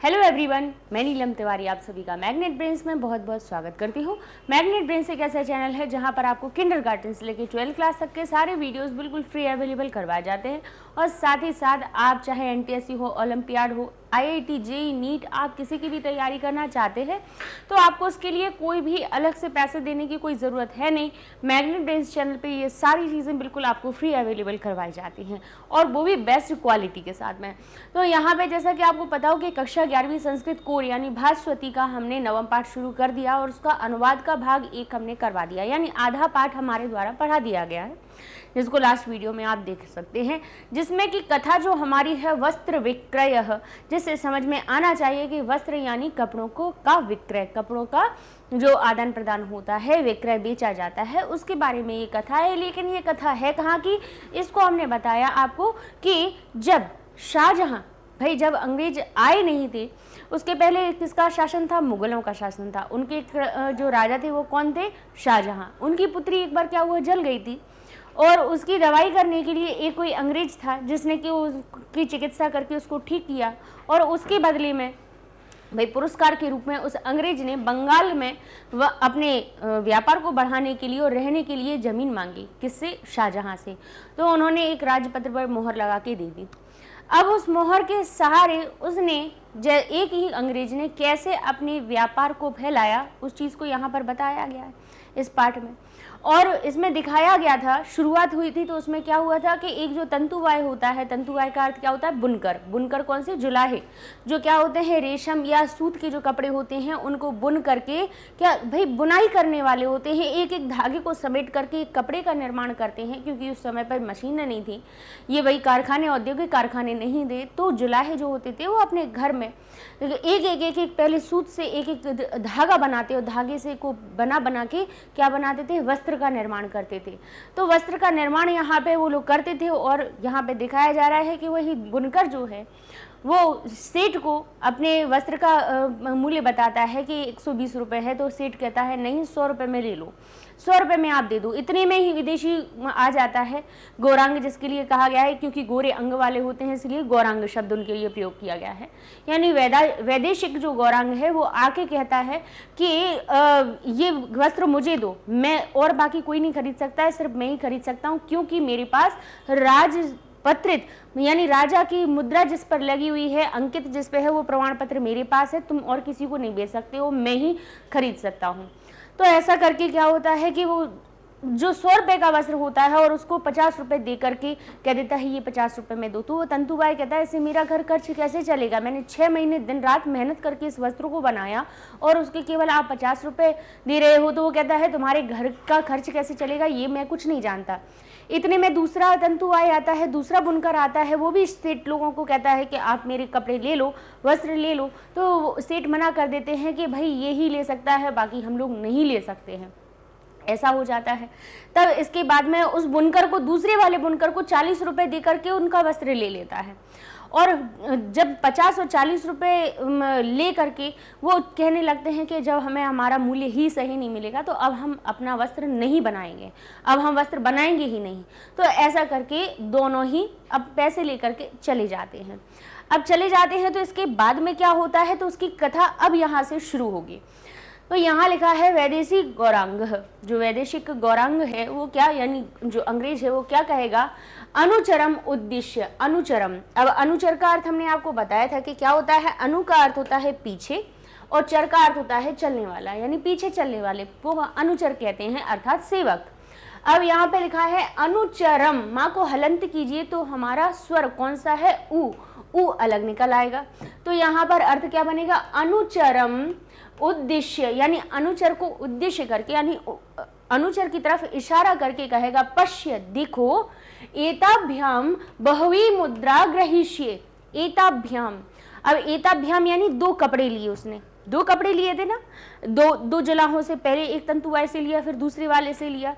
Hello everyone, मैं नीलम तिवारी आप सभी का मैग्नेट ब्रेन्स में बहुत बहुत स्वागत करती हूँ। मैग्नेट ब्रेन्स एक ऐसा चैनल है जहाँ पर आपको किंडरगार्टन से लेकर 12th क्लास तक के सारे वीडियोस बिल्कुल फ्री अवेलेबल करवाए जाते हैं। और साथ ही साथ आप चाहे एनटीएससी हो, ओलंपियाड हो, आईआईटी, जेईई, नीट, आप किसी की भी तैयारी करना चाहते हैं तो आपको उसके लिए कोई भी अलग से पैसे देने की कोई ज़रूरत है नहीं। मैग्नेट ब्रेन्स चैनल पे ये सारी चीज़ें बिल्कुल आपको फ्री अवेलेबल करवाई जाती हैं और वो भी बेस्ट क्वालिटी के साथ में। तो यहाँ पे जैसा कि आपको पता हो कि कक्षा 11वीं संस्कृत कोर यानी भास्वती का हमने नवम पाठ शुरू कर दिया और उसका अनुवाद का भाग 1 हमने करवा दिया, यानी आधा पाठ हमारे द्वारा पढ़ा दिया गया है, जिसको लास्ट वीडियो में आप देख सकते हैं, जिसमें कि कथा जो हमारी है वस्त्र विक्रय, जिससे समझ में आना चाहिए कि वस्त्र यानी कपड़ों का विक्रय, कपड़ों का जो आदान प्रदान होता है, विक्रय बेचा जाता है, उसके बारे में ये कथा है। लेकिन ये कथा है कहाँ की, इसको हमने बताया आपको कि जब शाहजहां, भाई जब अंग्रेज आए नहीं थे उसके पहले किसका शासन था, मुगलों का शासन था। उनके जो राजा थे वो कौन थे, शाहजहां। उनकी पुत्री एक बार क्या हुआ, जल गई थी और उसकी दवाई करने के लिए एक कोई अंग्रेज था जिसने कि उसकी चिकित्सा करके उसको ठीक किया और उसके बदले में भाई पुरस्कार के रूप में उस अंग्रेज ने बंगाल में वह अपने व्यापार को बढ़ाने के लिए और रहने के लिए ज़मीन मांगी। किससे, शाहजहां से। तो उन्होंने एक राजपत्र पर मोहर लगा के दे दी। अब उस मोहर के सहारे उसने एक ही अंग्रेज ने कैसे अपने व्यापार को फैलाया, उस चीज़ को यहाँ पर बताया गया है इस पाठ में। और इसमें दिखाया गया था, शुरुआत हुई थी तो उसमें क्या हुआ था कि एक जो तंतुवाय होता है, तंतुवाय का अर्थ क्या होता है, बुनकर। बुनकर कौन से, जुलाहे, जो क्या होते हैं रेशम या सूत के जो कपड़े होते हैं उनको बुन करके क्या भाई बुनाई करने वाले होते हैं, एक एक धागे को समेट करके एक कपड़े का निर्माण करते हैं। क्योंकि उस समय पर मशीनें नहीं थी, ये वही कारखाने, औद्योगिक कारखाने नहीं थे, तो जुलाहे जो होते थे वो अपने घर में एक पहले सूत से एक एक धागा बनाते और धागे से को बना के क्या बनाते थे, वस्त्र का निर्माण करते थे। तो वस्त्र का निर्माण यहाँ पे वो लोग करते थे और यहाँ पे दिखाया जा रहा है कि वही बुनकर जो है वो सेठ को अपने वस्त्र का मूल्य बताता है कि 120 रुपये है, तो सेठ कहता है नहीं 100 रुपये में ले लो, 100 रुपये में आप दे दो। इतने में ही विदेशी आ जाता है, गौरांग जिसके लिए कहा गया है, क्योंकि गोरे अंग वाले होते हैं इसलिए गौरांग शब्द उनके लिए प्रयोग किया गया है। यानी वैदेशिक जो गौरांग है वो आके कहता है कि ये वस्त्र मुझे दो, मैं और बाकी कोई नहीं खरीद सकता है, सिर्फ मैं ही खरीद सकता हूँ, क्योंकि मेरे पास राजपत्रित यानी राजा की मुद्रा जिस पर लगी हुई है, अंकित जिस पे है, वो प्रमाण पत्र मेरे पास है, तुम और किसी को नहीं बेच सकते हो, मैं ही खरीद सकता हूँ। तो ऐसा करके क्या होता है कि वो जो 100 रुपये का वस्त्र होता है और उसको 50 रुपये दे करके कह देता है ये 50 रुपये में दो। तो वो तंतुबाई कहता है इससे मेरा घर खर्च कैसे चलेगा, मैंने 6 महीने दिन रात मेहनत करके इस वस्त्र को बनाया और उसके केवल आप 50 रुपये दे रहे हो। तो वो कहता है तुम्हारे घर का खर्च कैसे चलेगा, ये मैं कुछ नहीं जानता। इतने में दूसरा तंतुबाई आता है, दूसरा बुनकर आता है, वो भी सेठ लोगों को कहता है कि आप मेरे कपड़े ले लो, वस्त्र ले लो। तो सेठ मना कर देते हैं कि भाई ये ही ले सकता है, बाकी हम लोग नहीं ले सकते हैं। ऐसा हो जाता है। तब इसके बाद में उस बुनकर को, दूसरे वाले बुनकर को 40 रुपये दे करके उनका वस्त्र ले लेता है और जब 50 और 40 रुपये ले करके वो कहने लगते हैं कि जब हमें हमारा मूल्य ही सही नहीं मिलेगा तो अब हम अपना वस्त्र नहीं बनाएंगे, अब हम वस्त्र बनाएंगे ही नहीं। तो ऐसा करके दोनों ही अब पैसे लेकर के चले जाते हैं। अब चले जाते हैं तो इसके बाद में क्या होता है, तो उसकी कथा अब यहाँ से शुरू होगी। तो यहाँ लिखा है वैदेशिक गौरांग, जो वैदेशिक गौरांग है वो क्या, यानी जो अंग्रेज है वो क्या कहेगा, अनुचरम उद्देश्य, अनुचरम। अब अनुचर का अर्थ हमने आपको बताया था कि क्या होता है, अनु का अर्थ होता है पीछे और चर का अर्थ होता है चलने वाला, यानी पीछे चलने वाले वो अनुचर कहते हैं, अर्थात सेवक। अब यहाँ पे लिखा है अनुचरम, माँ को हलंत कीजिए तो हमारा स्वर कौन सा है, उ अलग निकल आएगा। तो यहाँ पर अर्थ क्या बनेगा, अनुचरम उद्देश्य, यानी अनुचर को उद्देश्य करके, यानी अनुचर की तरफ इशारा करके कहेगा पश्य, देखो, एताभ्याम बहवी मुद्रा ग्रहीष्ये, एताभ्याम। अब एताभ्याम यानी 2 कपड़े लिए उसने, 2 कपड़े लिए थे ना, दो जुलाहों से, पहले एक तंतुवाय से लिया फिर दूसरे वाले से लिया।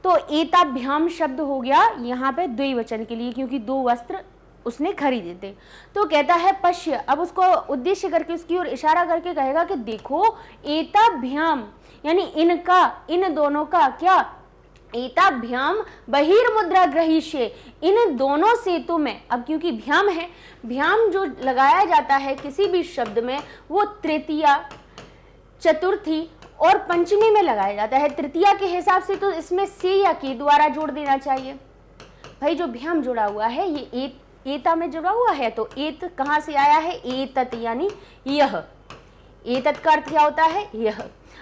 तो एताभ्याम शब्द हो गया यहाँ पे द्विवचन के लिए, क्योंकि 2 वस्त्र उसने खरीदे थे। तो कहता है पश्य, अब उसको उद्देश्य करके उसकी ओर इशारा करके कहेगा कि देखो, एताभ्याम यानी इनका, इन दोनों का क्या, एताभ्याम बहिर्मुद्रा ग्रहीष्ये, इन दोनों से तो मैं, अब क्योंकि भ्याम है, भ्याम जो लगाया जाता है किसी भी शब्द में वो तृतीया, चतुर्थी और पंचमी में लगाया जाता है। तृतीया के हिसाब से तो इसमें से या के द्वारा जोड़ देना चाहिए। भाई जो भ्याम जुड़ा हुआ है ये एता में जुड़ा हुआ है, तो एत कहाँ से आया है, एतत यानी यह, एतत का अर्थ क्या होता है, यह।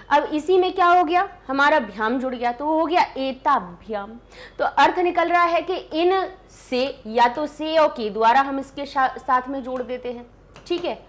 अब इसी में क्या हो गया, हमारा भ्याम जुड़ गया, तो हो गया एताभ्याम। तो अर्थ निकल रहा है कि इन से, या तो से और के द्वारा हम इसके साथ में जोड़ देते हैं, ठीक है।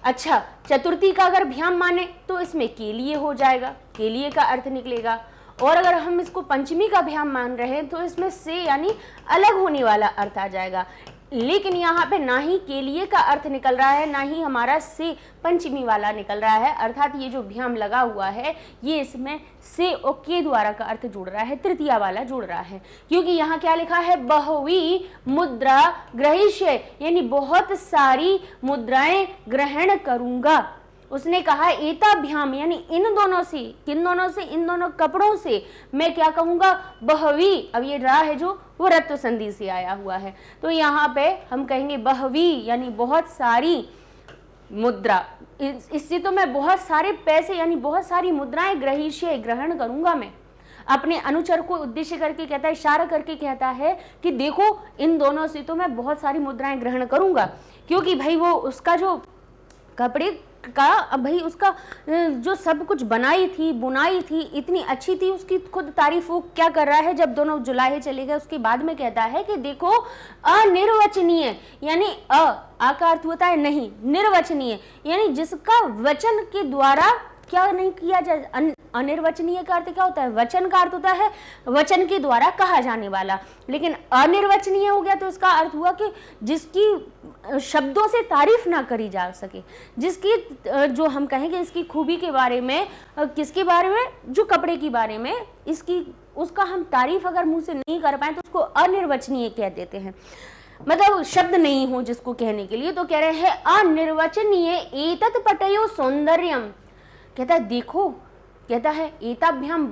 अच्छा, चतुर्थी का अगर भ्याम माने तो इसमें के लिए हो जाएगा, के लिए का अर्थ निकलेगा। और अगर हम इसको पंचमी का भ्याम मान रहे हैं तो इसमें से यानी अलग होने वाला अर्थ आ जाएगा। लेकिन यहाँ पे ना ही के लिए का अर्थ निकल रहा है, ना ही हमारा से पंचमी वाला निकल रहा है, अर्थात ये जो भ्याम लगा हुआ है ये इसमें से और के द्वारा का अर्थ जुड़ रहा है, तृतीया वाला जुड़ रहा है। क्योंकि यहाँ क्या लिखा है, बहुवी मुद्रा ग्रहीष्ये, यानी बहुत सारी मुद्राएं ग्रहण करूंगा। उसने कहा एताभ्याम यानी इन दोनों से, किन दोनों से, इन दोनों कपड़ों से मैं क्या कहूंगा, बहवी। अब ये रा है जो वो रत्व संधि से आया हुआ है, तो यहाँ पे हम कहेंगे बहवी यानी बहुत सारी मुद्रा, इससे तो मैं बहुत सारे पैसे यानी बहुत सारी मुद्राएं ग्रहीष्ये ग्रहण करूंगा। मैं अपने अनुचर को उद्देश्य करके कहता है, इशारा करके कहता है कि देखो इन दोनों से तो मैं बहुत सारी मुद्राएं ग्रहण करूंगा। क्योंकि भाई वो उसका जो कपड़े का, अब भाई उसका जो सब कुछ बनाई थी, बुनाई थी, इतनी अच्छी थी, उसकी खुद तारीफ वो क्या कर रहा है, जब दोनों जुलाहे चले गए उसके बाद में कहता है कि देखो अनिर्वचनीय, यानी आ का अर्थ होता है नहीं, निर्वचनीय यानी जिसका वचन के द्वारा क्या नहीं किया जाए। अनिर्वचनीय का अर्थ क्या होता है, वचन का अर्थ होता है वचन के द्वारा कहा जाने वाला, लेकिन अनिर्वचनीय हो गया तो इसका अर्थ हुआ कि जिसकी शब्दों से तारीफ ना करी जा सके, जिसकी जो हम कहेंगे इसकी खूबी के बारे में, किसके बारे में, जो कपड़े के बारे में इसकी, उसका हम तारीफ अगर मुंह से नहीं कर पाए तो उसको अनिर्वचनीय कह देते हैं, मतलब शब्द नहीं हो जिसको कहने के लिए। तो कह रहे हैं अनिर्वचनीय एतत् पटयो सौंदर्यम, कहता है देखो, कहता है एताभ्याम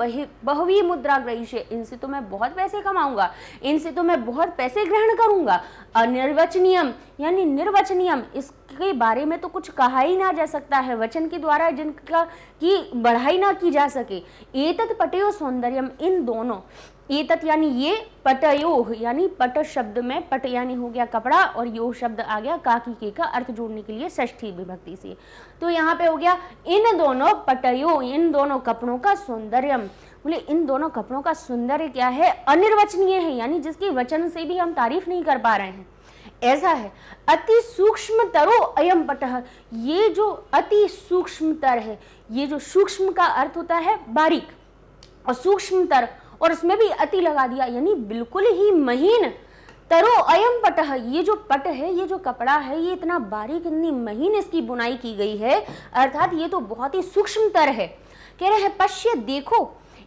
बहुवी मुद्रा ग्रहीष्ये, इनसे तो मैं बहुत पैसे कमाऊंगा, इनसे तो मैं बहुत पैसे ग्रहण करूंगा। अनिर्वचनीयम यानी निर्वचनीयम, इसके बारे में तो कुछ कहा ही ना जा सकता है, वचन के द्वारा जिनका की बढ़ाई ना की जा सके। एतत् पटयो सौंदर्यम, इन दोनों, एतत् यानी ये, पटयो यानी पट शब्द में पट यानी हो गया कपड़ा और यो शब्द आ गया काकी के का अर्थ जोड़ने के लिए षष्ठी विभक्ति से, तो यहाँ पे हो गया इन दोनों पटयो, इन दोनों कपड़ों का सौंदर्यम। बोले इन दोनों कपड़ों का सौंदर्य क्या है, अनिर्वचनीय है, यानी जिसकी वचन से भी हम तारीफ नहीं कर पा रहे हैं, ऐसा है। अति सूक्ष्म तरो अयम पटः, ये जो अति सूक्ष्मतर है, ये जो सूक्ष्म का अर्थ होता है बारीक और सूक्ष्मतर, और उसमें भी अति लगा दिया यानी बिल्कुल ही महीन। तरो अयम पटः, ये जो पट है, ये जो कपड़ा है, ये इतना बारीक, इतनी महीन इसकी बुनाई की गई है, अर्थात ये तो बहुत ही सूक्ष्मतर है। कह रहे हैं पश्य देखो,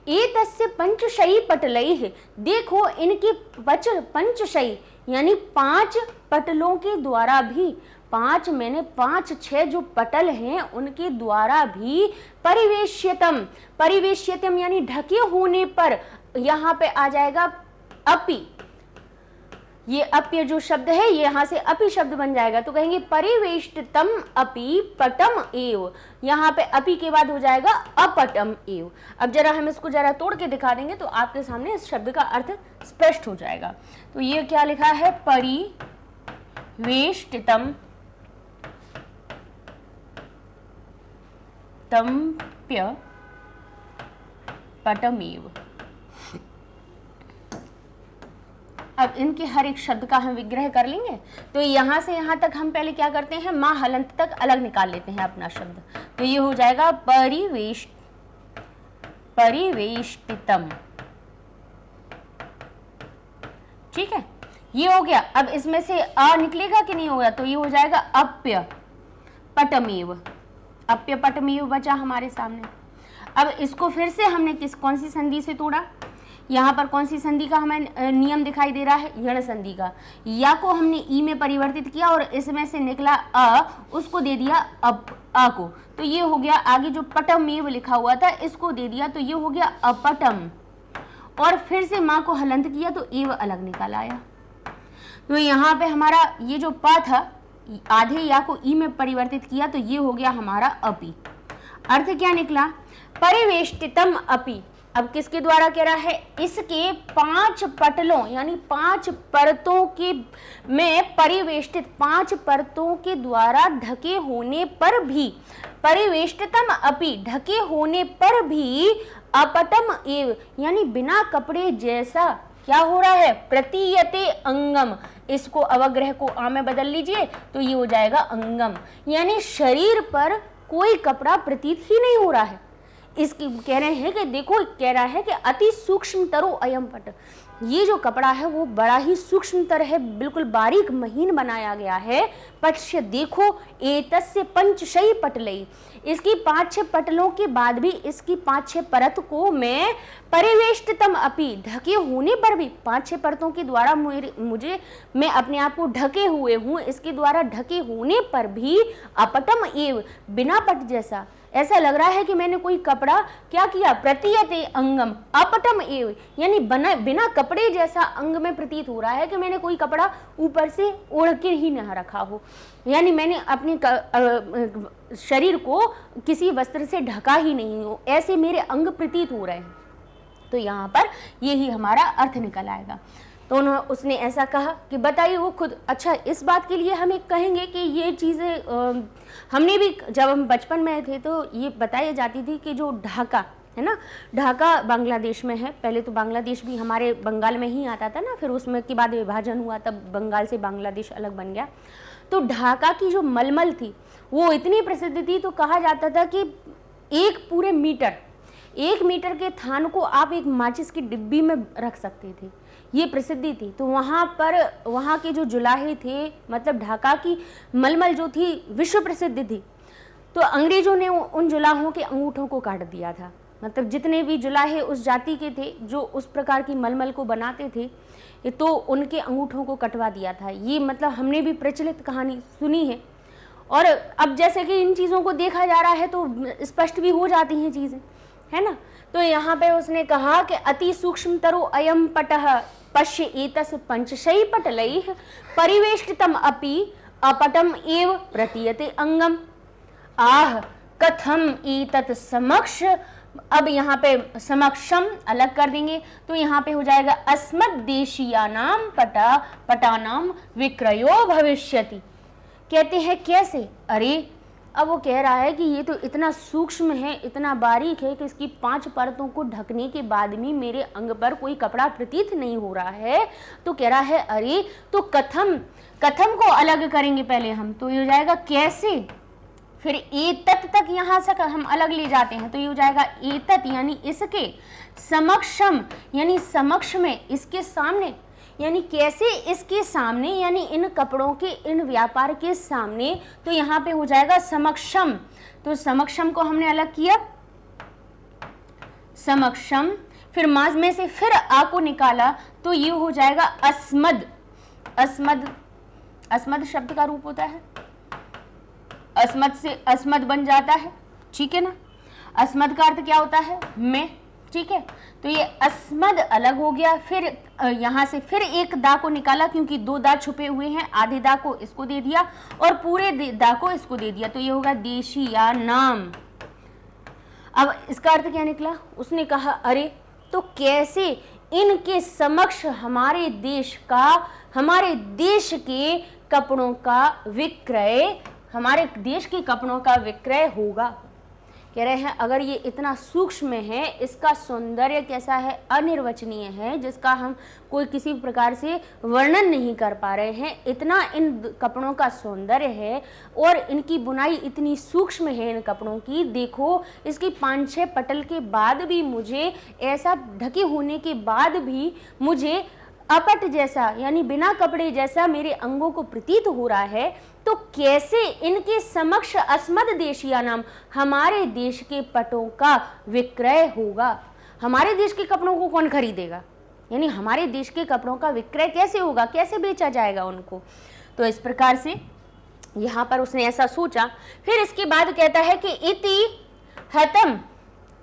एतस्य पंचशयी पटलैः, देखो इनकी पंचशयी यानी 5 पटलों के द्वारा भी, 5 मैंने 5-6 जो पटल हैं उनके द्वारा भी परिवेश्यतम, परिवेश्यतम यानी ढके होने पर, यहाँ पे आ जाएगा अपि, ये अप्य जो शब्द है ये यहाँ से अपि शब्द बन जाएगा, तो कहेंगे परिवेष्टितम अपि पटम एव, यहाँ पे अपि के बाद हो जाएगा अपटम एव। अब जरा हम इसको जरा तोड़ के दिखा देंगे तो आपके सामने इस शब्द का अर्थ स्पष्ट हो जाएगा। तो ये क्या लिखा है, परिवेष्टितम तम्प्य पटमेव। अब इनके हर एक शब्द का हम विग्रह कर लेंगे, तो यहाँ से यहाँ तक हम पहले क्या करते हैं, माँ हलंत तक अलग निकाल लेते हैं अपना शब्द, तो ये हो जाएगा परिवेष्टितम, ठीक है, ये हो गया। अब इसमें से अ निकलेगा कि नहीं होगा, तो ये हो जाएगा अप्य पटमेव, अप्य पटमेव बचा हमारे सामने। अब इसको फिर से हमने कौन सी संधि से तोड़ा, यहाँ पर कौन सी संधि का हमें नियम दिखाई दे रहा है, यण संधि का। या को हमने ई में परिवर्तित किया और इसमें से निकला अ, उसको दे दिया अ को, तो ये हो गया। आगे जो पटमेव लिखा हुआ था इसको दे दिया, तो ये हो गया अपटम, और फिर से माँ को हलंत किया तो एव अलग निकल आया। तो यहाँ पे हमारा ये जो प था, आधे या को ई में परिवर्तित किया तो ये हो गया हमारा अपि। अर्थ क्या निकला? परिवेष्टितम अपि। अब किसके द्वारा कह रहा है? इसके 5 पटलों यानी 5 परतों के में परिवेष्टित, 5 परतों के द्वारा ढके होने पर भी, परिवेष्टितम अपि ढके होने पर भी, अपटम एव यानी बिना कपड़े जैसा क्या हो रहा है? प्रतीयते अंगम। इसको अवग्रह को आ में बदल लीजिए तो ये हो जाएगा अंगम, यानी शरीर पर कोई कपड़ा प्रतीत ही नहीं हो रहा है। इसकी कह रहे हैं कि देखो, कह रहा है कि अति सूक्ष्मतरो अयम पट, ये जो कपड़ा है वो बड़ा ही सूक्ष्मतर है, बिल्कुल बारीक महीन बनाया गया है। पश्य देखो, एतस्य पंचशयी पटलई, इसकी 5-6 पटलों के बाद भी इसकी 5-6 परत को मैं परिवेष्टितम अपि ढके होने पर भी, 5-6 परतों के द्वारा मुझे मैं अपने आप को ढके हुए हूँ, इसके द्वारा ढके होने पर भी अपटम एव बिना पट जैसा, ऐसा लग रहा है कि मैंने कोई कपड़ा क्या किया? प्रतीयते अंगम अपटम एव यानी बिना कपड़े जैसा अंग में प्रतीत हो रहा है कि मैंने कोई कपड़ा ऊपर से ओढ़ के ही न रखा हो, यानी मैंने अपने शरीर को किसी वस्त्र से ढका ही नहीं हो, ऐसे मेरे अंग प्रतीत हो रहे हैं। तो यहाँ पर यही हमारा अर्थ निकल आएगा। तो उसने ऐसा कहा कि बताइए वो खुद। अच्छा, इस बात के लिए हम एक कहेंगे कि ये चीज़ें हमने भी जब हम बचपन में थे तो ये बताई जाती थी कि जो ढाका है ना, ढाका बांग्लादेश में है। पहले तो बांग्लादेश भी हमारे बंगाल में ही आता था ना, फिर उसमें के बाद विभाजन हुआ तब बंगाल से बांग्लादेश अलग बन गया। तो ढाका की जो मलमल थी वो इतनी प्रसिद्ध थी, तो कहा जाता था कि 1 मीटर के थान को आप एक माचिस की डिब्बी में रख सकते थे, ये प्रसिद्धि थी। तो वहाँ के जो जुलाहे थे, मतलब ढाका की मलमल जो थी विश्व प्रसिद्ध थी। तो अंग्रेजों ने उन जुलाहों के अंगूठों को काट दिया था, मतलब जितने भी जुलाहे उस जाति के थे जो उस प्रकार की मलमल को बनाते थे, तो उनके अंगूठों को कटवा दिया था। ये मतलब हमने भी प्रचलित कहानी सुनी है। और अब जैसे कि इन चीज़ों को देखा जा रहा है तो स्पष्ट भी हो जाती हैं चीज़ें, है ना। तो यहाँ पे उसने कहा कि अति सूक्ष्मतरो अयम पटः पश्य एतस् पंचशयी पटलैः परिवेष्टितम अपि अपटम एव प्रतीयते अंगम। आह कथम एतत् समक्ष। अब यहाँ पे समक्षम अलग कर देंगे तो यहाँ पे हो जाएगा अस्मद्देशीयानाम पटानाम विक्रयो भविष्यति। कहते हैं कैसे? अरे अब वो कह रहा है कि ये तो इतना सूक्ष्म है, इतना बारीक है कि इसकी 5 परतों को ढकने के बाद भी मेरे अंग पर कोई कपड़ा प्रतीत नहीं हो रहा है। तो कह रहा है अरे तो कथम को अलग करेंगे पहले हम, तो ये हो जाएगा कैसे। फिर एतत् तक यहाँ से हम अलग ले जाते हैं तो ये हो जाएगा एतत् यानी इसके, समक्षम यानी समक्ष में, इसके सामने, यानी कैसे इसके सामने, यानी इन कपड़ों के, इन व्यापार के सामने। तो यहाँ पे हो जाएगा समक्षम। तो समक्षम को हमने अलग किया, समक्षम। फिर माज में से फिर आ को निकाला तो ये हो जाएगा अस्मद। अस्मद शब्द का रूप होता है, अस्मद से अस्मद बन जाता है, ठीक है ना। अस्मद का अर्थ क्या होता है? मैं, ठीक है। तो ये अस्मद अलग हो गया। फिर यहाँ से फिर एक दा को निकाला क्योंकि 2 दा छुपे हुए हैं, आधे दा को इसको दे दिया और पूरे दा को इसको दे दिया, तो ये होगा देशिया नाम। अब इसका अर्थ क्या निकला? उसने कहा अरे तो कैसे इनके समक्ष हमारे देश के कपड़ों का विक्रय, हमारे देश के कपड़ों का विक्रय होगा। कह रहे हैं अगर ये इतना सूक्ष्म है, इसका सौंदर्य कैसा है, अनिर्वचनीय है, जिसका हम कोई किसी प्रकार से वर्णन नहीं कर पा रहे हैं। इतना इन कपड़ों का सौंदर्य है और इनकी बुनाई इतनी सूक्ष्म है इन कपड़ों की। देखो इसकी 5-6 पटल के बाद भी मुझे, ऐसा ढके होने के बाद भी मुझे अपट जैसा यानी बिना कपड़े जैसा मेरे अंगों को प्रतीत हो रहा है। तो कैसे इनके समक्ष अस्मद देशिया नाम, हमारे देश के पटों का विक्रय होगा। हमारे देश के कपड़ों को कौन खरीदेगा, यानी हमारे देश के कपड़ों का विक्रय कैसे होगा, कैसे बेचा जाएगा उनको। तो इस प्रकार से यहाँ पर उसने ऐसा सोचा। फिर इसके बाद कहता है कि इति हतम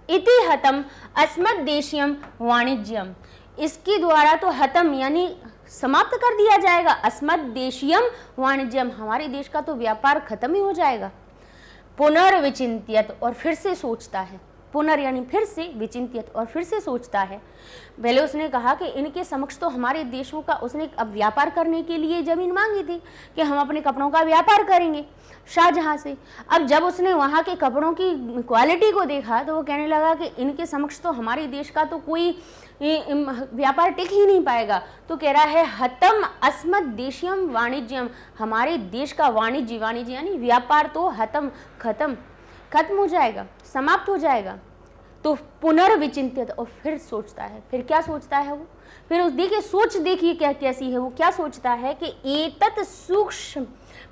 इति हतम अस्मद्देशीयम वाणिज्यम, इसके द्वारा तो हतम यानी समाप्त कर दिया जाएगा, अस्मद्देशीयम वाणिज्यम, हमारे देश का तो व्यापार खत्म ही हो जाएगा। पुनर्विचिंत्यत, और फिर से सोचता है, पुनर् यानी फिर से, विचिंत्यत और फिर से सोचता है। पहले उसने कहा कि इनके समक्ष तो हमारे देशों का, उसने अब व्यापार करने के लिए जमीन मांगी थी कि हम अपने कपड़ों का व्यापार करेंगे शाहजहां से। अब जब उसने वहाँ के कपड़ों की क्वालिटी को देखा तो वो कहने लगा कि इनके समक्ष तो हमारे देश का तो कोई व्यापार टिक ही नहीं पाएगा। तो कह रहा है हतम अस्मद्देशीयम वाणिज्यम, हमारे देश का वाणिज्य, वाणिज्य यानी व्यापार तो हतम, खत्म हो जाएगा, समाप्त हो जाएगा। तो पुनर्विचिंतित, और फिर सोचता है, फिर क्या सोचता है वो, फिर उस देखिए सोच देखिए क्या कैसी है, वो क्या सोचता है कि एतत् सूक्ष्म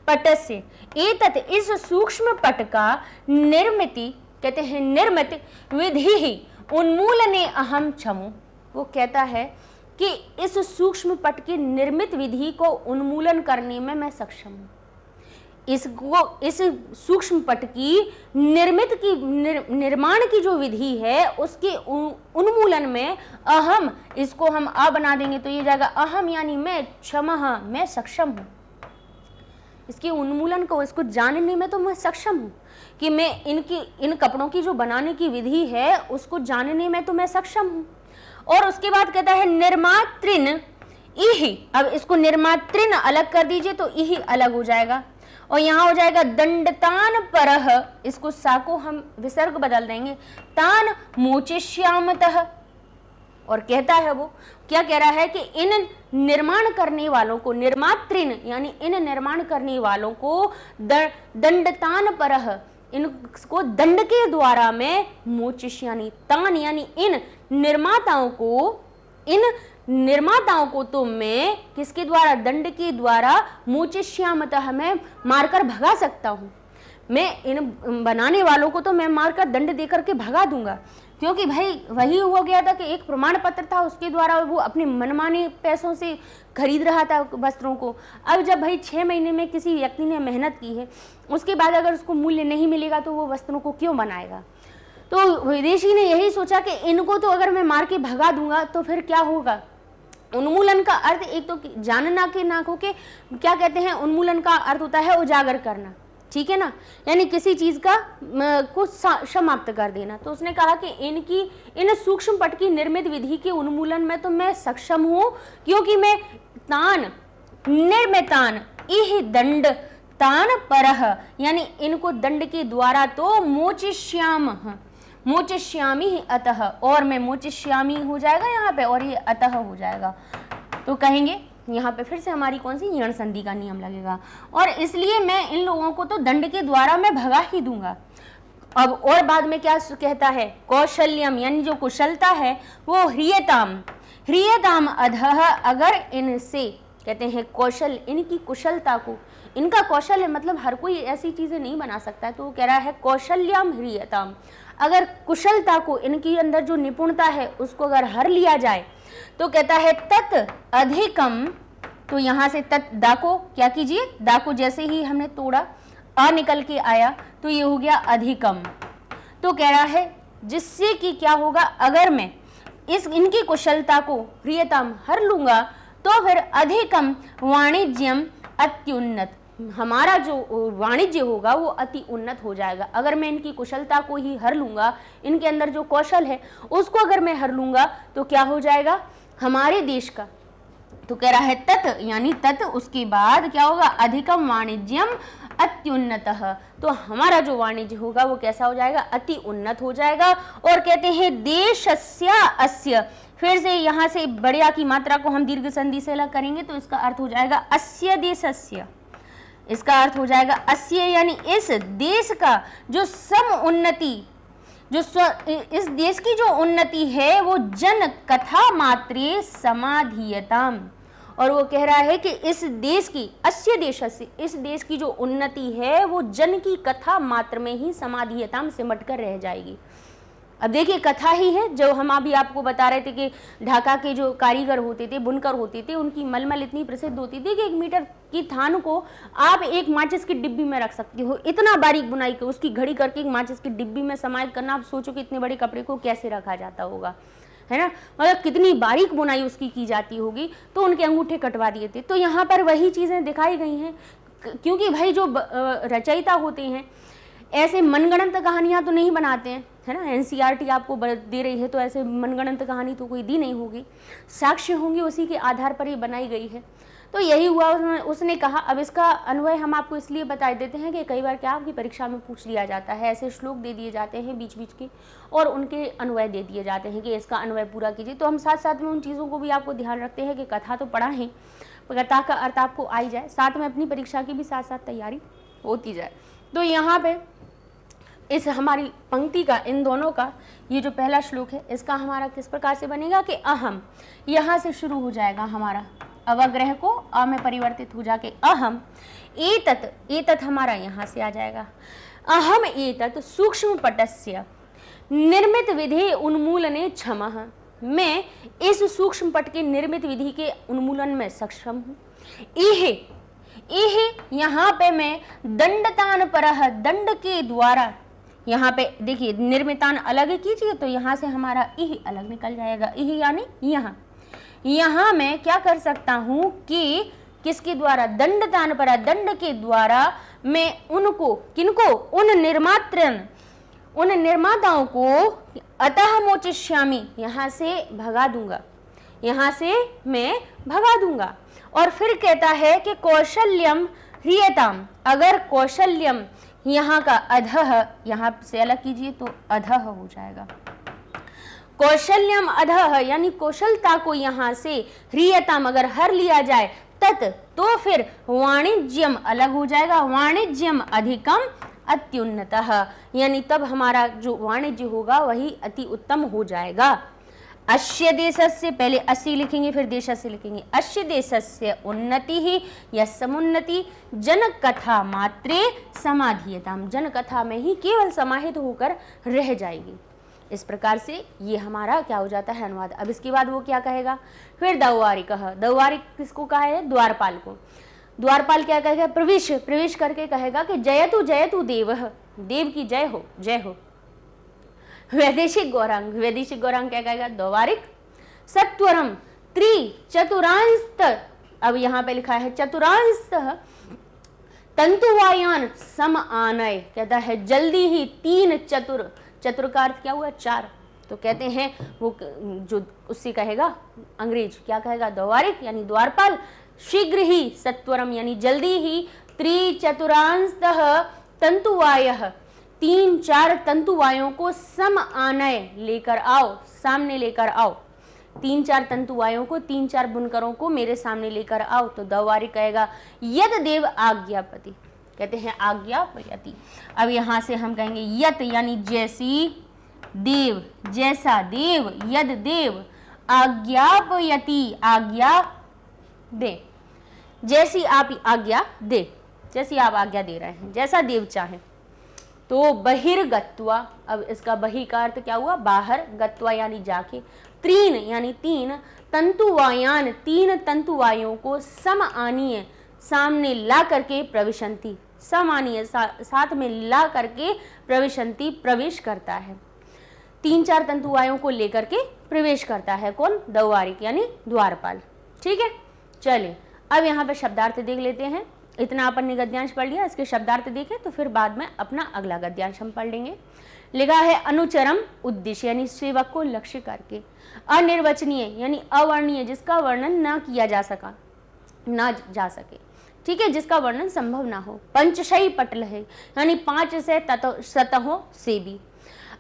पटस्य, एतत् इस सूक्ष्म पट का निर्मिति, कहते हैं निर्मित विधि ही उन्मूलने अहम क्षमो, वो कहता है कि इस सूक्ष्म पट की निर्मित विधि को उन्मूलन करने में मैं सक्षम हूँ। इस सूक्ष्म पट की निर्मित की निर्माण की जो विधि है उसके उन्मूलन में अहम, इसको हम अ बना देंगे तो ये जाएगा अहम यानी मैं, क्षमः मैं सक्षम हूँ। इसके उन्मूलन को, इसको जानने में तो मैं सक्षम हूँ कि मैं इन कपड़ों की जो बनाने की विधि है उसको जानने में तो मैं सक्षम हूँ। और उसके बाद कहता है निर्मात्रिन इहि, अब इसको निर्मात्रिन अलग कर दीजिए तो इहि अलग हो जाएगा और यहाँ हो जाएगा दंडतान परह, इसको सा को हम विसर्ग बदल देंगे, तान मोचिष्यामतः। और कहता है वो क्या कह रहा है कि इन निर्माण करने वालों को, निर्मात्रिन यानी इन निर्माण करने वालों को दंडतान परह, इनको दंड के द्वारा में मोचिष्यानी, तान यानी इन निर्माताओं को तो मैं किसके द्वारा, दंड के द्वारा, मोचिष्यामतः मैं मारकर भगा सकता हूँ। मैं इन बनाने वालों को तो मैं मारकर दंड देकर के भगा दूंगा, क्योंकि भाई वही हो गया था कि एक प्रमाण पत्र था उसके द्वारा वो अपने मनमाने पैसों से खरीद रहा था वस्त्रों को। अब जब भाई 6 महीने में किसी व्यक्ति ने मेहनत की है, उसके बाद अगर उसको मूल्य नहीं मिलेगा तो वो वस्त्रों को क्यों बनाएगा। तो विदेशी ने यही सोचा कि इनको तो अगर मैं मार के भगा दूंगा तो फिर क्या होगा। उन्मूलन का अर्थ एक तो जानना के ना हो के, क्या कहते हैं, उन्मूलन का अर्थ होता है उजागर करना, ठीक है ना, यानी किसी चीज का कुछ समाप्त कर देना। तो उसने कहा कि इन सूक्ष्म पट की निर्मित विधि के उन्मूलन में तो मैं सक्षम हूँ, क्योंकि मैं तान निर्मितान इह दंड तान परह, यानी इनको दंड के द्वारा तो मोचिष्यामी अतः, और मैं मोचिष्यामी हो जाएगा यहाँ पे और ये अतः हो जाएगा। तो कहेंगे यहाँ पे फिर से हमारी कौन सी यण संधि का नियम लगेगा, और इसलिए मैं इन लोगों को तो दंड के द्वारा मैं भगा ही दूंगा। अब और बाद में क्या कहता है, कौशल्यम यानी जो कुशलता है वो ह्रियताम अधः, अगर इनसे कहते हैं कौशल, इनकी कुशलता को, इनका कौशल है मतलब हर कोई ऐसी चीजें नहीं बना सकता है, तो वो कह रहा है कौशल्याम ह्रियताम, अगर कुशलता को, इनके अंदर जो निपुणता है उसको अगर हर लिया जाए तो कहता है तत् अधिकम, तो यहाँ से तत् दा को क्या कीजिए, दा को जैसे ही हमने तोड़ा अ निकल के आया तो ये हो गया अधिकम। तो कह रहा है जिससे कि क्या होगा, अगर मैं इनकी कुशलता को प्रियतम हर लूंगा तो फिर अधिकम वाणिज्यम अत्युन्नत, हमारा जो वाणिज्य होगा वो अति उन्नत हो जाएगा। अगर मैं इनकी कुशलता को ही हर लूंगा, इनके अंदर जो कौशल है उसको अगर मैं हर लूंगा तो क्या हो जाएगा हमारे देश का। तो कह रहा है तत् यानी तत्, उसके बाद क्या होगा, अधिकम वाणिज्यम अत्युन्नतः, तो हमारा जो वाणिज्य होगा वो कैसा हो जाएगा, अति उन्नत हो जाएगा। और कहते हैं देशस्य अस्य, फिर से यहाँ से बढ़िया की मात्रा को हम दीर्घ संधि से अलग करेंगे तो इसका अर्थ हो जाएगा अस्य देशस्य, इसका अर्थ हो जाएगा अस्य यानी इस देश का जो सम उन्नति, जो इस देश की जो उन्नति है वो जन कथा मात्रे समाधीयताम, और वो कह रहा है कि इस देश की, अस्य देशस्य, इस देश की जो उन्नति है वो जन की कथा मात्र में ही समाधीयताम सिमट कर रह जाएगी। अब देखिए कथा ही है, जो हम अभी आपको बता रहे थे कि ढाका के जो कारीगर होते थे, बुनकर होते थे, उनकी मलमल इतनी प्रसिद्ध होती थी कि 1 मीटर की थान को आप एक माचिस की डिब्बी में रख सकते हो। इतना बारीक बुनाई कर उसकी घड़ी करके एक माचिस की डिब्बी में समाहित करना, आप सोचो कि इतने बड़े कपड़े को कैसे रखा जाता होगा, है ना, मतलब कितनी बारीक बुनाई उसकी की जाती होगी। तो उनके अंगूठे कटवा दिए थे। तो यहाँ पर वही चीज़ें दिखाई गई हैं, क्योंकि भाई जो रचयिता होते हैं ऐसे मनगढ़ंत कहानियाँ तो नहीं बनाते हैं, है ना। एनसीईआरटी आपको दे रही है तो ऐसे मनगढ़ंत कहानी तो कोई दी नहीं होगी, साक्ष्य होंगे उसी के आधार पर ये बनाई गई है। तो यही हुआ, उसने कहा। अब इसका अन्वय हम आपको इसलिए बता देते हैं कि कई बार क्या आपकी परीक्षा में पूछ लिया जाता है, ऐसे श्लोक दे दिए जाते हैं बीच बीच के और उनके अन्वय दे दिए जाते हैं कि इसका अन्वय पूरा कीजिए। तो हम साथ साथ में उन चीज़ों को भी आपको ध्यान रखते हैं कि कथा तो पढ़ा है, कथा का अर्थ आपको आई जाए, साथ में अपनी परीक्षा की भी साथ साथ तैयारी होती जाए। तो यहाँ पे इस हमारी पंक्ति का, इन दोनों का, ये जो पहला श्लोक है इसका हमारा किस प्रकार से बनेगा कि अहम, यहाँ से शुरू हो जाएगा हमारा, अवग्रह को अ में परिवर्तित हो जाके अहम, एतत्, एतत् हमारा यहाँ से आ जाएगा, अहम एतत् सूक्ष्म पटस्य निर्मित विधि उन्मूलने क्षमः, मैं इस सूक्ष्म पट के निर्मित विधि के उन्मूलन में सक्षम हूँ। इहे, यहाँ पे मैं दंडतान परह, दंड के द्वारा, यहाँ पे देखिए निर्मितान अलग कीजिए तो यहाँ से हमारा इह अलग निकल जाएगा, इह यानी यहाँ मैं क्या कर सकता हूँ कि किसके द्वारा, दंडतान परह, दंड के द्वारा मैं उनको, किनको, उन निर्माताओं को अतः मोचिष्यामि, यहाँ से भगा दूंगा, यहाँ से मैं भगा दूंगा। और फिर कहता है कि कौशल्यम ह्रियताम, अगर कौशल्यम यहाँ का अधः, यहाँ से अलग कीजिए तो अधः हो जाएगा, कौशल्यम अधः यानी कौशलता को यहाँ से ह्रियताम अगर हर लिया जाए, तत् तो फिर वाणिज्यम अलग हो जाएगा, वाणिज्यम अधिकम अत्युन्नतः, यानी तब हमारा जो वाणिज्य होगा वही अति उत्तम हो जाएगा। अश्य देशस्य, पहले अस्य लिखेंगे फिर देशस्य लिखेंगे, अश्य देशस्य उन्नति ही या समुन्नति जन कथा मात्रे समाधीयताम, जन कथा में ही केवल समाहित होकर रह जाएगी। इस प्रकार से ये हमारा क्या हो जाता है, अनुवाद। अब इसके बाद वो क्या कहेगा, फिर दौवारिकः, दौवारिक किसको कहा है, द्वारपाल को। द्वारपाल क्या कहेगा, प्रवेश, प्रवेश करके कहेगा कि जयतु जयतु देवः, देव की जय हो, जय हो। वैदेशिक गौरांग, वैदेशिक गौरांग क्या कहेगा, द्वारिक। सत्वरम त्रि चतुरांस्त, अब यहाँ पे लिखा है चतुरांस्त तंतुवायान सम आनय, कहता है जल्दी ही 3 चतुर, चतुर का अर्थ क्या हुआ, 4। तो कहते हैं वो जो उससे कहेगा अंग्रेज क्या कहेगा, द्वारिक यानी द्वारपाल, शीघ्र ही, सत्वरम यानी जल्दी ही, त्रिचतुरांस्तः तंतुवायः, 3-4 तंतुवायों को सम आनय लेकर आओ, सामने लेकर आओ, 3-4 तंतुवायों को, 3-4 बुनकरों को मेरे सामने लेकर आओ। तो दौवारी कहेगा यद देव आज्ञापति, कहते हैं आज्ञापयति। अब यहाँ से हम कहेंगे यत यानी जैसी, देव जैसा, देव यद देव, आज्ञापयति आज्ञा दे, जैसी आप आज्ञा दे, जैसी आप आज्ञा दे रहे हैं, जैसा देव चाहे। तो बहिर्गत्वा, अब इसका बहि का अर्थ क्या हुआ, बाहर, गत्वा यानी जाके, त्रीन यानी 3 तंतुवायान, 3 तंतुवायों को सम आनीय, सामने ला करके, प्रविशंति समानीय, साथ में ला करके, प्रविशंति प्रवेश करता है, 3-4 तंतुवायों को लेकर के प्रवेश करता है, कौन, दौवारिक यानी द्वारपाल। ठीक है, चलिए अब यहाँ पे शब्दार्थ देख लेते हैं। इतना अपन ने गद्यांश पढ़ लिया, इसके शब्दार्थ देखें तो फिर बाद में अपना अगला गद्यांश हम पढ़ लेंगे। लिखा है अनुचरम उद्देश्य यानी सेवक को लक्ष्य करके, अनिर्वचनीय यानी अवर्णीय, जिसका वर्णन ना किया जा सका, ना जा सके, ठीक है, जिसका वर्णन संभव ना हो। पंचशई पटल है यानी 5 से सतहों से भी।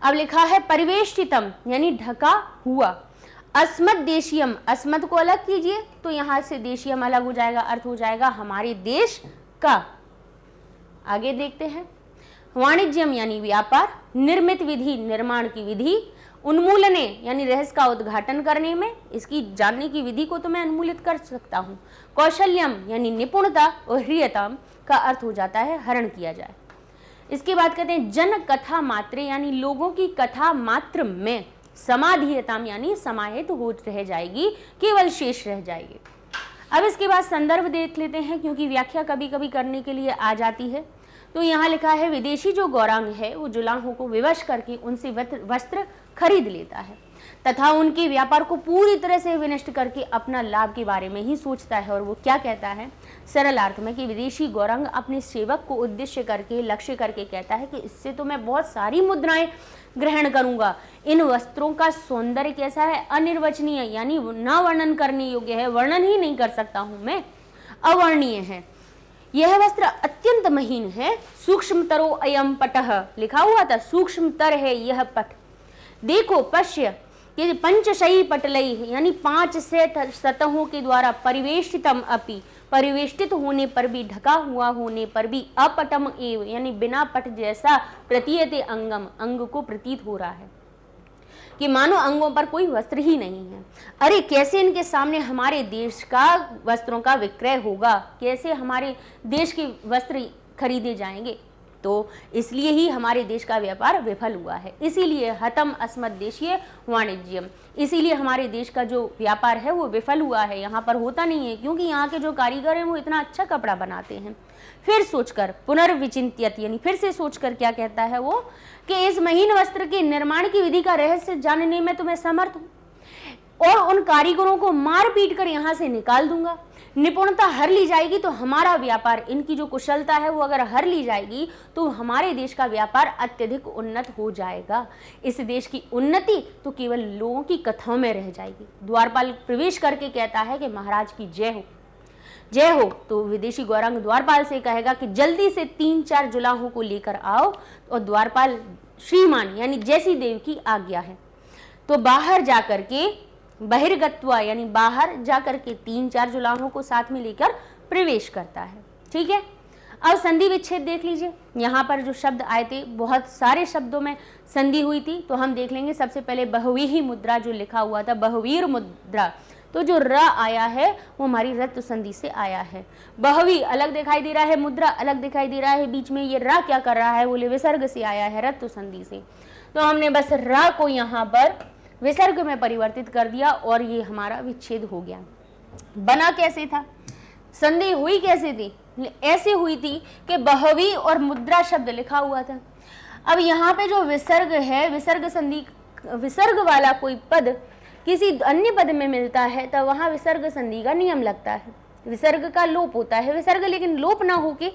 अब लिखा है परिवेष्टितम यानी ढका हुआ। अस्मत् देशीयम, अस्मत् को अलग कीजिए तो यहाँ से देशीयम अलग हो जाएगा, अर्थ हो जाएगा हमारे देश का। आगे देखते हैं, वाणिज्यम यानी व्यापार, निर्मित विधि निर्माण की विधि, उन्मूलने यानी रहस्य का उद्घाटन करने में, इसकी जानने की विधि को तो मैं उन्मूलित कर सकता हूँ। कौशल्यम यानी निपुणता, और ह्रियताम का अर्थ हो जाता है हरण किया जाए। इसके बाद कहते हैं जन कथा मात्र, यानी लोगों की कथा मात्र में समाधीयताम, यानी समाहित हो रह जाएगी, केवल शेष रह जाएगी। अब इसके बाद संदर्भ देख लेते हैं, क्योंकि व्याख्या कभी कभी करने के लिए आ जाती है। तो यहाँ लिखा है विदेशी जो गौरांग है वो जुलाहों को विवश करके उनसे वस्त्र खरीद लेता है तथा उनके व्यापार को पूरी तरह से विनष्ट करके अपना लाभ के बारे में ही सोचता है। और वो क्या कहता है सरल अर्थ में कि विदेशी गौरंग अपने सेवक को उद्देश्य करके, लक्ष्य करके कहता है कि इससे तो मैं बहुत सारी मुद्राएं ग्रहण करूंगा। इन वस्त्रों का सौंदर्य कैसा है, अनिर्वचनीय, यानी न वर्णन करने योग्य है, वर्णन ही नहीं कर सकता हूं मैं, अवर्णीय है। यह वस्त्र अत्यंत महीन है। सूक्ष्मतरो अयम पटः, लिखा हुआ था सूक्ष्मतर है यह पट। देखो पश्य कि पंचशयी पटलई, यानी 5 सतहों के द्वारा परिवेष्टितम अपि, परिवेष्टित होने पर भी, ढका हुआ होने पर भी, अपटम एव, यानी बिना पट जैसा प्रतीयते अंगम, अंग को प्रतीत हो रहा है कि मानो अंगों पर कोई वस्त्र ही नहीं है। अरे कैसे इनके सामने हमारे देश का वस्त्रों का विक्रय होगा, कैसे हमारे देश के वस्त्र खरीदे जाएंगे। तो इसलिए ही हमारे देश का व्यापार विफल हुआ है, इसीलिए हतम अस्मद देशीय वाणिज्यम, इसीलिए हमारे देश का जो व्यापार है वो विफल हुआ है, यहाँ पर होता नहीं है, क्योंकि यहाँ के जो कारीगर हैं वो इतना अच्छा कपड़ा बनाते हैं। फिर सोचकर पुनर्विचिंत्यत, यानी फिर से सोचकर क्या कहता है वो कि इस महीन वस्त्र के निर्माण की विधि का रहस्य जानने में तो मैं समर्थ हूँ और उन कारीगरों को मार पीट कर यहाँ से निकाल दूंगा। निपुणता हर ली जाएगी तो हमारा व्यापार, इनकी जो कुशलता है वो अगर हर ली जाएगी तो हमारे देश का व्यापार अत्यधिक उन्नत हो जाएगा। इस देश की उन्नति तो केवल लोगों की कथाओं में रह जाएगी। द्वारपाल प्रवेश करके कहता है कि महाराज की जय हो, जय हो। तो विदेशी गौरांग द्वारपाल से कहेगा कि जल्दी से 3-4 जुलाहों को लेकर आओ, और द्वारपाल श्रीमान यानी जैसी देव की आज्ञा है। तो बाहर जाकर के बहिर्गत्वा, यानी बाहर जाकर के 3-4 जुलाहों को साथ में लेकर प्रवेश करता है। ठीक है, अब संधि विच्छेद देख लीजिए। यहाँ पर जो शब्द आए थे, बहुत सारे शब्दों में संधि हुई थी, तो हम देख लेंगे। सबसे पहले बहुवीही मुद्रा जो लिखा हुआ था, बहुवीर मुद्रा, तो जो र आया है वो हमारी रत्व संधि से आया है। बहुवी अलग दिखाई दे रहा है, मुद्रा अलग दिखाई दे रहा है, बीच में ये रा क्या कर रहा है, बोले विसर्ग से आया है, रत्व संधि से। तो हमने बस रा को यहाँ पर विसर्ग में परिवर्तित कर दिया और ये हमारा विच्छेद हो गया। बना कैसे था, संधि हुई कैसे थी, ऐसे हुई थी कि बहुवी और मुद्रा शब्द लिखा हुआ था। अब यहाँ पे जो विसर्ग है, विसर्ग संधि, विसर्ग वाला कोई पद किसी अन्य पद में मिलता है तो वहाँ विसर्ग संधि का नियम लगता है, विसर्ग का लोप होता है। विसर्ग लेकिन लोप ना होके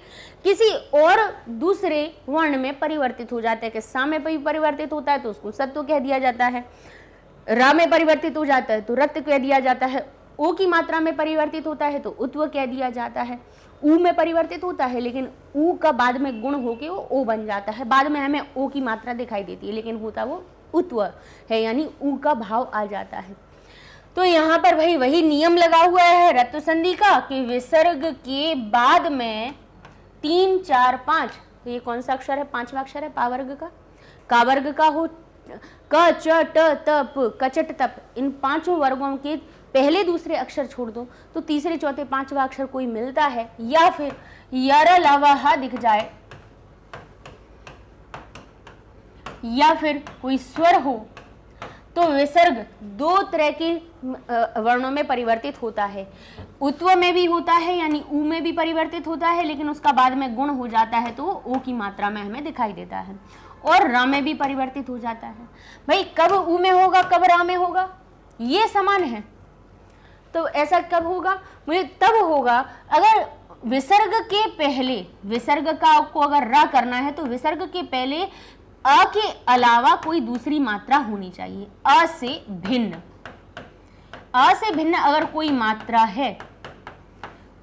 किसी और दूसरे वर्ण में परिवर्तित हो जाता है, कि सा में परिवर्तित होता है तो उसको सत्व कह दिया जाता है, रा में परिवर्तित हो जाता है तो रत्व कह दिया जाता है, ओ की मात्रा में परिवर्तित होता है तो उत्व कह दिया जाता है, ऊ में परिवर्तित होता है लेकिन ऊ का बाद में गुण होके वो ओ बन जाता है। बाद में हमें ओ की मात्रा दिखाई देती है लेकिन होता वो उत्व है, यानी ऊ का भाव आ जाता है। तो यहाँ पर भाई वही नियम लगा हुआ है रत्व संधि का कि विसर्ग के बाद में 3, 4, 5, तो ये कौन सा अक्षर है, 5वां अक्षर है पावर्ग का, कावर्ग का हो, क च ट त प, कचट तप, इन 5 वर्गों के पहले दूसरे अक्षर छोड़ दो तो तीसरे चौथे 5वां अक्षर कोई मिलता है, या फिर यारा लावा दिख जाए, या फिर कोई स्वर हो, तो विसर्ग 2 तरह के वर्णों में परिवर्तित होता है। उत्व में भी होता है यानी ऊ में भी परिवर्तित होता है, लेकिन उसका बाद में गुण हो जाता है तो ओ की मात्रा में हमें दिखाई देता है, और रा में भी परिवर्तित हो जाता है। भाई कब ऊ में होगा कब रा में होगा, ये समान है। तो ऐसा कब होगा, मुझे तब होगा अगर विसर्ग के पहले, विसर्ग का को अगर रा करना है तो विसर्ग के पहले अ के अलावा कोई दूसरी मात्रा होनी चाहिए, अ से भिन्न। अ से भिन्न अगर कोई मात्रा है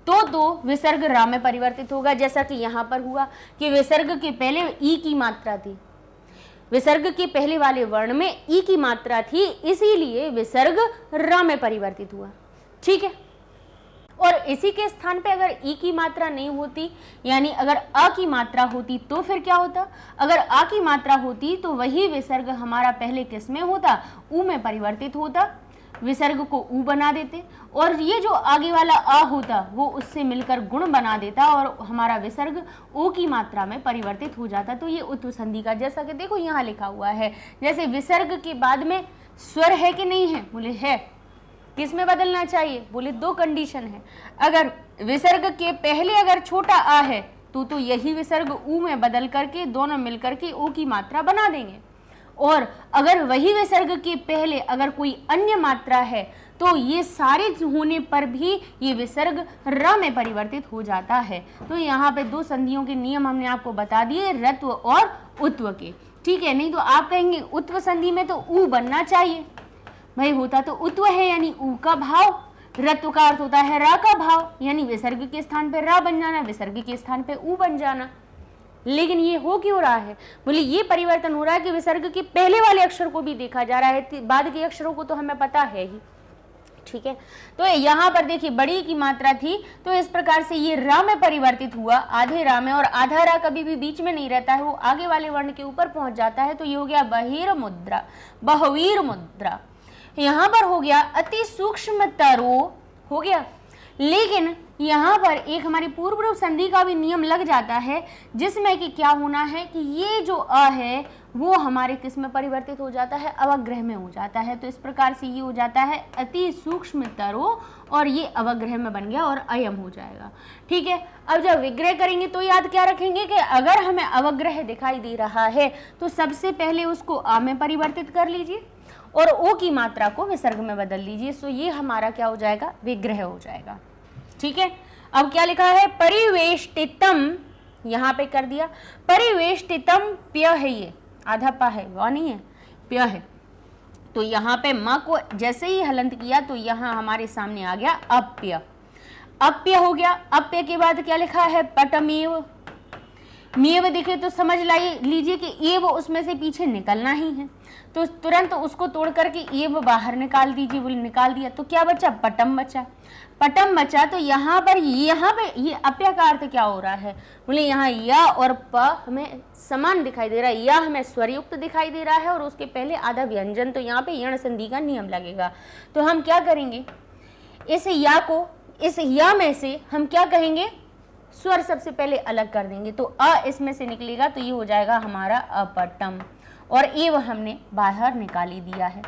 तो विसर्ग रा में परिवर्तित होगा, जैसा कि यहाँ पर हुआ कि विसर्ग के पहले ई की मात्रा थी, विसर्ग के पहले वाले वर्ण में ई की मात्रा थी, इसीलिए विसर्ग रा में परिवर्तित हुआ। ठीक है, और इसी के स्थान पे अगर ई की मात्रा नहीं होती, यानी अगर अ की मात्रा होती तो फिर क्या होता, अगर अ की मात्रा होती तो वही विसर्ग हमारा पहले किस में होता, ऊ में परिवर्तित होता। विसर्ग को ऊ बना देते और ये जो आगे वाला आ होता वो उससे मिलकर गुण बना देता और हमारा विसर्ग ओ की मात्रा में परिवर्तित हो जाता। तो ये उत्व संधि का, जैसा कि देखो यहाँ लिखा हुआ है, जैसे विसर्ग के बाद में स्वर है कि नहीं है, बोले है, किस में बदलना चाहिए, बोले दो कंडीशन है। अगर विसर्ग के पहले अगर छोटा आ है तो यही विसर्ग ऊ में बदल करके दोनों मिलकर के ओ की मात्रा बना देंगे, और अगर वही विसर्ग के पहले अगर कोई अन्य मात्रा है तो ये सारे होने पर भी ये विसर्ग र में परिवर्तित हो जाता है। तो यहाँ पे दो संधियों के नियम हमने आपको बता दिए, रत्व और उत्व के, ठीक है। नहीं तो आप कहेंगे उत्व संधि में तो ऊ बनना चाहिए, भाई होता तो उत्व है यानी ऊ का भाव, रत्व का अर्थ होता है रा का भाव, यानी विसर्ग के स्थान पे रा बन जाना, विसर्ग के स्थान पे ऊ बन जाना। लेकिन ये हो क्यों रहा है, बोले ये परिवर्तन हो रहा है कि विसर्ग के पहले वाले अक्षर को भी देखा जा रहा है, बाद के अक्षरों को तो हमें पता है ही, ठीक है। तो यहाँ पर देखिए बड़ी की मात्रा थी तो इस प्रकार से ये रा में परिवर्तित हुआ, आधे रा में, और आधा रा कभी भी बीच में नहीं रहता है, वो आगे वाले वर्ण के ऊपर पहुंच जाता है। तो ये हो गया बहिर मुद्रा, बहवीर मुद्रा। यहाँ पर हो गया अति सूक्ष्म तरो, हो गया। लेकिन यहाँ पर एक हमारी पूर्व रूप संधि का भी नियम लग जाता है, जिसमें कि क्या होना है कि ये जो अ है वो हमारे किस में परिवर्तित हो जाता है, अवग्रह में हो जाता है। तो इस प्रकार से ये हो जाता है अति सूक्ष्म तरो, और ये अवग्रह में बन गया और अयम हो जाएगा, ठीक है। अब जब विग्रह करेंगे तो याद क्या रखेंगे कि अगर हमें अवग्रह दिखाई दे रहा है तो सबसे पहले उसको आ में परिवर्तित कर लीजिए और ओ की मात्रा को विसर्ग में बदल लीजिए। सो ये हमारा क्या हो जाएगा, विग्रह हो जाएगा, ठीक है। अब क्या लिखा है, परिवेष्टितम, यहाँ पे कर दिया परिवेष्टितम, प्य है, ये आधा पा है, वह नहीं है, प्य है। तो यहाँ पे म को जैसे ही हलंत किया तो यहाँ हमारे सामने आ गया अप्य, अप्य हो गया। अप्य के बाद क्या लिखा है, पटमेव, मेव दिखे तो समझ लीजिए कि एव उसमें से पीछे निकलना ही है, तो तुरंत उसको तोड़ करके एव बाहर निकाल दीजिए, बोले निकाल दिया तो क्या बचा, पटम बचा, पटम बचा। तो यहाँ पे ये अप्य का अर्थ क्या हो रहा है, बोले यहाँ या और प हमें समान दिखाई दे रहा है, या हमें स्वरयुक्त दिखाई दे रहा है और उसके पहले आधा व्यंजन, तो यहाँ पे यण संधि का नियम लगेगा। तो हम क्या करेंगे, इस या को इस या में से हम क्या कहेंगे, स्वर सबसे पहले अलग कर देंगे, तो अ इसमें से निकलेगा, तो ये हो जाएगा हमारा अपटम, और एव हमने बाहर निकाली दिया है,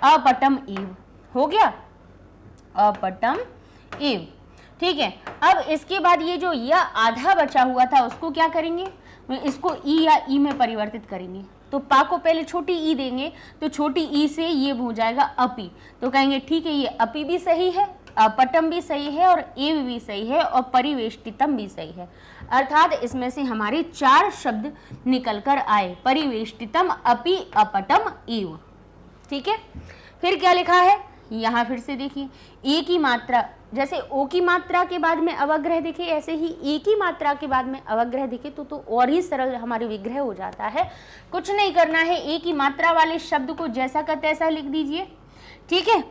अपटम एव हो गया, अपटम एव, ठीक है। अब इसके बाद ये जो या आधा बचा हुआ था उसको क्या करेंगे, इसको ई या ई में परिवर्तित करेंगे। तो पा को पहले छोटी ई देंगे, तो छोटी ई से ये हो जाएगा अपी, तो कहेंगे ठीक है ये अपी भी सही है, अपटम भी सही है, और एव भी सही है, और परिवेष्टितम भी सही है। अर्थात इसमें से हमारे 4 शब्द निकल कर आए, परिवेष्टितम, अपि, अपटम, एव, ठीक है। फिर क्या लिखा है, यहाँ फिर से देखिए ए की मात्रा, जैसे ओ की मात्रा के बाद में अवग्रह दिखे, ऐसे ही ए की मात्रा के बाद में अवग्रह दिखे तो और ही सरल हमारे विग्रह हो जाता है। कुछ नहीं करना है, ए की मात्रा वाले शब्द को जैसा का तैसा लिख दीजिए, ठीक है।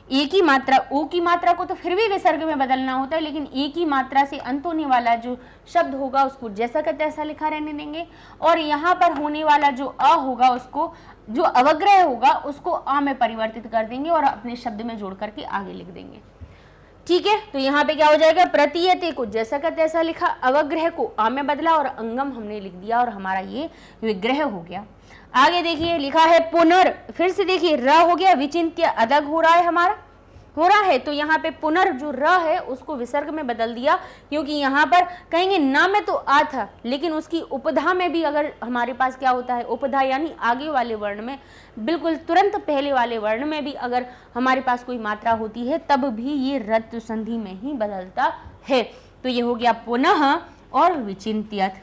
ए की मात्रा, ओ की मात्रा को तो फिर भी विसर्ग में बदलना होता है, लेकिन ए की मात्रा से अंत होने वाला जो शब्द होगा उसको जैसा का तैसा लिखा रहने देंगे, और यहाँ पर होने वाला जो अ होगा उसको, जो अवग्रह होगा उसको आ में परिवर्तित कर देंगे और अपने शब्द में जोड़ करके आगे लिख देंगे, ठीक है। तो यहाँ पे क्या हो जाएगा, प्रतीयते को जैसा का तैसा लिखा, अवग्रह को आ में बदला और अंगम हमने लिख दिया, और हमारा ये विग्रह हो गया। आगे देखिए लिखा है पुनर, फिर से देखिए र हो गया, विचिन्त्य अदग हो रहा है, हमारा हो रहा है, तो यहाँ पे पुनर जो र है उसको विसर्ग में बदल दिया, क्योंकि यहाँ पर कहेंगे ना में तो आ था, लेकिन उसकी उपधा में भी अगर हमारे पास क्या होता है, उपधा यानी आगे वाले वर्ण में, बिल्कुल तुरंत पहले वाले वर्ण में भी अगर हमारे पास कोई मात्रा होती है तब भी ये रत्व संधि में ही बदलता है। तो ये हो गया पुनः और विचिन्त्यत।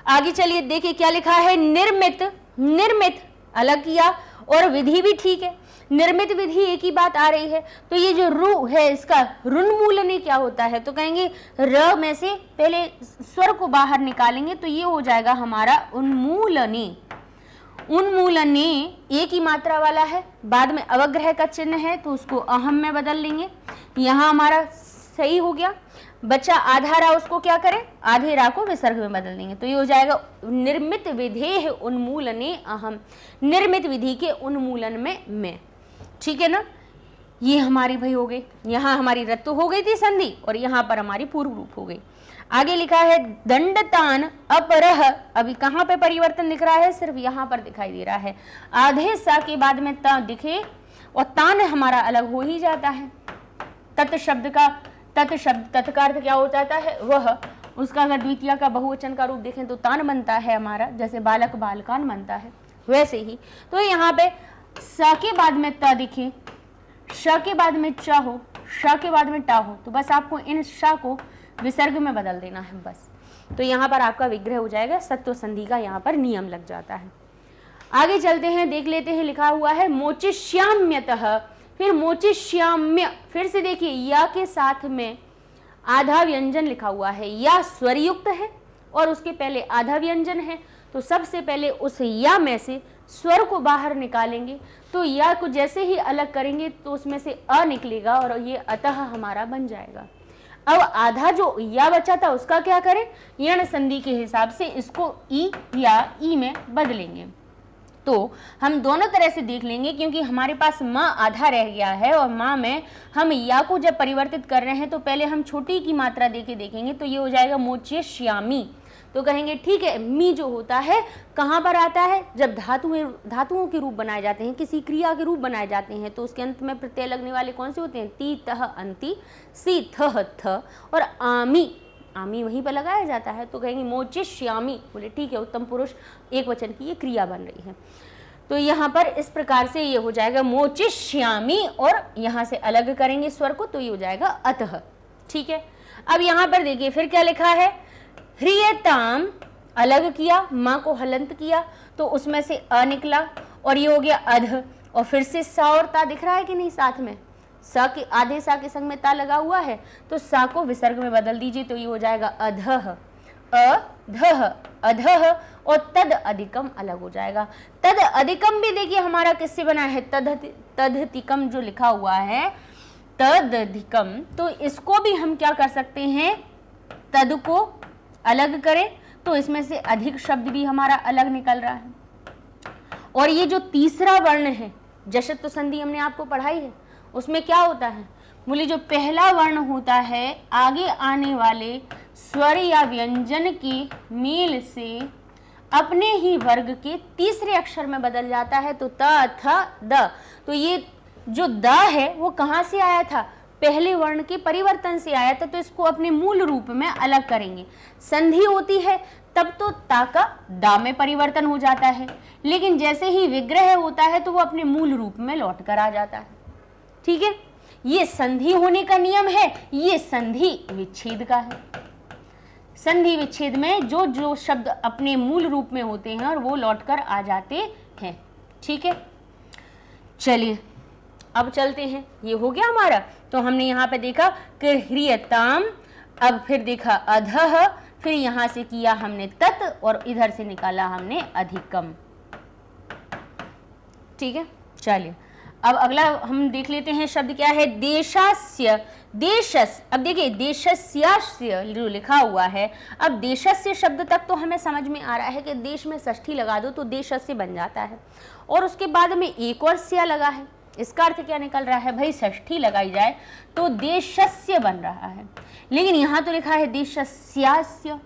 आगे चलिए देखिए क्या लिखा है, निर्मित, निर्मित अलग किया, और विधि भी ठीक है, निर्मित विधि एक ही बात आ रही है। तो ये जो रु है इसका ऋन्मूलने क्या होता है, तो कहेंगे र में से पहले स्वर को बाहर निकालेंगे तो ये हो जाएगा हमारा उन्मूलने, उन्मूलने एक ही मात्रा वाला है, बाद में अवग्रह का चिन्ह है तो उसको अहम में बदल लेंगे, यहाँ हमारा सही हो गया। बच्चा आधा रा, उसको क्या करें, आधे रा को विसर्ग में बदल देंगे, तो ये हो जाएगा निर्मित विधेह उन्मूलने अहम, निर्मित विधि के उन्मूलन में मैं, ठीक है ना। ये हमारी भाई हो गई, यहाँ हमारी रत्तु हो गई थी संधि और यहाँ पर हमारी पूर्व रूप हो गई। आगे लिखा है दंडतान अपरह, अभी कहाँ पे परिवर्तन दिख रहा है, सिर्फ यहाँ पर दिखाई दे रहा है। आधे सा के बाद में त दिखे और तान हमारा अलग हो ही जाता है। तत् शब्द का तत् का अर्थ क्या हो जाता है, वह, उसका अगर द्वितीय का बहुवचन का रूप देखें तो तान बनता है हमारा, जैसे बालक बालकान बनता है वैसे ही। तो यहाँ पे स के बाद में त दिखे, श के बाद में च हो, श के बाद में टा हो, तो बस आपको इन श को विसर्ग में बदल देना है बस। तो यहाँ पर आपका विग्रह हो जाएगा, सत्व संधि का यहाँ पर नियम लग जाता है। आगे चलते हैं, देख लेते हैं, लिखा हुआ है मोचिष्याम्यतः, फिर मोचिष्याम्य, फिर से देखिए या के साथ में आधा व्यंजन लिखा हुआ है, या स्वरयुक्त है और उसके पहले आधा व्यंजन है। तो सबसे पहले उस या में से स्वर को बाहर निकालेंगे, तो या को जैसे ही अलग करेंगे तो उसमें से अ निकलेगा और ये अतः हमारा बन जाएगा। अब आधा जो या बचा था उसका क्या करें, यण संधि के हिसाब से इसको ई या ई में बदलेंगे। तो हम दोनों तरह से देख लेंगे, क्योंकि हमारे पास माँ आधा रह गया है और माँ में हम या को जब परिवर्तित कर रहे हैं तो पहले हम छोटी की मात्रा देके देखेंगे, तो ये हो जाएगा मोचिष्यामि। तो कहेंगे ठीक है, मी जो होता है कहाँ पर आता है, जब धातुओं के रूप बनाए जाते हैं, किसी क्रिया के रूप बनाए जाते हैं, तो उसके अंत में प्रत्यय लगने वाले कौन से होते हैं, ती तह अंति, सी थह थ और आमी, आमी वहीं पर लगाया जाता है। तो कहेंगे मोचिष्यामि, बोले ठीक है, उत्तम पुरुष एक वचन की ये क्रिया बन रही है। तो यहाँ पर इस प्रकार से ये हो जाएगा मोचिष्यामि और यहाँ से अलग करेंगे स्वर को, तो ये हो जाएगा अतः। ठीक है, अब यहाँ पर देखिए फिर क्या लिखा है, ह्रियताम, अलग किया, माँ को हलंत किया तो उसमें से अ निकला और ये हो गया अध, और फिर से सा और ता दिख रहा है कि नहीं, साथ में सा के आधे सा के संग में ता लगा हुआ है, तो सा को विसर्ग में बदल दीजिए, तो ये हो जाएगा अधः, अधः, अधः, और तद अधिकम अलग हो जाएगा। तद अधिकम भी देखिए हमारा किससे बना है, तदधिकम जो लिखा हुआ है तदधिकम, तो इसको भी हम क्या कर सकते हैं, तद को अलग करें तो इसमें से अधिक शब्द भी हमारा अलग निकल रहा है। और ये जो तीसरा वर्ण है, जशत्व संधि हमने आपको पढ़ाई है, उसमें क्या होता है, बोले जो पहला वर्ण होता है आगे आने वाले स्वर या व्यंजन के मेल से अपने ही वर्ग के तीसरे अक्षर में बदल जाता है, तो त थ द, तो ये जो द है वो कहाँ से आया था, पहले वर्ण के परिवर्तन से आया था, तो इसको अपने मूल रूप में अलग करेंगे। संधि होती है तब तो ता का दा में परिवर्तन हो जाता है, लेकिन जैसे ही विग्रह होता है तो वो अपने मूल रूप में लौट कर आ जाता है। ठीक है, ये संधि होने का नियम है, ये संधि विच्छेद का है। संधि विच्छेद में जो जो शब्द अपने मूल रूप में होते हैं और वो लौटकर आ जाते हैं। ठीक है, चलिए अब चलते हैं, ये हो गया हमारा। तो हमने यहाँ पे देखा कि ह्रियताम, अब फिर देखा अधः, फिर यहाँ से किया हमने तत् और इधर से निकाला हमने अधिकम। ठीक है, चलिए अब अगला हम देख लेते हैं शब्द क्या है, देशास्य, देशस। अब देखिए देशस्यास्य जो लिखा हुआ है, अब देशस्य शब्द तक तो हमें समझ में आ रहा है कि देश में षष्ठी लगा दो तो देशस्य बन जाता है, और उसके बाद में एक और स्या लगा है, इसका अर्थ क्या निकल रहा है, भाई षष्ठी लगाई जाए तो देशस्य बन रहा है, लेकिन यहाँ तो लिखा है देशस्यास्य।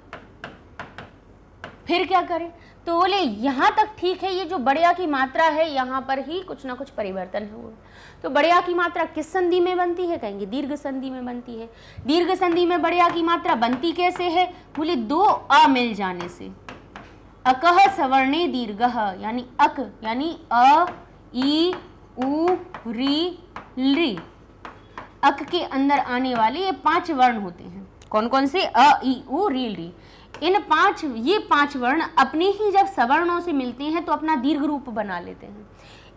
फिर क्या करें, तो बोले यहाँ तक ठीक है, ये जो बड़या की मात्रा है यहाँ पर ही कुछ ना कुछ परिवर्तन हुआ। तो बड़या की मात्रा किस संधि में बनती है, कहेंगे दीर्घ संधि में बनती है। दीर्घ संधि में बड़या की मात्रा बनती कैसे है, बोले दो अ मिल जाने से, अकह सवर्णे दीर्घः, यानी अक यानी अ ई उ री ली, अक के अंदर आने वाले ये 5 वर्ण होते हैं। कौन कौन से, अ ई उ री ली, इन 5 वर्ण अपने ही जब सवर्णों से मिलते हैं तो अपना दीर्घ रूप बना लेते हैं।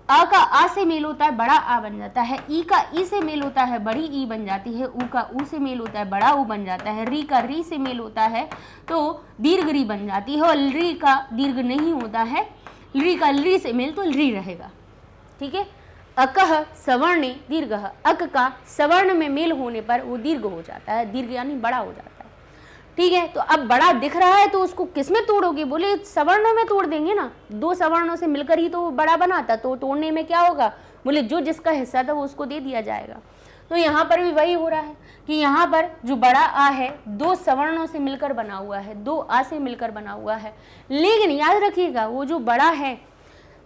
अ का आ से मेल होता है, बड़ा आ बन जाता है। ई का ई से मेल होता है, बड़ी ई बन जाती है। उ का उ से मेल होता है, बड़ा उ बन जाता है। री का री से मेल होता है तो दीर्घ री बन जाती है, और री का दीर्घ नहीं होता है, री का री से मेल तो री रहेगा। ठीक है, अकह सवर्णे दीर्घः, अक का सवर्ण में मेल होने पर वो दीर्घ हो जाता है, दीर्घ यानी बड़ा हो जाता है। ठीक है, तो अब बड़ा दिख रहा है तो उसको किस में तोड़ोगे, बोले सवर्णों में तोड़ देंगे ना, 2 सवर्णों से मिलकर ही तो बड़ा बना था, तो तोड़ने में क्या होगा, बोले जो जिसका हिस्सा था वो उसको दे दिया जाएगा। तो यहाँ पर भी वही हो रहा है कि यहाँ पर जो बड़ा आ है दो सवर्णों से मिलकर बना हुआ है, दो आ से मिलकर बना हुआ है, लेकिन याद रखिएगा वो जो बड़ा है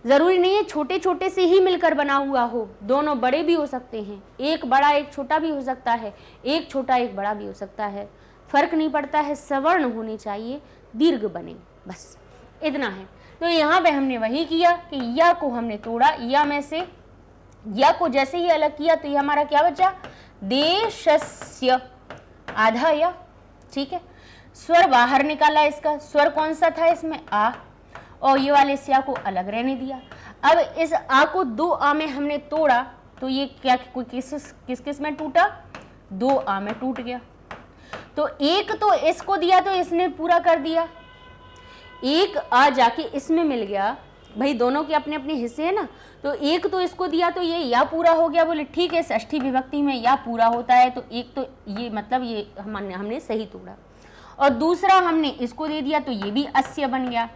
जरूरी नहीं है छोटे छोटे से ही मिलकर बना हुआ हो, दोनों बड़े भी हो सकते हैं, एक बड़ा एक छोटा भी हो सकता है, एक छोटा एक बड़ा भी हो सकता है, फर्क नहीं पड़ता है, सवर्ण होने चाहिए, दीर्घ बने, बस इतना है। तो यहाँ पे हमने वही किया कि या को हमने तोड़ा, या में से या को जैसे ही अलग किया तो ये हमारा क्या बचा, देशस्य, आधा या, ठीक है। स्वर बाहर निकाला, इसका स्वर कौन सा था इसमें, आ, और ये वाले स्या को अलग रहने दिया। अब इस आ को दो आ में हमने तोड़ा तो ये क्या किस किस में टूटा, दो आ में टूट गया। तो एक तो इसको दिया तो इसने पूरा कर दिया, एक आ जाके इसमें मिल गया, भाई दोनों के अपने अपने हिस्से हैं ना, तो एक तो इसको दिया तो ये या पूरा हो गया। बोले ठीक है, षष्ठी विभक्ति में या पूरा होता है तो एक तो ये मतलब ये हमने सही तोड़ा, और दूसरा हमने इसको दे दिया तो ये भी अस्य बन गया।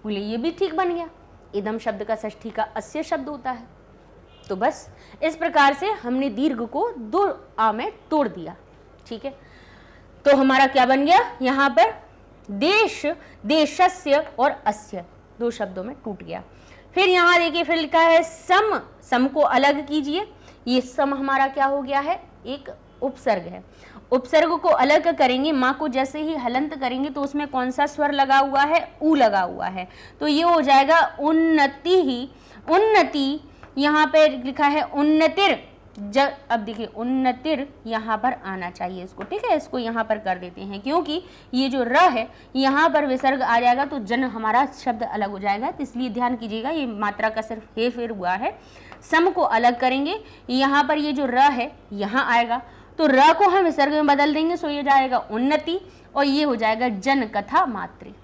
बोले ये भी ठीक बन गया, इदम शब्द का षष्ठी का अस्य शब्द होता है। तो बस इस प्रकार से हमने दीर्घ को दो आ में तोड़ दिया, ठीक है। तो हमारा क्या बन गया, यहाँ पर देश, देशस्य और अस्य दो शब्दों में टूट गया। फिर यहाँ देखिए फिर लिखा है सम, सम को अलग कीजिए, ये सम हमारा क्या हो गया है, एक उपसर्ग है। उपसर्ग को अलग करेंगे, माँ को जैसे ही हलंत करेंगे तो उसमें कौन सा स्वर लगा हुआ है, ऊ लगा हुआ है, तो ये हो जाएगा उन्नति ही, उन्नति, यहाँ पे लिखा है उन्नतिर, अब देखिए उन्नतिर यहाँ पर आना चाहिए इसको, ठीक है। इसको यहाँ पर कर देते हैं क्योंकि ये जो र है यहाँ पर विसर्ग आ जाएगा तो जन हमारा शब्द अलग हो जाएगा, तो इसलिए ध्यान कीजिएगा ये मात्रा का सिर्फ हे फेर हुआ है। सम को अलग करेंगे, यहाँ पर ये जो र है यहाँ आएगा तो र को हम विसर्ग में बदल देंगे, सो ये जाएगा उन्नति, और ये हो जाएगा जन कथा मात्रे।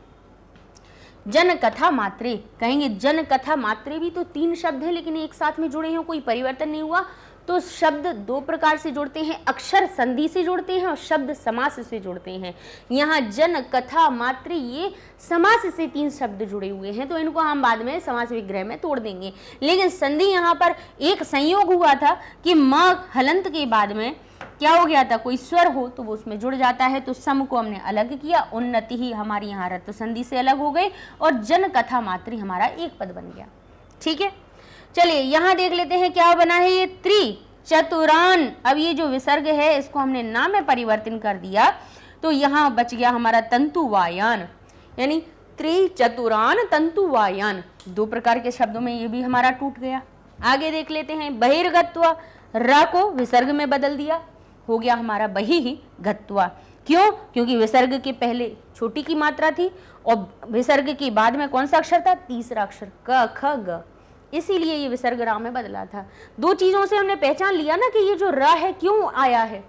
जन कथा मात्रे कहेंगे, जन कथा मात्रे भी तो तीन शब्द है लेकिन एक साथ में जुड़े हैं, कोई परिवर्तन नहीं हुआ। तो शब्द दो प्रकार से जुड़ते हैं, अक्षर संधि से जुड़ते हैं और शब्द समास से जुड़ते हैं। यहाँ जन कथा मात्रे ये समास से तीन शब्द जुड़े हुए हैं, तो इनको हम बाद में समास विग्रह में तोड़ देंगे। लेकिन संधि यहाँ पर एक संयोग हुआ था कि म हलंत के बाद में क्या हो गया था, कोई स्वर हो तो वो उसमें जुड़ जाता है, तो सम को हमने अलग किया, उन्नति ही हमारी यहाँ रत्त संधि से अलग हो गई और जन कथा मात्री हमारा एक पद बन गया, ठीक है। चलिए यहाँ देख लेते हैं क्या बना है, ये त्रि चतुरान। अब ये जो विसर्ग है इसको हमने ना में परिवर्तन कर दिया तो यहाँ बच गया हमारा तंतुवायान, यानी त्रि चतुरान तंतुवायान, दो प्रकार के शब्दों में ये भी हमारा टूट गया। आगे देख लेते हैं बहिर्गत्वा, रा को विसर्ग में बदल दिया, हो गया हमारा बहिर्गत्वा। क्यों, क्योंकि विसर्ग के पहले छोटी की मात्रा थी और विसर्ग के बाद में कौन सा अक्षर था, तीसरा अक्षर क ख ग, इसीलिए ये विसर्ग रा में बदला था। दो चीजों से हमने पहचान लिया ना कि ये जो रा है क्यों आया है,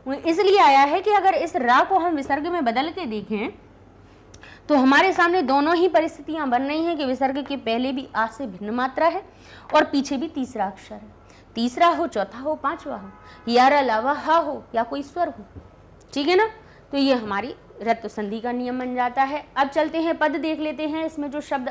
इसलिए आया है कि अगर इस रा को हम विसर्ग में बदल के देखें तो हमारे सामने दोनों ही परिस्थितियां बन रही हैं कि विसर्ग के पहले भी आ से भिन्न मात्रा है और पीछे भी तीसरा अक्षर है, तीसरा हो, चौथा हो, पांचवा हो, या अलावा हा हो या कोई स्वर हो, ठीक है ना। तो ये हमारी रत्त संधि का नियम बन जाता है। अब चलते हैं पद देख लेते हैं, इसमें जो शब्द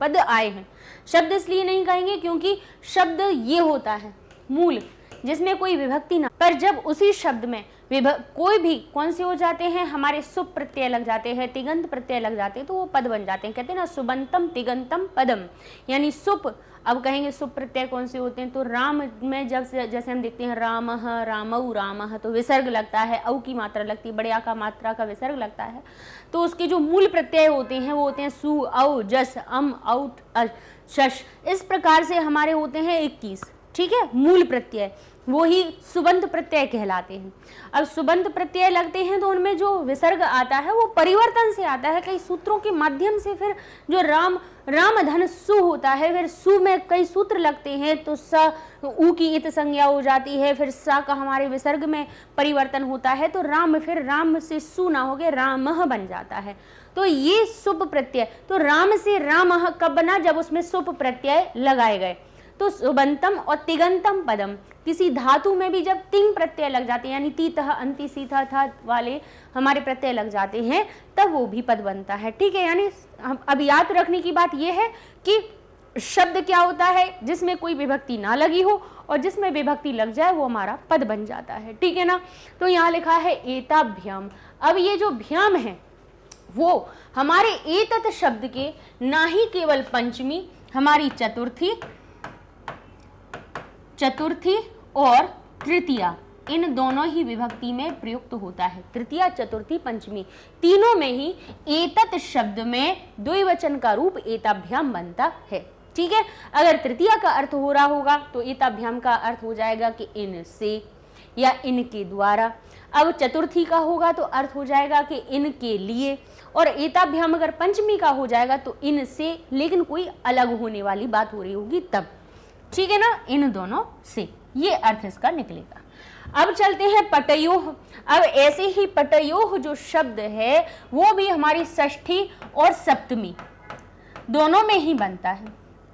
पद आए हैं, शब्द इसलिए नहीं कहेंगे क्योंकि शब्द ये होता है मूल जिसमें कोई विभक्ति ना, पर जब उसी शब्द में कोई भी कौन से हो जाते हैं, हमारे सुप प्रत्यय लग जाते हैं, तिगंत प्रत्यय लग जाते हैं तो वो पद बन जाते हैं। कहते हैं ना सुबंतम तिगंतम पदम, यानी सुप। अब कहेंगे सुप प्रत्यय कौन से होते हैं, तो राम में जब जैसे हम देखते हैं रामः रामौ रामः तो विसर्ग लगता है, औ की मात्रा लगती है, बड़े आ का मात्रा का विसर्ग लगता है, तो उसके जो मूल प्रत्यय होते हैं वो होते हैं सु औ जस अम औट शश, इस प्रकार से हमारे होते हैं 21, ठीक है, मूल प्रत्यय, वो ही सुबंत प्रत्यय कहलाते हैं। अब सुबंत प्रत्यय लगते हैं तो उनमें जो विसर्ग आता है वो परिवर्तन से आता है, कई सूत्रों के माध्यम से। फिर जो राम धन सु होता है, फिर सु में कई सूत्र लगते हैं तो स ऊ की इत संज्ञा हो जाती है, फिर सा का हमारे विसर्ग में परिवर्तन होता है तो राम, फिर राम से सु ना हो गए रामह बन जाता है। तो ये सुप प्रत्यय, तो राम से रामह कब बना, जब उसमें सुप प्रत्यय लगाए गए। तो सुबंतम और तिगंतम पदम, किसी धातु में भी जब तिंग प्रत्यय लग जाते हैं, यानी तीतः अंति सीथा था वाले हमारे प्रत्यय लग जाते हैं, तब वो भी पद बनता है, ठीक है। यानी अब याद रखने की बात यह है कि शब्द क्या होता है, जिसमें कोई विभक्ति ना लगी हो और जिसमें विभक्ति लग जाए वो हमारा पद बन जाता है, ठीक है ना। तो यहाँ लिखा है एताभ्याम। अब ये जो भ्याम है वो हमारे एतत् शब्द के ना ही केवल पंचमी, हमारी चतुर्थी और तृतीया, इन दोनों ही विभक्ति में प्रयुक्त होता है। तृतीया, चतुर्थी, पंचमी, तीनों में ही एतत् शब्द में द्विवचन का रूप एताभ्याम बनता है, ठीक है। अगर तृतीया का अर्थ हो रहा होगा तो एताभ्याम का अर्थ हो जाएगा कि इनसे या इनके द्वारा। अब चतुर्थी का होगा तो अर्थ हो जाएगा कि इनके लिए, और एताभ्याम अगर पंचमी का हो जाएगा तो इनसे, लेकिन कोई अलग होने वाली बात हो रही होगी तब, ठीक है ना, इन दोनों से, ये अर्थ इसका निकलेगा। अब चलते हैं पटयोह। अब ऐसे ही पटयोह जो शब्द है वो भी हमारी षष्ठी और सप्तमी दोनों में ही बनता है,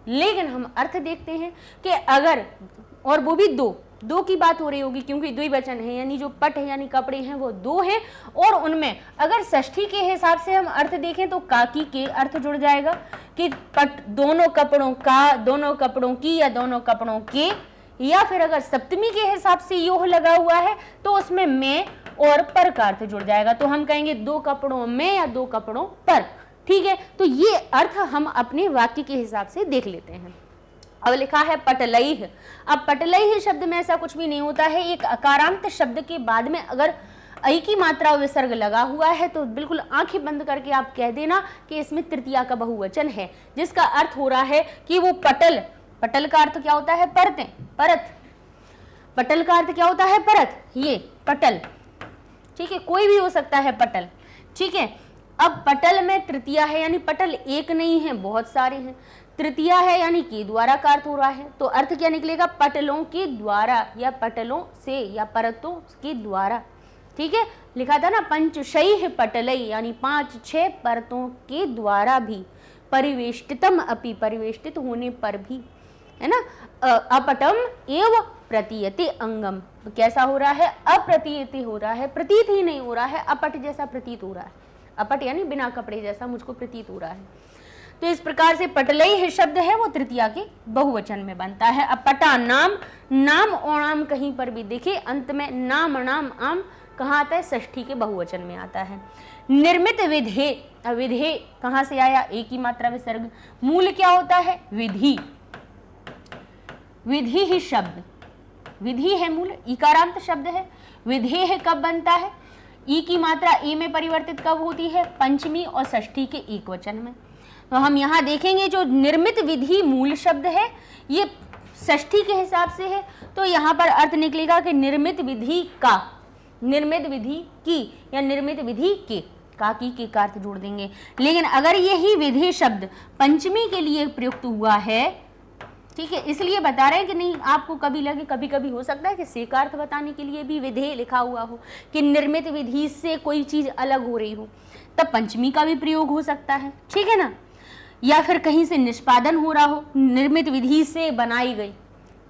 लेकिन हम अर्थ देखते हैं कि अगर, और वो भी दो की बात हो रही होगी क्योंकि द्विवचन है, यानी जो पट है यानी कपड़े हैं वो दो हैं, और उनमें अगर षष्ठी के हिसाब से हम अर्थ देखें तो काकी के अर्थ जुड़ जाएगा कि पट दोनों कपड़ों का, दोनों कपड़ों की या दोनों कपड़ों के, या फिर अगर सप्तमी के हिसाब से योह लगा हुआ है तो उसमें में और पर का अर्थ जुड़ जाएगा, तो हम कहेंगे दो कपड़ों में या दो कपड़ों पर, ठीक है। तो ये अर्थ हम अपने वाक्य के हिसाब से देख लेते हैं। अब लिखा है पटलैह। अब पटलैह शब्द में ऐसा कुछ भी नहीं होता है, एक अकारांत शब्द के बाद में अगर ऐ की मात्रा विसर्ग लगा हुआ है तो बिल्कुल आंखें बंद करके आप कह देना कि इसमें तृतीया का बहुवचन है, जिसका अर्थ हो रहा है कि वो पटल, पटल का अर्थ क्या होता है, परतें, परत, पटल का अर्थ क्या होता है, परत, ये पटल, ठीक है, कोई भी हो सकता है पटल, ठीक है। अब पटल में तृतीया है, यानी पटल एक नहीं है, बहुत सारे हैं, तृतीया है यानी के द्वारा का अर्थ हो रहा है, तो अर्थ क्या निकलेगा, पटलों के द्वारा या पटलों से या परतों के द्वारा, ठीक है। लिखा था ना पंचशैः पटलैः, यानी 5-6 परतों के द्वारा भी, परिवेष्टितम अपि, परिवेष्टित होने पर भी, है ना। अपटम एव प्रतीयते अंगम, कैसा हो रहा है, अप्रतीयते हो रहा है, प्रतीत ही नहीं हो रहा है, अपट जैसा प्रतीत हो रहा है, अपट यानी बिना कपड़े जैसा मुझको प्रतीत हो रहा है। तो इस प्रकार से पटलैः शब्द है वो तृतीया के बहुवचन में बनता है। अब पटा नाम, नाम और नाम कहीं पर भी देखिए अंत में नाम नाम आम कहाँ आता है, षष्ठी के बहुवचन में आता है। निर्मित विधे, अब विधे कहाँ से आया, एक ही मात्रा विसर्ग, मूल क्या होता है, विधि, विधि ही शब्द, विधि है मूल, इकारांत शब्द है। विधेय कब बनता है, ई की मात्रा ए में परिवर्तित कब होती है, पंचमी और षष्ठी के एक वचन में। तो हम यहाँ देखेंगे जो निर्मित विधि मूल शब्द है ये षष्ठी के हिसाब से है, तो यहाँ पर अर्थ निकलेगा कि निर्मित विधि का, निर्मित विधि की या निर्मित विधि के, काकी के का अर्थ जोड़ देंगे। लेकिन अगर यही विधि शब्द पंचमी के लिए प्रयुक्त हुआ है, ठीक है, इसलिए बता रहे हैं कि नहीं आपको कभी लगे, कभी कभी हो सकता है कि से का अर्थ बताने के लिए भी विधेय लिखा हुआ हो कि निर्मित विधि से कोई चीज अलग हो रही हो, तब पंचमी का भी प्रयोग हो सकता है, ठीक है ना। या फिर कहीं से निष्पादन हो रहा हो, निर्मित विधि से बनाई गई,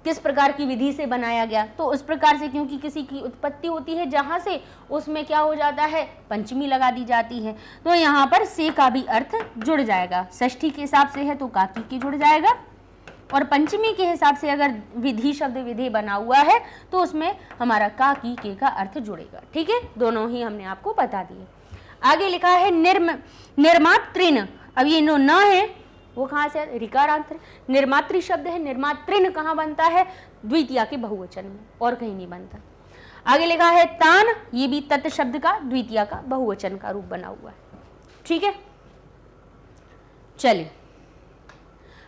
किस प्रकार की विधि से बनाया गया, तो उस प्रकार से क्योंकि किसी की उत्पत्ति होती है जहां से उसमें क्या हो जाता है, पंचमी लगा दी जाती है, तो यहाँ पर से का भी अर्थ जुड़ जाएगा। षष्ठी के हिसाब से है तो काकी की जुड़ जाएगा, और पंचमी के हिसाब से अगर विधि शब्द विधि बना हुआ है तो उसमें हमारा काकी के का अर्थ जुड़ेगा, ठीक है। दोनों ही हमने आपको बता दिए। आगे लिखा है निर्मातृन। अब ये न है वो कहाँ से, ऋकारांत, निर्मातृ शब्द है, निर्मातृन कहाँ बनता है, द्वितीया के बहुवचन में, और कहीं नहीं बनता। आगे लिखा है तान, ये भी तत् शब्द का द्वितीया का बहुवचन का रूप बना हुआ है, ठीक है। चलिए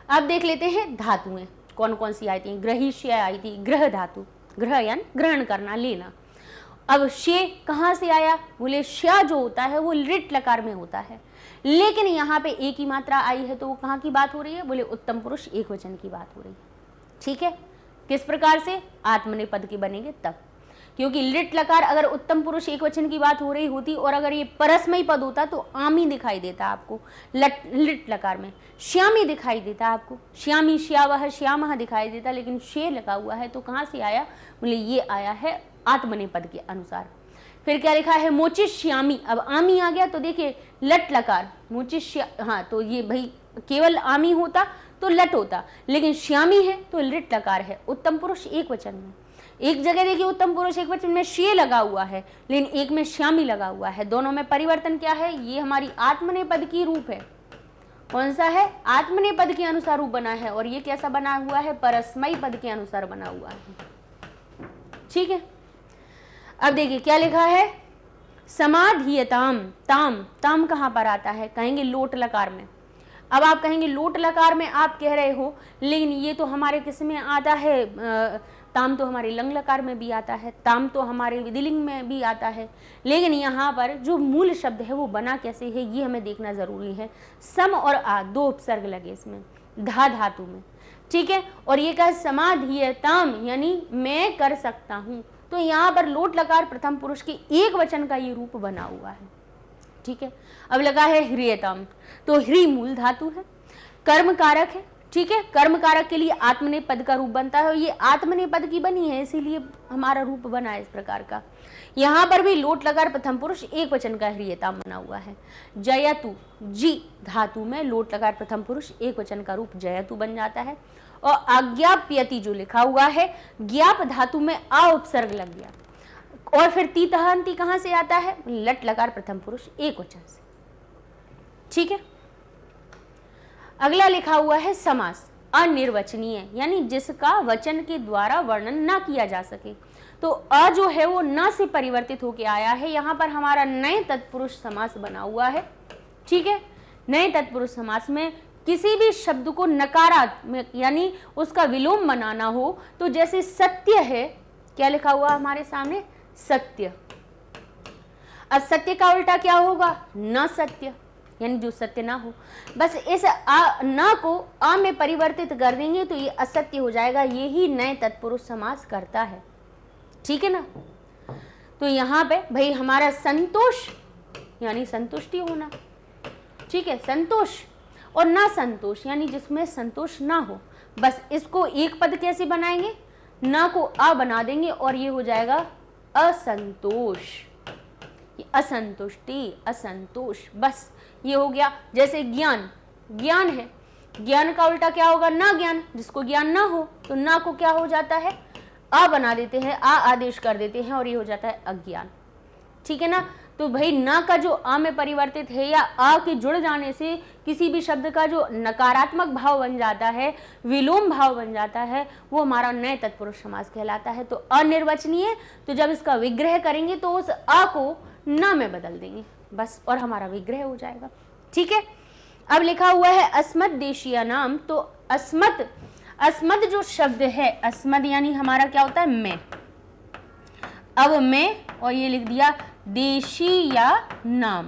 अब देख लेते हैं धातुएं कौन कौन सी आई थी। ग्रहीष्य आई थी, ग्रह धातु, ग्रह यानी ग्रहण करना, लेना। अब शे कहाँ से आया, बोले श्या जो होता है वो लिट लकार में होता है, लेकिन यहाँ पे एक ही मात्रा आई है तो वो कहाँ की बात हो रही है, बोले उत्तम पुरुष एक वचन की बात हो रही है, ठीक है। किस प्रकार से, आत्मनेपद के बनेंगे तब, क्योंकि लिट लकार अगर उत्तम पुरुष एक वचन की बात हो रही होती और अगर ये परस्मयी पद होता तो आमी दिखाई देता आपको, लिट लकार में श्यामी दिखाई देता आपको, श्यामी श्यावह श्यामह दिखाई देता, लेकिन शे लगा हुआ है तो कहाँ से आया, बोले ये आया है आत्मनेपद के अनुसार। फिर क्या लिखा है, मोचिष्यामी, अब आमी आ गया तो देखिए लट लकार मोचिष्या, हाँ तो ये भाई केवल आमी होता तो लट होता, लेकिन श्यामी है तो लिट लकार है, उत्तम पुरुष एक वचन में। एक जगह देखिए उत्तम पुरुष एक वचन में श्ये लगा हुआ है, लेकिन एक में श्यामी लगा हुआ है। दोनों में परिवर्तन क्या है? ये हमारी आत्मनेपद की रूप है। कौन सा है? आत्मनेपद के अनुसार रूप बना है, और ये कैसा बना हुआ है? परस्मयी पद के अनुसार बना हुआ है। ठीक है, अब देखिए क्या लिखा है, समाधीयताम। ताम, ताम कहां पर आता है? कहेंगे लोट लकार में। अब आप कहेंगे लोट लकार में आप कह रहे हो, लेकिन ये तो हमारे किस में आता है? ताम तो हमारे लंग लकार में भी आता है, ताम तो हमारे विधिलिंग में भी आता है, लेकिन यहाँ पर जो मूल शब्द है वो बना कैसे है ये हमें देखना जरूरी है। सम और आ, दो उपसर्ग लगे इसमें, धा धातु में। ठीक है, और ये कहा समाधीयताम, यानी मैं कर सकता हूं। तो यहाँ पर लोट लकार प्रथम पुरुष के एक वचन का ये रूप बना हुआ है। ठीक है, अब लगा है ह्रियताम, तो ह्री मूल धातु है, कर्म कारक है। ठीक है, कर्म कारक के लिए आत्मनेपद का रूप बनता है, और ये आत्मनेपद की बनी है, इसीलिए हमारा रूप बना है इस प्रकार का। यहाँ पर भी लोट लकार प्रथम पुरुष एक वचन का ह्रियताम बना हुआ है। जयतु, जी धातु में लोट लकार प्रथम पुरुष एक वचन का रूप जयतु बन जाता है। और आज्ञाप्यति जो लिखा हुआ है, ज्ञाप धातु में आ उपसर्ग लग गया, और फिर तीतहंती कहां से आता है? लट लकार प्रथम पुरुष एक वचन से। ठीक है, अगला लिखा हुआ है समास, अनिर्वचनीय, यानी जिसका वचन के द्वारा वर्णन ना किया जा सके। तो अ जो है वो न से परिवर्तित होकर आया है, यहाँ पर हमारा नए तत्पुरुष समास बना हुआ है। ठीक है, नए तत्पुरुष समास में किसी भी शब्द को नकारात्मक यानी उसका विलोम बनाना हो, तो जैसे सत्य है, क्या लिखा हुआ हमारे सामने? सत्य। अब सत्य का उल्टा क्या होगा? न सत्य, यानी जो सत्य ना हो। बस इस न को आ में परिवर्तित कर देंगे तो ये असत्य हो जाएगा। यही नए तत्पुरुष समास करता है। ठीक है ना, तो यहाँ पे भाई हमारा संतोष यानी संतुष्टि होना। ठीक है, संतोष और ना संतोष यानी जिसमें संतोष ना हो। बस इसको एक पद कैसे बनाएंगे? ना को आ बना देंगे और ये हो जाएगा असंतोष, असंतुष्टि, असंतोष। बस ये हो गया। जैसे ज्ञान, ज्ञान है, ज्ञान का उल्टा क्या होगा? ना ज्ञान, जिसको ज्ञान ना हो तो ना को क्या हो जाता है? आ बना देते हैं, आ आदेश कर देते हैं और ये हो जाता है अज्ञान। ठीक है ना, तो भाई ना का जो आ में परिवर्तित है या आ के जुड़ जाने से किसी भी शब्द का जो नकारात्मक भाव बन जाता है, विलोम भाव बन जाता है, वो हमारा नए तत्पुरुष समास कहलाता है। तो अनिर्वचनीय, तो जब इसका विग्रह करेंगे तो उस आ को ना में बदल देंगे बस, और हमारा विग्रह हो जाएगा। ठीक है, अब लिखा हुआ है अस्मद देशीय नाम। तो अस्मद, अस्मद जो शब्द है, अस्मद यानी हमारा क्या होता है? मैं। अब मैं, और ये लिख दिया देशीया नाम।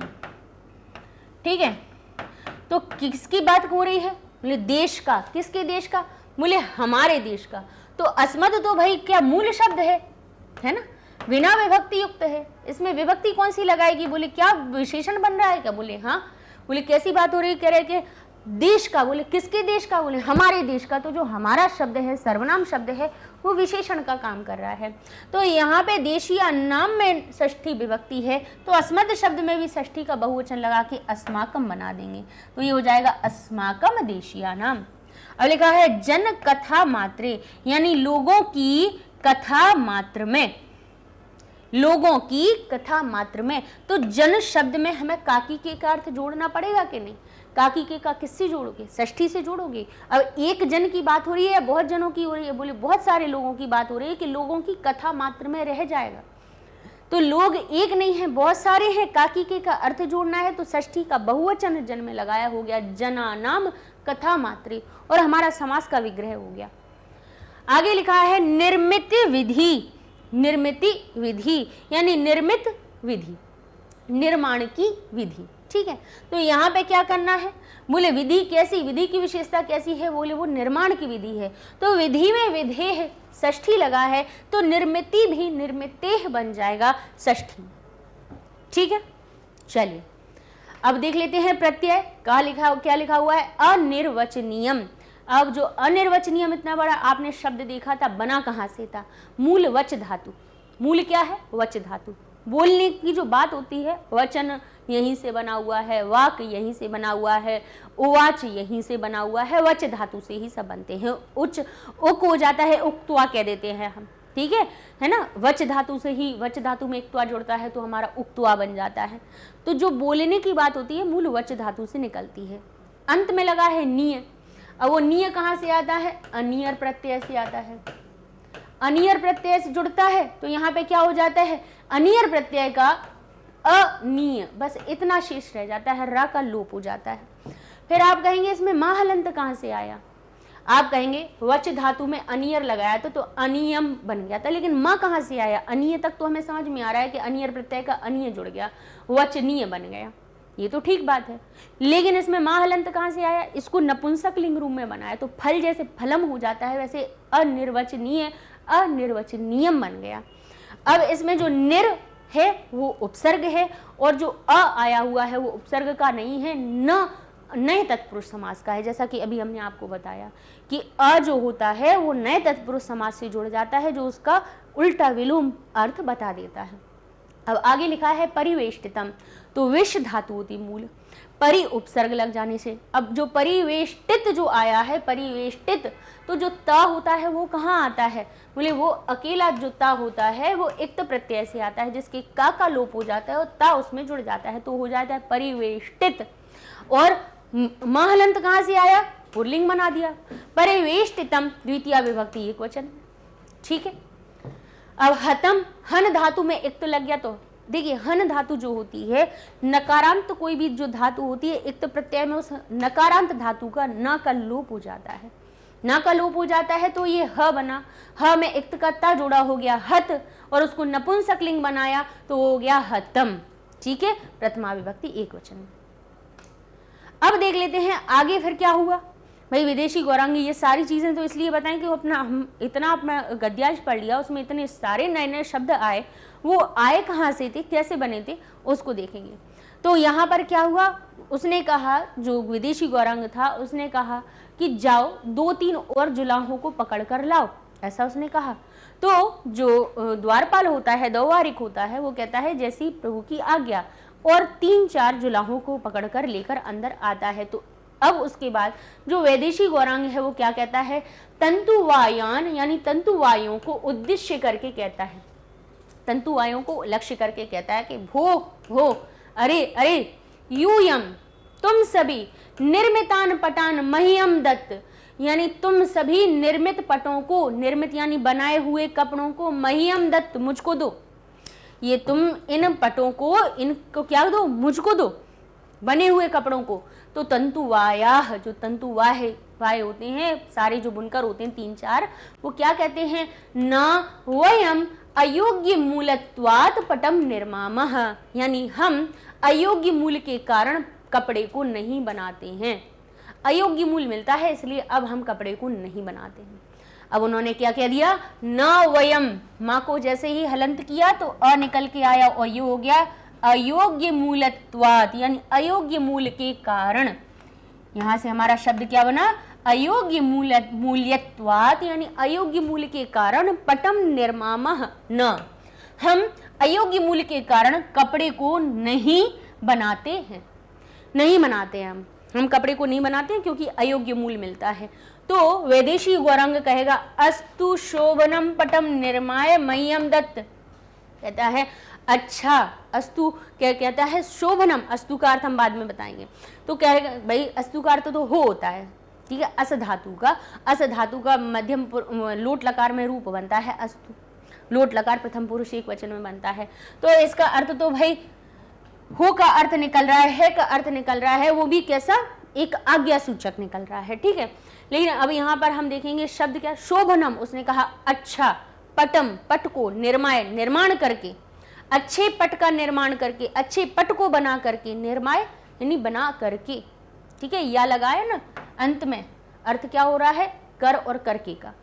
ठीक है, तो किसकी बात हो रही है? बोले देश का। किसके देश का? बोले हमारे देश का। तो अस्मद तो भाई क्या मूल शब्द है ना, बिना विभक्ति युक्त है। इसमें विभक्ति कौन सी लगाएगी? बोले क्या विशेषण बन रहा है क्या? बोले हाँ। बोले कैसी बात हो रही? कह रहे कि देश का। बोले किसके देश का? बोले हमारे देश का। तो जो हमारा शब्द है, सर्वनाम शब्द है, वो विशेषण का काम कर रहा है। तो यहाँ पे देशीय नाम में षष्ठी विभक्ति है, तो अस्मद शब्द में भी षष्ठी का बहुवचन लगा के अस्माकम बना देंगे, तो ये हो जाएगा अस्माकम देशीय नाम। अब लिखा है जन कथा मात्रे, यानी लोगों की कथा मात्र में, लोगों की कथा मात्र में। तो जन शब्द में हमें काकी के का अर्थ जोड़ना पड़ेगा कि नहीं? काकी के का किससे जोड़ोगे? षष्ठी से जोड़ोगे। अब एक जन की बात हो रही है या बहुत जनों की हो रही है? बोले बहुत सारे लोगों की बात हो रही है कि लोगों की कथा मात्र में रह जाएगा। तो लोग एक नहीं है, बहुत सारे हैं। काकी के का अर्थ जोड़ना है तो षष्ठी का बहुवचन जन में लगाया, हो गया जना नाम कथा मात्रे, और हमारा समास का विग्रह हो गया। आगे लिखा है निर्मित विधि। निर्मिति विधि यानी निर्मित विधि, निर्माण की विधि। ठीक है, तो यहाँ पे क्या करना है? बोले विधि कैसी? विधि की विशेषता कैसी है? बोले वो निर्माण की विधि है। तो विधि में विधेय षष्ठी लगा है, तो निर्मिति भी निर्मितेह बन जाएगा षष्ठी। ठीक है, चलिए अब देख लेते हैं प्रत्यय का लिखा, क्या लिखा हुआ है? अनिर्वचनीयम। अब जो अनिर्वचनीयम इतना बड़ा आपने शब्द देखा था, बना कहाँ से था? मूल वच धातु। मूल क्या है? वच धातु। बोलने की जो बात होती है, वचन यहीं से बना हुआ है, वाक यहीं से बना हुआ है, उवाच यहीं से बना हुआ है, वच धातु से ही सब बनते हैं। उच उक हो जाता है, उक्त्वा कह देते हैं हम, ठीक है ना। वच धातु से ही, वच धातु में इक्त्वा जुड़ता है तो हमारा उक्त्वा बन जाता है। तो जो बोलने की बात होती है मूल वच धातु से निकलती है। अंत में लगा है नीय। अब वो नीय कहाँ से आता है? अनियर प्रत्यय से आता है। अनियर प्रत्यय से जुड़ता है तो यहाँ पे क्या हो जाता है? अनियर प्रत्यय का अनीय, बस इतना शेष रह जाता है, रा का लोप हो जाता है। फिर आप कहेंगे इसमें मा हलंत कहाँ से आया? आप कहेंगे वच धातु में अनियर लगाया तो अनियम बन गया था, लेकिन माँ कहाँ से आया? अनिय तक तो हमें समझ में आ रहा है कि अनियर प्रत्यय का अनिय जुड़ गया, वचनीय बन गया, ये तो ठीक बात है। लेकिन इसमें मा हलंत कहाँ से आया? इसको नपुंसक लिंग रूप में बनाया तो फल जैसे फलम हो जाता है वैसे अनिर्वचनीय अनिर्वचनीयम बन गया। अब इसमें जो निर है वो उपसर्ग है और जो आया हुआ है वो उपसर्ग का नहीं है, न नए तत्पुरुष समास का है। जैसा कि अभी हमने आपको बताया कि जो होता है वो नए तत्पुरुष समास से जुड़ जाता है, जो उसका उल्टा विलोम अर्थ बता देता है। अब आगे लिखा है परिवेष्टितम, तो विष धातु होती मूल, परि उपसर्ग लग जाने से। अब जो परिवेष्टित जो आया है, परिवेष्टित, तो जो ता होता है वो कहाँ आता है? बोले वो अकेला जो ता होता है वो इक्त प्रत्यय से आता है, जिसके का लोप हो जाता है और ता उसमें जुड़ जाता है, तो हो जाता है परिवेष्टित। और महलंत कहाँ से आया? पुल्लिंग बना दिया, परिवेष्टितम द्वितीय विभक्ति एक वचन, ठीक है। अब हतम, हन धातु में इक्त लग गया तो देखिए हन धातु जो होती है, नकारांत कोई भी जो धातु होती है इक्त प्रत्यय में उस नकारांत धातु का न का लोप हो जाता है, न का लोप हो जाता है तो ये ह बना, ह में इक्त का ता जोड़ा हो गया हत, और उसको नपुंसक लिंग बनाया तो हो गया हतम, ठीक है, प्रथमा विभक्ति एक वचन। अब देख लेते हैं आगे फिर क्या हुआ। भाई विदेशी गौरांगी ये सारी चीजें तो इसलिए बताएं कि हम इतना अपना गद्यांश पढ़ लिया, उसमें इतने सारे नए नए शब्द आए, वो आए कहाँ से थे, कैसे बने थे, उसको देखेंगे। तो यहाँ पर क्या हुआ, उसने कहा, जो विदेशी गौरांग था उसने कहा कि जाओ 2-3 और जुलाहों को पकड़ कर लाओ, ऐसा उसने कहा। तो जो द्वारपाल होता है, द्वारिक होता है, वो कहता है जैसी प्रभु की आज्ञा, और 3-4 जुलाहों को पकड़कर लेकर अंदर आता है। तो अब उसके बाद जो वैदेशी गौरांग है वो क्या कहता है, तंतुवायान यानी तंतुवायों को उद्देश्य करके कहता है, तंतुवायों को लक्ष्य करके कहता है कि भो अरे अरे यूयम, तुम सभी निर्मितान पटान मह्यम दत्त, यानी तुम सभी निर्मित पटों को, निर्मित यानी बनाए हुए कपड़ों को, मह्यम दत्त मुझको दो, ये तुम इन पटों को, इनको क्या दो, मुझको दो, बने हुए कपड़ों को। तो तंतुवायाह, जो तंतुवाह वाय होते हैं, सारे जो बुनकर होते हैं 3-4, वो क्या कहते हैं, न वयम अयोग्य मूलत्वात् पटम निर्मामः, यानी हम अयोग्य मूल के कारण कपड़े को नहीं बनाते हैं, अयोग्य मूल मिलता है इसलिए अब हम कपड़े को नहीं बनाते हैं। अब उन्होंने क्या कह दिया, न वयम, माँ को जैसे ही हलंत किया तो अ निकल के आया और ये हो गया अयोग्य मूलत्वात्, यानी अयोग्य मूल के कारण। यहां से हमारा शब्द क्या बना, अयोग्य मूल्यत्वात्, यानी अयोग्य मूल के कारण पटम निर्मामः, न, हम अयोग्य मूल के कारण कपड़े को नहीं बनाते हैं, नहीं बनाते हैं, हम कपड़े को नहीं बनाते हैं क्योंकि अयोग्य मूल मिलता है। तो वैदेशी गौरांग कहेगा अस्तु शोभनम पटम निर्माय मह्यम दत्त, कहता है अच्छा, अस्तु क्या कहता है, शोभनम, अस्तु का अर्थ हम बाद में बताएंगे। तो कहेगा भाई अस्तु का अर्थ तो हो होता है, ठीक है, अस धातु का मध्यम लोट लकार में रूप बनता है अस्तु, लोट लकार प्रथम पुरुष एक वचन में बनता है। तो इसका अर्थ तो भाई हो का अर्थ निकल रहा है का अर्थ निकल रहा है, वो भी कैसा, एक आज्ञा सूचक निकल रहा है, ठीक है। लेकिन अब यहाँ पर हम देखेंगे शब्द क्या, शोभनम, उसने कहा अच्छा, पटम, पट को, निर्माय, निर्माण करके, अच्छे पट का निर्माण करके, अच्छे पट को बना करके, निर्माय यानी बना करके, ठीक है, या लगाया ना अंत में, अर्थ क्या हो रहा है, कर और करके का,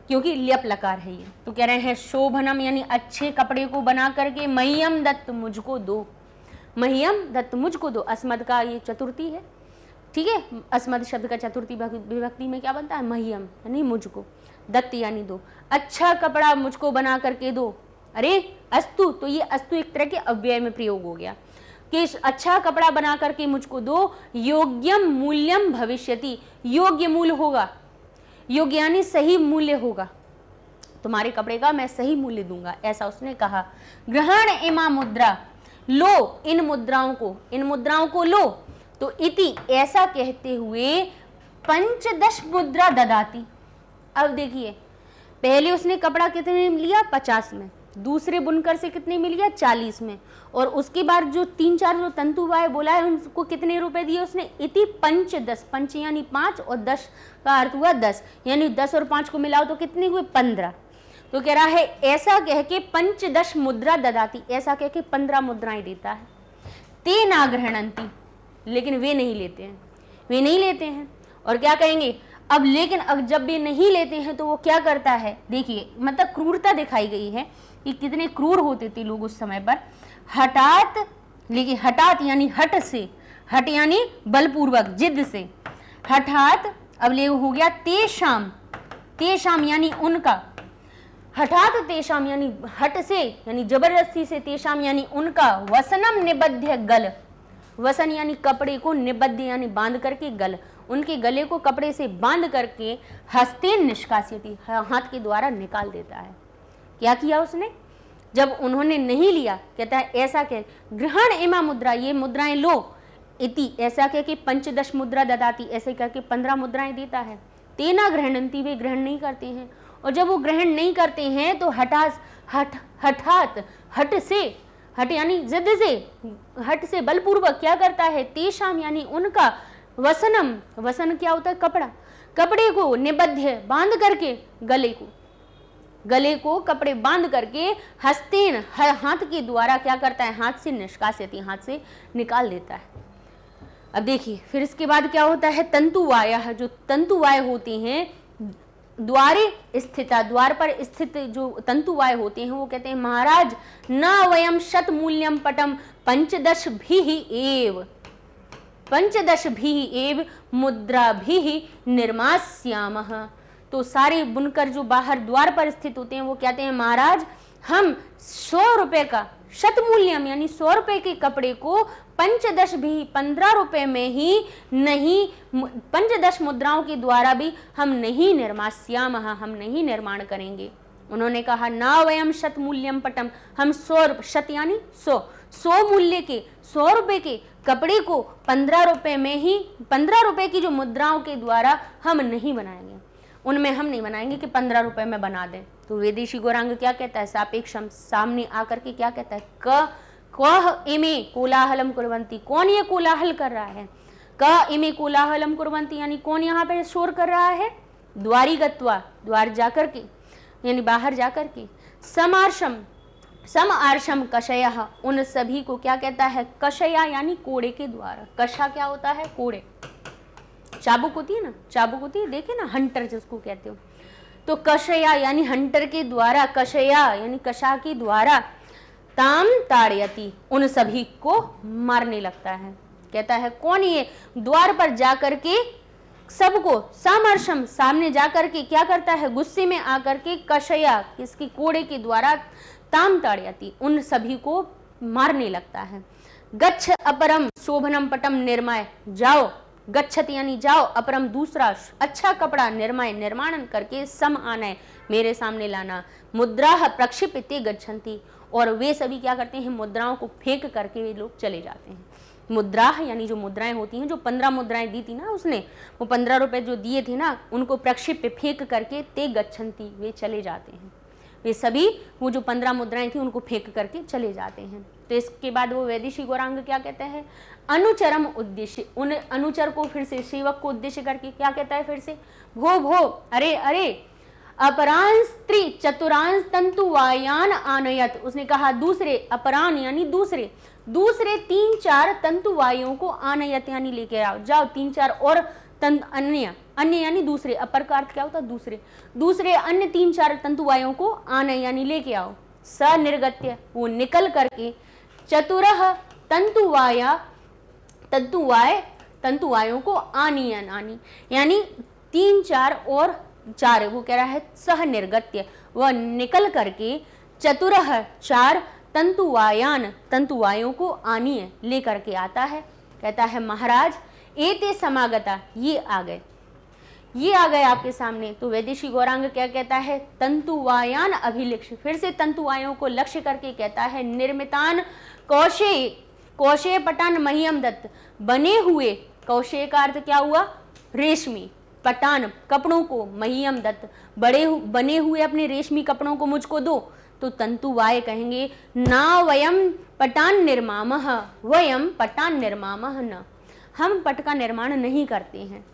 क्योंकि ल्यप लकार है ये। तो कह रहे हैं शोभनम यानी अच्छे कपड़े को बना करके, मह्यम दत्त मुझको दो, मह्यम दत्त मुझको दो, अस्मद का ये चतुर्थी है, ठीक है, अस्मद शब्द का चतुर्थी विभक्ति में क्या बनता है, मह्यम यानी मुझको, दत्त यानी दो, अच्छा कपड़ा मुझको बना करके दो, अरे अस्तु, तो ये अस्तु एक तरह के अव्यय में प्रयोग हो गया कि अच्छा कपड़ा बना करके मुझको दो, योग्यम मूल्यम भविष्यति, योग्य मूल्य होगा, योग्य यानी सही मूल्य होगा, तुम्हारे कपड़े का मैं सही मूल्य दूंगा, ऐसा उसने कहा। ग्रहण इमा मुद्रा, लो इन मुद्राओं को लो। तो इति ऐसा कहते हुए पंचदश मुद्रा ददाती। अब देखिए, पहले उसने कपड़ा कितने में लिया, 50 में, दूसरे बुनकर से कितने में लिया, 40 में, और उसके बाद जो 3-4 जो तंतु वाय बोला है उनको कितने रुपए दिए उसने, इति पंचदश, पंच यानी 5 और 10 का अर्थ हुआ 10, यानी 10 और 5 को मिलाओ तो कितने हुए, 15। तो कह रहा है ऐसा कह के पंचदश मुद्रा ददाती, ऐसा कह के 15 मुद्राएं देता है। ते ना गृहणंती, लेकिन वे नहीं लेते हैं, और क्या कहेंगे अब, लेकिन अब जब वे नहीं लेते हैं तो वो क्या करता है, देखिए मतलब क्रूरता दिखाई गई है कि कितने क्रूर होते थे लोग उस समय पर। हठात, लेकिन हठात यानी हट से, हट यानी बलपूर्वक, जिद से, हठात, अब ले हो गया तेषाम, तेषाम यानी उनका, हठात तेषाम यानी हट से यानी जबरदस्ती से, तेषाम यानी उनका, वसनम निबध्य गल, वसन यानी कपड़े को, निबध्य यानी बांध करके, गल उनके गले को कपड़े से बांध करके, हस्तेन निष्कास्यति, हाथ के द्वारा निकाल देता है। क्या किया उसने, जब उन्होंने नहीं लिया, कहता है ऐसा कह, ग्रहण इमा मुद्रा, ये मुद्राएं लो, इति ऐसा कह के पंचदश मुद्रा ददाती, ऐसे करके 15 मुद्राएं देता है। तेना ग्रहणंती, वे ग्रहण नहीं करते हैं, और जब वो ग्रहण नहीं करते हैं तो हठात, हट से, हट यानी जिद से, हट से बलपूर्वक क्या करता है, तेषाम यानी उनका, वसनम, वसन क्या होता है, कपड़ा, कपड़े को, निबध्य बांध करके, गले को कपड़े बांध करके, हस्तेन हाथ के द्वारा क्या करता है, हाथ से निष्कास्यति, हाथ से निकाल देता है। अब देखिए फिर इसके बाद क्या होता है, तंतुवाय, जो तंतुवाय होते हैं, द्वारे स्थिता, द्वार पर स्थित जो तंतुवाय होते हैं वो कहते हैं, महाराज न वयम शत मूल्यम पटम पंचदश भी एव मुद्रा भी निर्मास्यामः। तो सारे बुनकर जो बाहर द्वार पर स्थित होते हैं वो कहते हैं, महाराज हम 100 रुपए का, शत मूल्यम यानी 100 रुपए के कपड़े को, पंचदश भी 15 रुपए में ही नहीं, 15 मुद्राओं के द्वारा भी हम नहीं निर्मास्यामः, हम नहीं निर्माण करेंगे। उन्होंने कहा ना वयम शत मूल्यम पटम, हम 100, शत यानी 100 मूल्य के, 100 रुपए के कपड़े को 15 रुपए में ही, 15 रुपए की जो मुद्राओं के द्वारा हम नहीं बनाएंगे, उनमें हम नहीं बनाएंगे कि 15 रुपए में बना दें। तो वेदेशी गौरांग क्या कहता है, सापेक्षम, सामने आकर के क्या कहता है, कह इमे कोलाहलम कुर्वन्ति, कौन ये कोलाहल कर रहा है, कह इमे कोलाहलम कुर्वन्ति यानी कौन यहाँ पे शोर कर रहा है, द्वारी गत्वा, द्वार जाकर के यानी बाहर जाकर के, सम आर्षम कषयः, उन सभी को क्या कहता है, कषया यानी कोड़े के द्वारा। कषा क्या होता है, कोड़े, चाबुक होती है ना, चाबुक होती है, देखे ना, हंटर जिसको कहते हो, तो कषया यानी हंटर के द्वारा, कषया यानी कषा के द्वारा, ताम ताड़यति, उन सभी को मारने लगता है। कहता है कौन, ये द्वार पर जाकर के सबको, सामर्षम सामने जाकर के क्या करता है, गुस्से में आकर के, कषया किसकी, कोड़े के द्वारा, ताम ताड़यति उन सभी को मारने लगता है। गच्छ अपरम शोभनम पटम निर्माय, जाओ, गच्छत यानी जाओ, अपरम दूसरा अच्छा कपड़ा, निर्माय निर्माण करके, सम आनय मेरे सामने लाना, मुद्रा प्रक्षिप्ते गच्छन्ति, और वे सभी क्या करते हैं, मुद्राओं को फेंक करके वे लोग चले जाते हैं। मुद्रा यानी जो मुद्राएं होती हैं, जो 15 मुद्राएं दी थी ना उसने, वो 15 रुपए जो दिए थे ना, उनको प्रक्षिप्य फेंक करके, ते गच्छन्ति वे चले जाते हैं, वे सभी वो जो 15 मुद्राएं थी उनको फेंक करके चले जाते हैं। तो इसके बाद वो वैदेशी गौरांग क्या कहते हैं, अनुचरम उद्देश्य, उन अनुचर को फिर से, सेवक को उद्देश्य करके क्या कहता है फिर से, भो अरे अपरांश त्रि चतुरांश तंतु वायान आनयत, उसने कहा दूसरे, अपरान यानी दूसरे 3-4 तंतु वायुओं को, आनयत यानी लेके आओ, जाओ 3-4 और अन्य यानी दूसरे, अपर का अर्थ क्या होता है, दूसरे अन्य 3-4 तंतु वायुओं को आनय यानी लेके आओ, स निर्गत्य वो निकल करके, चतुरः तंतुवायों को आनी यानी 3-4 और 4, वो कह रहा है सह निर्गत्य, वह निकल करके चतुरः 4 तंतुवायान तंतुवायों को आनीय लेकर के आता है। कहता है महाराज एते समागता ये आ गए आपके सामने। तो वैदेशी गौरांग क्या कहता है, तंतुवायान अभिलक्ष्य, फिर से तंतुवायों को लक्ष्य करके कहता है निर्मितान कौशेय, कौशेय पटान मह्यम दत्त, बने हुए, कौशेय का अर्थ क्या हुआ, रेशमी, पटान कपड़ों को, मह्यम दत्त बने हुए अपने रेशमी कपड़ों को मुझको दो। तो तंतुवाय कहेंगे ना वयम पटान निर्मामः, वयम पटान निर्मामः न, हम पट का निर्माण नहीं करते हैं।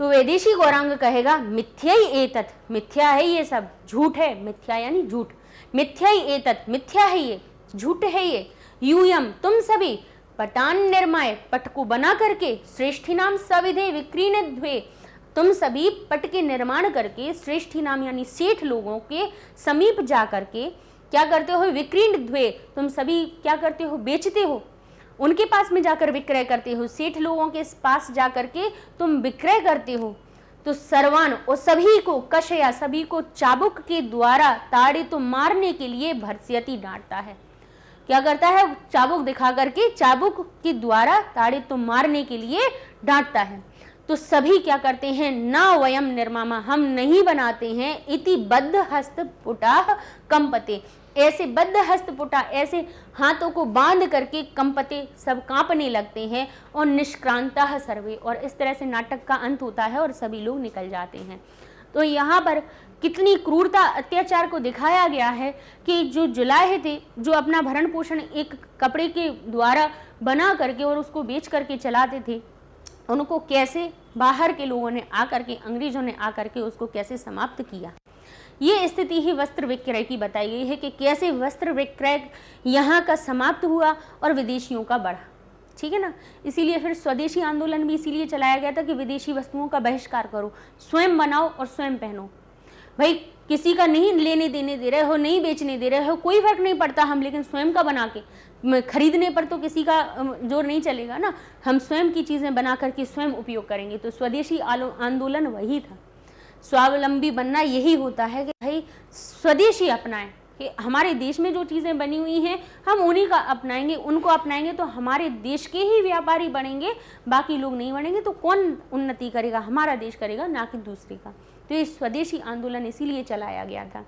तो वैदेशी गौरांग कहेगा मिथ्याई एतत्, मिथ्या है ये सब, झूठ है, मिथ्या यानी झूठ, मिथ्याई एतत्, मिथ्या है ये, झूठ है ये, यूयम तुम सभी, पटान निर्माय पट को बना करके, श्रेष्ठी नाम सविधे विक्रीण द्वे, तुम सभी पट के निर्माण करके श्रेष्ठी नाम यानी सेठ लोगों के समीप जा करके क्या करते हो, विक्रीण द्वे, तुम सभी क्या करते हो, बेचते हो, उनके पास में जाकर विक्रय करते हो, सेठ लोगों के पास जाकर के तुम विक्रय करते हो। तो सर्वान और सभी को, कशया सभी को चाबुक के द्वारा ताड़ित तो मारने के लिए भर्त्सयति डांटता है। क्या करता है, चाबुक दिखा करके चाबुक के द्वारा ताड़ित तो मारने के लिए डांटता है। तो सभी क्या करते हैं, ना वयम निर्मामा, हम नहीं बनाते हैं, इति बद्ध हस्त पुटाह कंपते, ऐसे बद्ध हस्त पुटा, ऐसे हाथों को बांध करके कंपते, सब कांपने लगते हैं, और निष्क्रांता सर्वे, और इस तरह से नाटक का अंत होता है और सभी लोग निकल जाते हैं। तो यहाँ पर कितनी क्रूरता अत्याचार को दिखाया गया है कि जो जुलाहे थे, जो अपना भरण पोषण एक कपड़े के द्वारा बना करके और उसको बेच करके चलाते थे, उनको कैसे बाहर के लोगों ने आकर के, अंग्रेजों ने आकर के उसको कैसे समाप्त किया। ये स्थिति ही वस्त्र विक्रय की बताई गई है कि कैसे वस्त्र विक्रय यहाँ का समाप्त हुआ और विदेशियों का बढ़ा। ठीक है ना, इसीलिए फिर स्वदेशी आंदोलन भी इसीलिए चलाया गया था कि विदेशी वस्तुओं का बहिष्कार करो, स्वयं बनाओ और स्वयं पहनो। भाई किसी का नहीं लेने देने दे रहे हो, नहीं बेचने दे रहे हो, कोई फर्क नहीं पड़ता, हम लेकिन स्वयं का बना के, खरीदने पर तो किसी का जोर नहीं चलेगा ना, हम स्वयं की चीज़ें बना करके स्वयं उपयोग करेंगे। तो स्वदेशी आंदोलन वही था, स्वावलंबी बनना यही होता है कि भाई स्वदेशी अपनाएं, कि हमारे देश में जो चीज़ें बनी हुई हैं हम उन्हीं का अपनाएंगे, उनको अपनाएंगे तो हमारे देश के ही व्यापारी बनेंगे, बाकी लोग नहीं बनेंगे। तो कौन उन्नति करेगा, हमारा देश करेगा, ना कि दूसरे का। तो ये स्वदेशी आंदोलन इसीलिए चलाया गया था।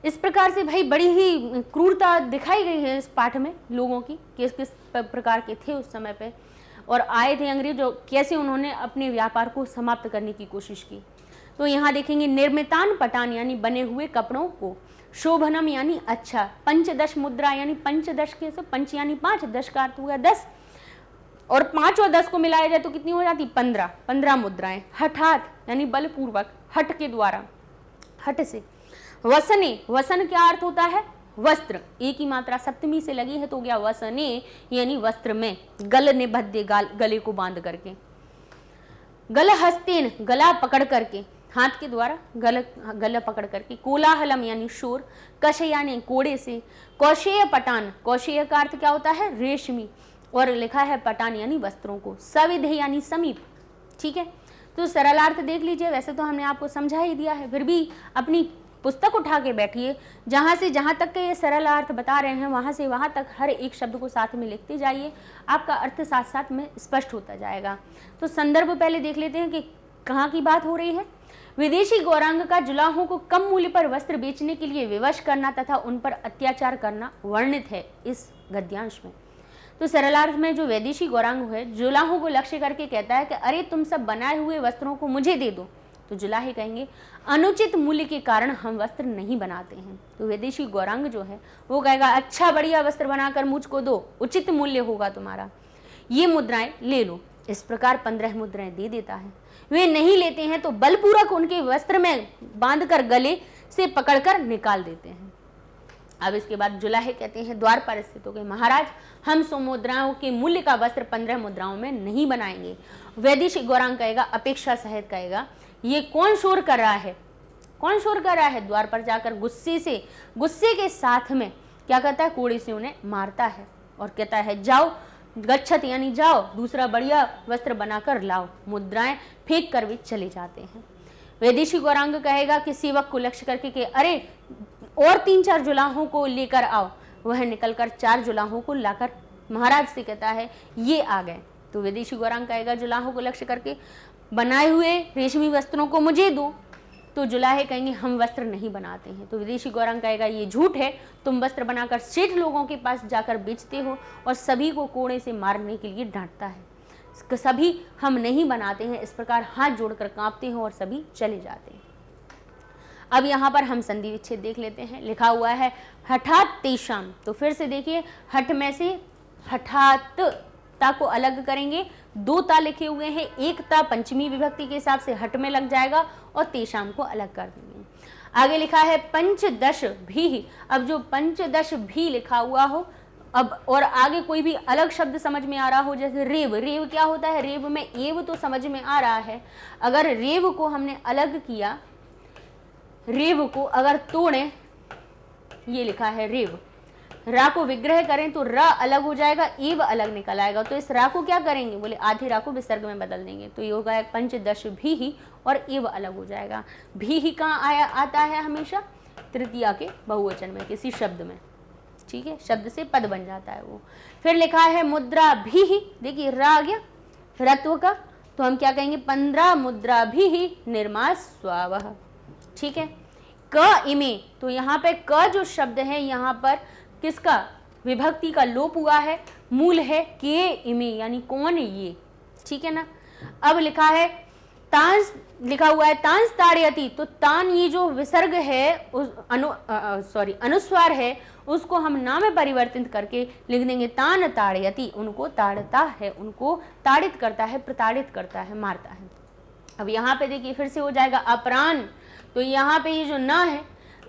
इस प्रकार से भाई बड़ी ही क्रूरता दिखाई गई है इस पाठ में लोगों की, किस किस प्रकार के थे उस समय पे, और आए थे अंग्रेज, जो कैसे उन्होंने अपने व्यापार को समाप्त करने की कोशिश की। तो यहाँ देखेंगे निर्मितान पटान यानी बने हुए कपड़ों को, शोभनम यानी अच्छा, पंचदश मुद्रा यानी पंचदश के सब, पंच यानी 5, दश का अर्थ हुआ 10, और 5 और 10 को मिलाया जाए तो कितनी हो जाती, 15 मुद्राएं। हठात यानी बलपूर्वक, हट के द्वारा, हट से। वसने, वसन क्या अर्थ होता है, वस्त्र, एक ही मात्रा सप्तमी से लगी है तो गया वसने यानी वस्त्र में, गल निबद्धे गले को बांध करके, गल हस्तेन गला पकड़ करके, हाथ के द्वारा गला पकड़ करके, कोलाहलम यानी शोर, कश यानी कोड़े से, कौशेय पटान, कौशेय का अर्थ क्या होता है, रेशमी, और लिखा है पटान यानी वस्त्रों को, सविधे यानी समीप। ठीक है, तो सरलार्थ देख लीजिए, वैसे तो हमने आपको समझा ही दिया है, फिर भी अपनी पुस्तक उठा के बैठिए, जहाँ से जहाँ तक के ये सरल अर्थ बता रहे हैं वहाँ से वहाँ तक हर एक शब्द को साथ में लिखते जाइए, आपका अर्थ साथ साथ में स्पष्ट होता जाएगा। तो संदर्भ पहले देख लेते हैं कि कहाँ की बात हो रही है। विदेशी गौरांग का जुलाहों को कम मूल्य पर वस्त्र बेचने के लिए विवश करना तथा उन पर अत्याचार करना वर्णित है इस गद्यांश में। तो सरलार्थ में जो विदेशी गौरांग है जुलाहों को लक्ष्य करके कहता है कि अरे तुम सब बनाए हुए वस्त्रों को मुझे दे दो। तो जुलाहे कहेंगे अनुचित मूल्य के कारण हम वस्त्र नहीं बनाते हैं। तो विदेशी गौरांग जो है वो कहेगा अच्छा बढ़िया वस्त्र बनाकर मुझको दो, उचित मूल्य होगा तुम्हारा, ये मुद्राएं ले लो। इस प्रकार 15 मुद्राएं दे देता है। वे नहीं लेते हैं तो बलपूर्वक उनके वस्त्र में बांधकर गले से पकड़कर निकाल देते हैं। अब इसके बाद जुलाहे कहते हैं द्वार पर स्थित होकर महाराज हम 100 मुद्राओं के मूल्य का वस्त्र 15 मुद्राओं में नहीं बनाएंगे। वैदेशी गौरांग कहेगा अपेक्षा सहित कहेगा ये कौन शोर कर रहा है, कौन शोर कर रहा है। द्वार पर जाकर गुस्से के साथ में क्या कहता है, कोड़े से उन्हें मारता है और कहता है जाओ गच्छत यानी जाओ दूसरा बढ़िया वस्त्र बनाकर लाओ। मुद्राएं फेंक कर वे चले जाते हैं। वैदेशी गौरांग कहेगा कि सेवक को लक्ष्य करके कि अरे और 3-4 जुलाहों को लेकर आओ। वह निकलकर 4 जुलाहों को लाकर महाराज से कहता है ये आ गए। तो विदेशी गौरांग कहेगा जुलाहों को लक्ष्य करके बनाए हुए रेशमी वस्त्रों को मुझे दो। तो जुलाहे कहेंगे हम वस्त्र नहीं बनाते हैं। तो विदेशी गौरांग कहेगा ये झूठ है, तुम वस्त्र बनाकर सेठ लोगों के पास जाकर बेचते हो और सभी को कोड़े से मारने के लिए डांटता है। सभी हम नहीं बनाते हैं। इस प्रकार हाथ जोड़कर कांपते हैं और सभी चले जाते हैं। अब यहाँ पर हम संधि विच्छेद देख लेते हैं। लिखा हुआ है हठात तेषाम। तो फिर से देखिए, हठ में से हठात ता को अलग करेंगे। 2 ता लिखे हुए हैं, 1 ता पंचमी विभक्ति के हिसाब से हट में लग जाएगा और तेषाम को अलग कर देंगे। आगे लिखा है पंचदश भी। अब जो पंचदश भी लिखा हुआ हो, अब और आगे कोई भी अलग शब्द समझ में आ रहा हो, जैसे रेव। रेव क्या होता है? रेव में एव तो समझ में आ रहा है। अगर रेव को हमने अलग किया, रेव को अगर तोड़ें, ये लिखा है रेव, रा को विग्रह करें तो रा अलग हो जाएगा, एव अलग निकल आएगा। तो इस रा को क्या करेंगे? बोले आधे रा को विसर्ग में बदल देंगे। तो ये होगा पंचदश भी ही और एव अलग हो जाएगा। भी ही कहाँ आया आता है? हमेशा तृतीया के बहुवचन में, किसी शब्द में। ठीक है, शब्द से पद बन जाता है वो। फिर लिखा है मुद्रा भी ही। देखिए रा आ गया रत्व का, तो हम क्या कहेंगे? 15 मुद्रा भी ही निर्मा स्वावह। ठीक है, क इमे। तो यहाँ पे क जो शब्द है, यहाँ पर किसका? विभक्ति का लोप हुआ है। मूल है के इमे, यानी कौन ये। ठीक है ना। अब लिखा है तांस, लिखा हुआ है तांस ताड़यति। तो तान, ये जो विसर्ग है, उस अनुस्वार है, उसको हम ना में परिवर्तित करके लिख देंगे तान ताड़यति। उनको ताड़ता है, उनको ताड़ित करता है, प्रताड़ित करता है, मारता है। अब यहाँ पे देखिए फिर से हो जाएगा अपरान। तो यहाँ पे ये जो ना है,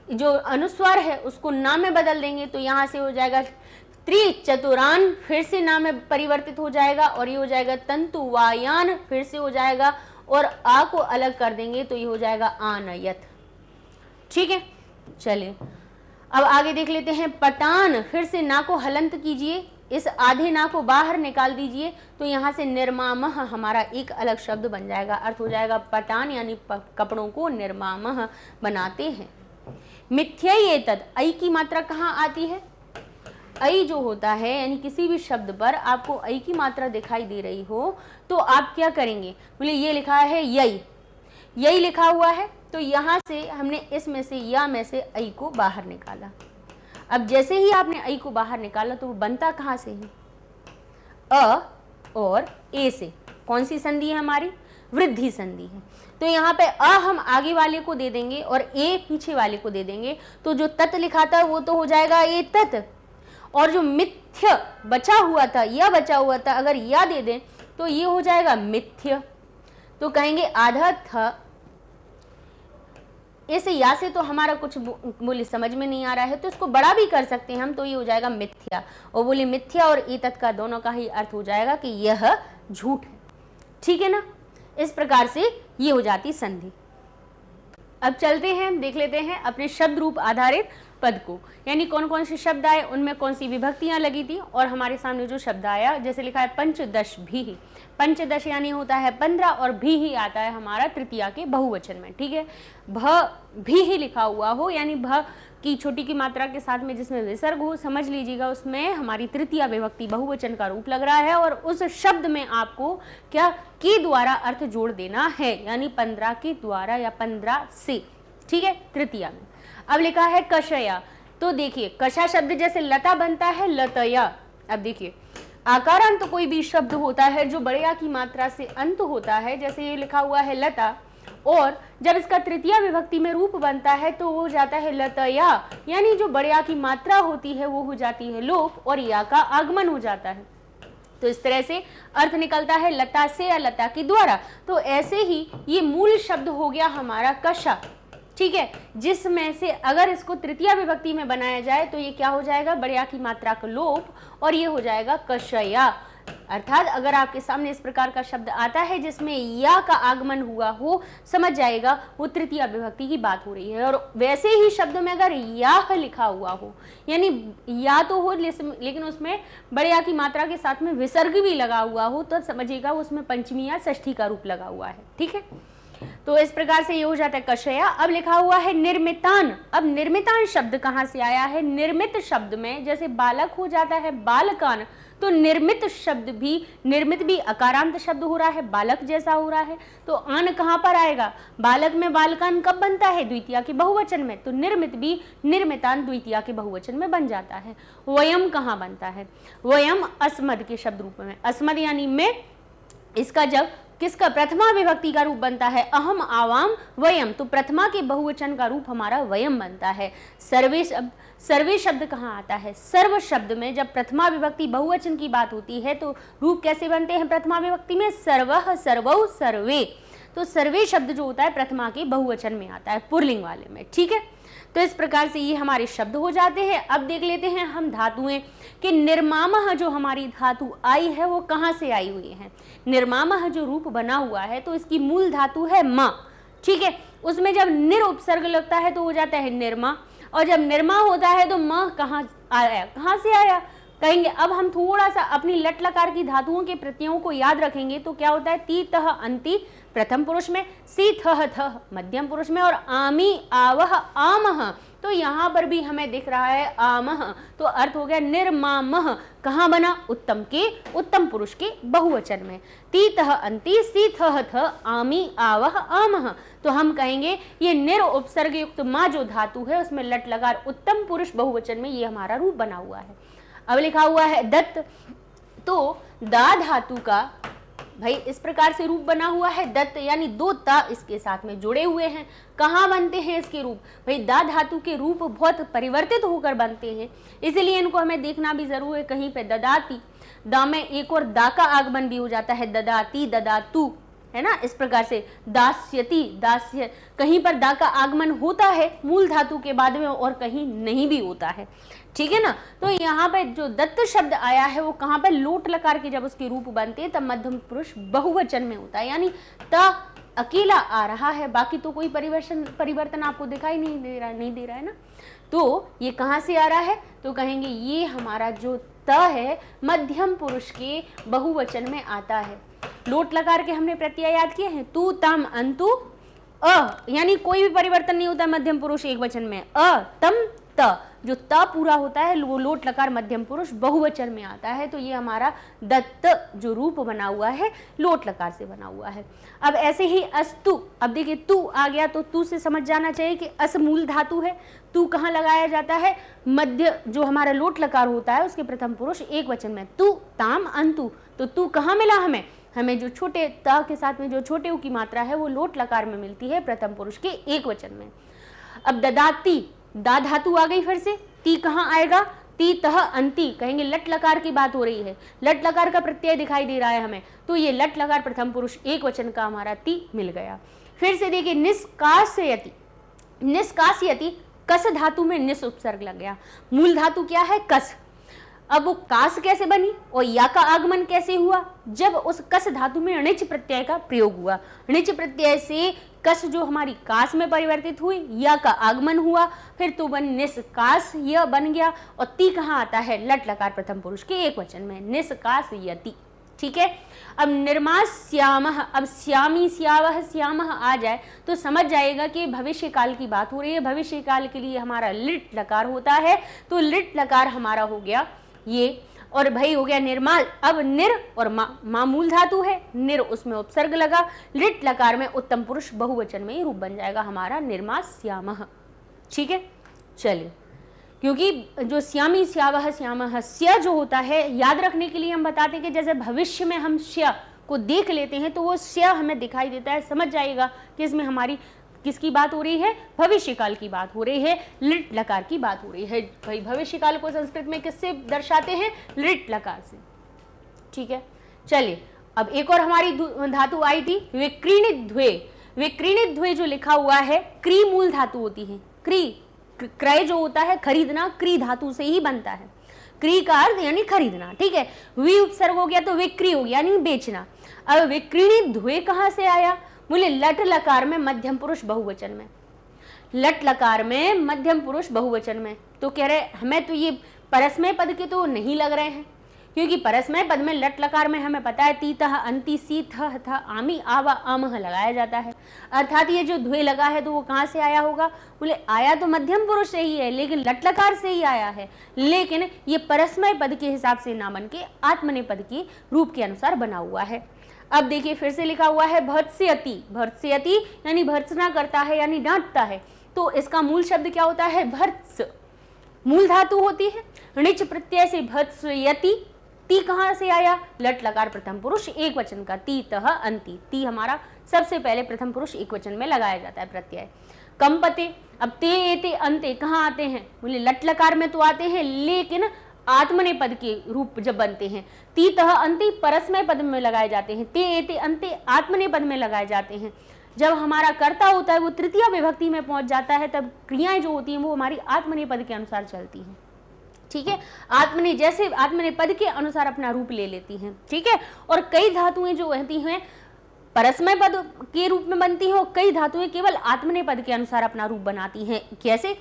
जो अनुस्वार है, उसको ना में बदल देंगे। तो यहाँ से हो जाएगा त्रिचतुरान, फिर से ना में परिवर्तित हो जाएगा और ये हो जाएगा तंतुवायान, फिर से हो जाएगा और आ को अलग कर देंगे तो ये हो जाएगा आनयत। ठीक है, चलिए अब आगे देख लेते हैं पटान। फिर से ना को हलंत कीजिए, इस आधे ना को बाहर निकाल दीजिए। तो यहाँ से निर्मामह हमारा एक अलग शब्द बन जाएगा। अर्थ हो जाएगा पटान, यानी कपड़ों को निर्मामह बनाते हैं। मिथ्यैतद, ऐ की मात्रा कहाँ आती है? ऐ जो होता है, यानी किसी भी शब्द पर आपको ऐ की मात्रा दिखाई दे रही हो तो आप क्या करेंगे? बोले ये लिखा है यही, यही लिखा हुआ है, तो यहाँ से हमने इसमें से या में से ऐ को बाहर निकाला। अब जैसे ही आपने ऐ को बाहर निकाला तो वो बनता कहाँ से है? अ और ए से। कौन सी संधि है हमारी? वृद्धि संधि है। तो यहाँ पे अ हम आगे वाले को दे देंगे और ए पीछे वाले को दे देंगे। तो जो तत् लिखा था वो तो हो जाएगा ए तत्, और जो मिथ्य बचा हुआ था, या बचा हुआ था, अगर या दे दें तो ये हो जाएगा मिथ्य। तो कहेंगे आधा था, इस या से तो हमारा कुछ बोले समझ में नहीं आ रहा है, तो इसको बड़ा भी कर सकते हैं हम, तो ये हो जाएगा मिथ्या। और बोले मिथ्या और एतत् का दोनों का ही अर्थ हो जाएगा कि यह झूठ है। ठीक है ना। इस प्रकार से ये हो जाती संधि। अब चलते हैं, देख लेते हैं अपने शब्द रूप आधारित पद को, यानी कौन कौन से शब्द आए, उनमें कौन सी विभक्तियां लगी थी, और हमारे सामने जो शब्द आया, जैसे लिखा है पंचदश भी। पंचदश यानी होता है 15 और भी ही आता है हमारा तृतीया के बहुवचन में। ठीक है, भ भी ही लिखा हुआ हो, यानी भ की छोटी की मात्रा के साथ में जिसमें विसर्ग हो, समझ लीजिएगा उसमें हमारी तृतीया विभक्ति बहुवचन का रूप लग रहा है, और उस शब्द में आपको क्या के द्वारा अर्थ जोड़ देना है, यानी 15 के द्वारा या 15 से। ठीक है, तृतीया में। अब लिखा है कषया। तो देखिए कषा शब्द जैसे लता बनता है लतया। अब देखिए आकारांत तो कोई भी शब्द होता है जो बड़े आ की मात्रा से अंत होता है, जैसे ये लिखा हुआ है लता, और जब इसका तृतीया विभक्ति में रूप बनता है तो वो जाता है लतया, यानी जो बड़े आ की मात्रा होती है वो हो जाती है लोप और या का आगमन हो जाता है। तो इस तरह से अर्थ निकलता है लता से या लता के द्वारा। तो ऐसे ही ये मूल शब्द हो गया हमारा कषा। ठीक है, जिसमें से अगर इसको तृतीया विभक्ति में बनाया जाए तो ये क्या हो जाएगा? बड़े आ की मात्रा का लोप, और ये हो जाएगा कषया। अर्थात अगर आपके सामने इस प्रकार का शब्द आता है जिसमें या का आगमन हुआ हो, समझ जाएगा वो तृतीया विभक्ति की बात हो रही है। और वैसे ही शब्द में अगर या लिखा हुआ हो, यानी या तो हो लेकिन उसमें बड़े आ की मात्रा के साथ में विसर्ग भी लगा हुआ हो, तो समझिएगा उसमें पंचमी या षष्ठी का रूप लगा हुआ है। ठीक है, तो इस प्रकार से ये हो जाता है कषया। अब लिखा हुआ है निर्मितान। अब निर्मितान शब्द कहाँ से आया है? निर्मित शब्द में जैसे बालक हो जाता है बालकान, तो निर्मित शब्द भी, निर्मित भी अकारांत शब्द हो रहा है, बालक जैसा हो रहा है, तो आन कहाँ पर आएगा? बालक में बालकान कब बनता है? द्वितीया के बहुवचन में, तो निर्मित भी निर्मितान द्वितीया के बहुवचन में बन जाता है। वयम कहाँ बनता है? वयम अस्मद के शब्द रूप में, अस्मद यानी में, इसका जब किसका प्रथमा विभक्ति का रूप बनता है अहम आवाम वयम, तो प्रथमा के बहुवचन का रूप हमारा वयम बनता है। सर्वे शब्द कहाँ आता है? सर्व शब्द में जब प्रथमा विभक्ति बहुवचन की बात होती है तो रूप कैसे बनते हैं प्रथमा विभक्ति में? सर्वः, सर्वौ, सर्वे। तो सर्वे शब्द जो होता है प्रथमा के बहुवचन में आता है, पुल्लिंग वाले में। ठीक है, तो इस प्रकार से ये हमारे शब्द हो जाते हैं। अब देख लेते हैं हम धातुएं कि निर्मामः जो हमारी धातु आई है वो कहाँ से आई हुई है। निर्मामः जो रूप बना हुआ है तो इसकी मूल धातु है मा। ठीक है, उसमें जब निर उपसर्ग लगता है तो हो जाता है निर्मा, और जब निर्मा होता है तो म कहाँ आया? कहाँ से आया कहेंगे? अब हम थोड़ा सा अपनी लट लकार की धातुओं के प्रत्ययों को याद रखेंगे तो क्या होता है? ती तह अंति प्रथम पुरुष में, सी थह थह मध्यम पुरुष में, और आमी आवह आमह, तो यहाँ पर भी हमें दिख रहा है आमह, तो अर्थ हो गया निर्मामह। कहाँ बना? उत्तम के, उत्तम पुरुष के बहुवचन में। ती तह अंति सी थह थ आमी आवह आमह, तो हम कहेंगे ये निर उपसर्ग युक्त मा जो धातु है उसमें लट लकार उत्तम पुरुष बहुवचन में ये हमारा रूप बना हुआ है। अब लिखा हुआ है दत्त, तो दा धातु का भाई इस प्रकार से रूप बना हुआ है दत्त, यानी दो ता इसके साथ में जुड़े हुए हैं। कहाँ बनते हैं इसके रूप? भाई दा धातु के रूप बहुत परिवर्तित होकर बनते हैं, इसलिए इनको हमें देखना भी जरूर है। कहीं पे ददाती, दा में एक और दा का आगमन भी हो जाता है, ददाती, ददातु, है ना। इस प्रकार से दास्यति, दास्य, कहीं पर दा का आगमन होता है मूल धातु के बाद में और कहीं नहीं भी होता है। ठीक है ना, तो यहाँ पे जो दत्त शब्द आया है वो कहाँ पर? लोट लकार के जब उसके रूप बनते हैं तब मध्यम पुरुष बहुवचन में होता है, यानी त अकेला आ रहा है, बाकी तो कोई परिवर्तन आपको दिखाई नहीं दे रहा है ना। तो ये कहाँ से आ रहा है? तो कहेंगे ये हमारा जो त है मध्यम पुरुष के बहुवचन में आता है। लोट लकार के हमने प्रत्यय याद किए हैं, तू तम अंतु अ, यानी कोई भी परिवर्तन नहीं होता मध्यम पुरुष एक वचन में। अ तम त, जो त पूरा होता है वो लोट लकार मध्यम पुरुष बहुवचन में आता है। तो ये हमारा दत्त जो रूप बना हुआ है लोट लकार से बना हुआ है। अब ऐसे ही अस्तु, अब देखिए तू आ गया तो तू से समझ जाना चाहिए कि अस मूल धातु है। तू कहाँ लगाया जाता है? मध्य जो हमारा लोट लकार होता है उसके प्रथम पुरुष एक वचन में, तू ताम अंतु, तो तू कहाँ मिला हमें? हमें जो छोटे त के साथ में जो छोटे उ की मात्रा है वो लोट लकार में मिलती है प्रथम पुरुष के एक वचन में। अब ददाती, दा धातु आ गई फिर से, ती कहाँ आएगा? ती तह अंति, कहेंगे लट लकार की बात हो रही है, लट लकार का प्रत्यय दिखाई दे रहा है हमें, तो ये लट लकार प्रथम पुरुष एक वचन का हमारा ती मिल गया। फिर से देखिए निष्कासयति, निष्कासयति कस धातु में निस उपसर्ग लग गया। मूल धातु क्या है? कस। अब वो कास कैसे बनी और या का आगमन कैसे हुआ? जब उस कस धातु में णिच प्रत्यय का प्रयोग हुआ, णिच प्रत्यय से कस जो हमारी कास में परिवर्तित हुई, या का आगमन हुआ, फिर तो बन निष्कास य बन गया। और ती कहाँ आता है? लट लकार प्रथम पुरुष के एक वचन में, निष्कास यति। ठीक है, अब निर्मास्यामः, अब श्यामी श्यावह श्यामः आ जाए तो समझ जाएगा कि भविष्य काल की बात हो रही है। भविष्य काल के लिए हमारा लिट लकार होता है, तो लिट लकार हमारा हो गया ये, और भाई हो गया निर्माल। अब निर और मा मूल धातु है, निर उसमें उपसर्ग लगा, लिट लकार में उत्तम पुरुष बहुवचन में ही रूप बन जाएगा हमारा निर्मास्यामः। ठीक है, चलिए, क्योंकि जो श्यामी श्यावह श्यामः स्य जो होता है याद रखने के लिए हम बताते हैं कि जैसे भविष्य में हम स्य को देख लेते हैं तो वो स्य हमें दिखाई देता है, समझ जाएगा कि इसमें हमारी किसकी बात हो रही है? भविष्य काल की बात हो रही है, लिट लकार की बात हो रही है। भाई भविष्य काल को संस्कृत में किससे दर्शाते हैं? लिट लकार से। ठीक है, चलिए, अब एक और हमारी धातु आई थी विक्रीणित द्वे। विक्रीणित द्वे जो लिखा हुआ है, क्री मूल धातु होती है। क्री, क्रय जो होता है खरीदना, क्री धातु से ही बनता है। क्री का अर्थ यानी खरीदना। ठीक है, वी उपसर्ग हो गया तो विक्री हो गया यानी बेचना। अब विक्रीणित द्वे कहाँ से आया? बोले लट लकार में मध्यम पुरुष बहुवचन में, लट लकार में मध्यम पुरुष बहुवचन में। तो कह रहे हमें तो ये परस्मय पद के तो नहीं लग रहे हैं, क्योंकि परस्मय पद में लट लकार में हमें पता है तीतः अंति सी थ थ आमी आवा अमह लगाया जाता है, अर्थात ये जो द्वे लगा है तो वो कहाँ से आया होगा? बोले आया तो मध्यम पुरुष से ही है, लेकिन लट लकार से ही आया है, लेकिन ये परस्मय पद के हिसाब से ना बन के आत्मनेपद के रूप के अनुसार बना हुआ है। अब देखिए फिर से लिखा हुआ है भर्त्स्यति, भर्त्स्यति यानी भर्त्सना करता है यानी डांटता है, तो इसका मूल शब्द क्या होता है? भर्त्स, मूल धातु होती है, णिच प्रत्यय से भर्त्स्यति, ती कहाँ से आया? लट लकार प्रथम पुरुष एक वचन का, तीतः अंति, ती हमारा सबसे पहले प्रथम पुरुष एक वचन में लगाया जाता है प्रत्यय। कंपते, अब ते एते अंते कहाँ आते हैं? बोले लट लकार में तो आते हैं, लेकिन आत्मनेपद के रूप जब बनते हैं, तीतः अंति परस्मय पद में लगाए जाते हैं, ते एते अंते आत्मनेपद में लगाए जाते हैं। जब हमारा कर्ता होता है वो तृतीय विभक्ति में पहुंच जाता है, तब क्रियाएं जो होती हैं वो हमारी आत्मनेपद के अनुसार चलती हैं। ठीक है, जैसे आत्मनेपद के अनुसार अपना रूप ले लेती हैं। ठीक है, और कई धातुएं जो रहती हैं परस्मय पद के रूप में बनती हैं और कई धातुएं केवल आत्मनेपद के अनुसार अपना रूप बनाती हैं। कैसे?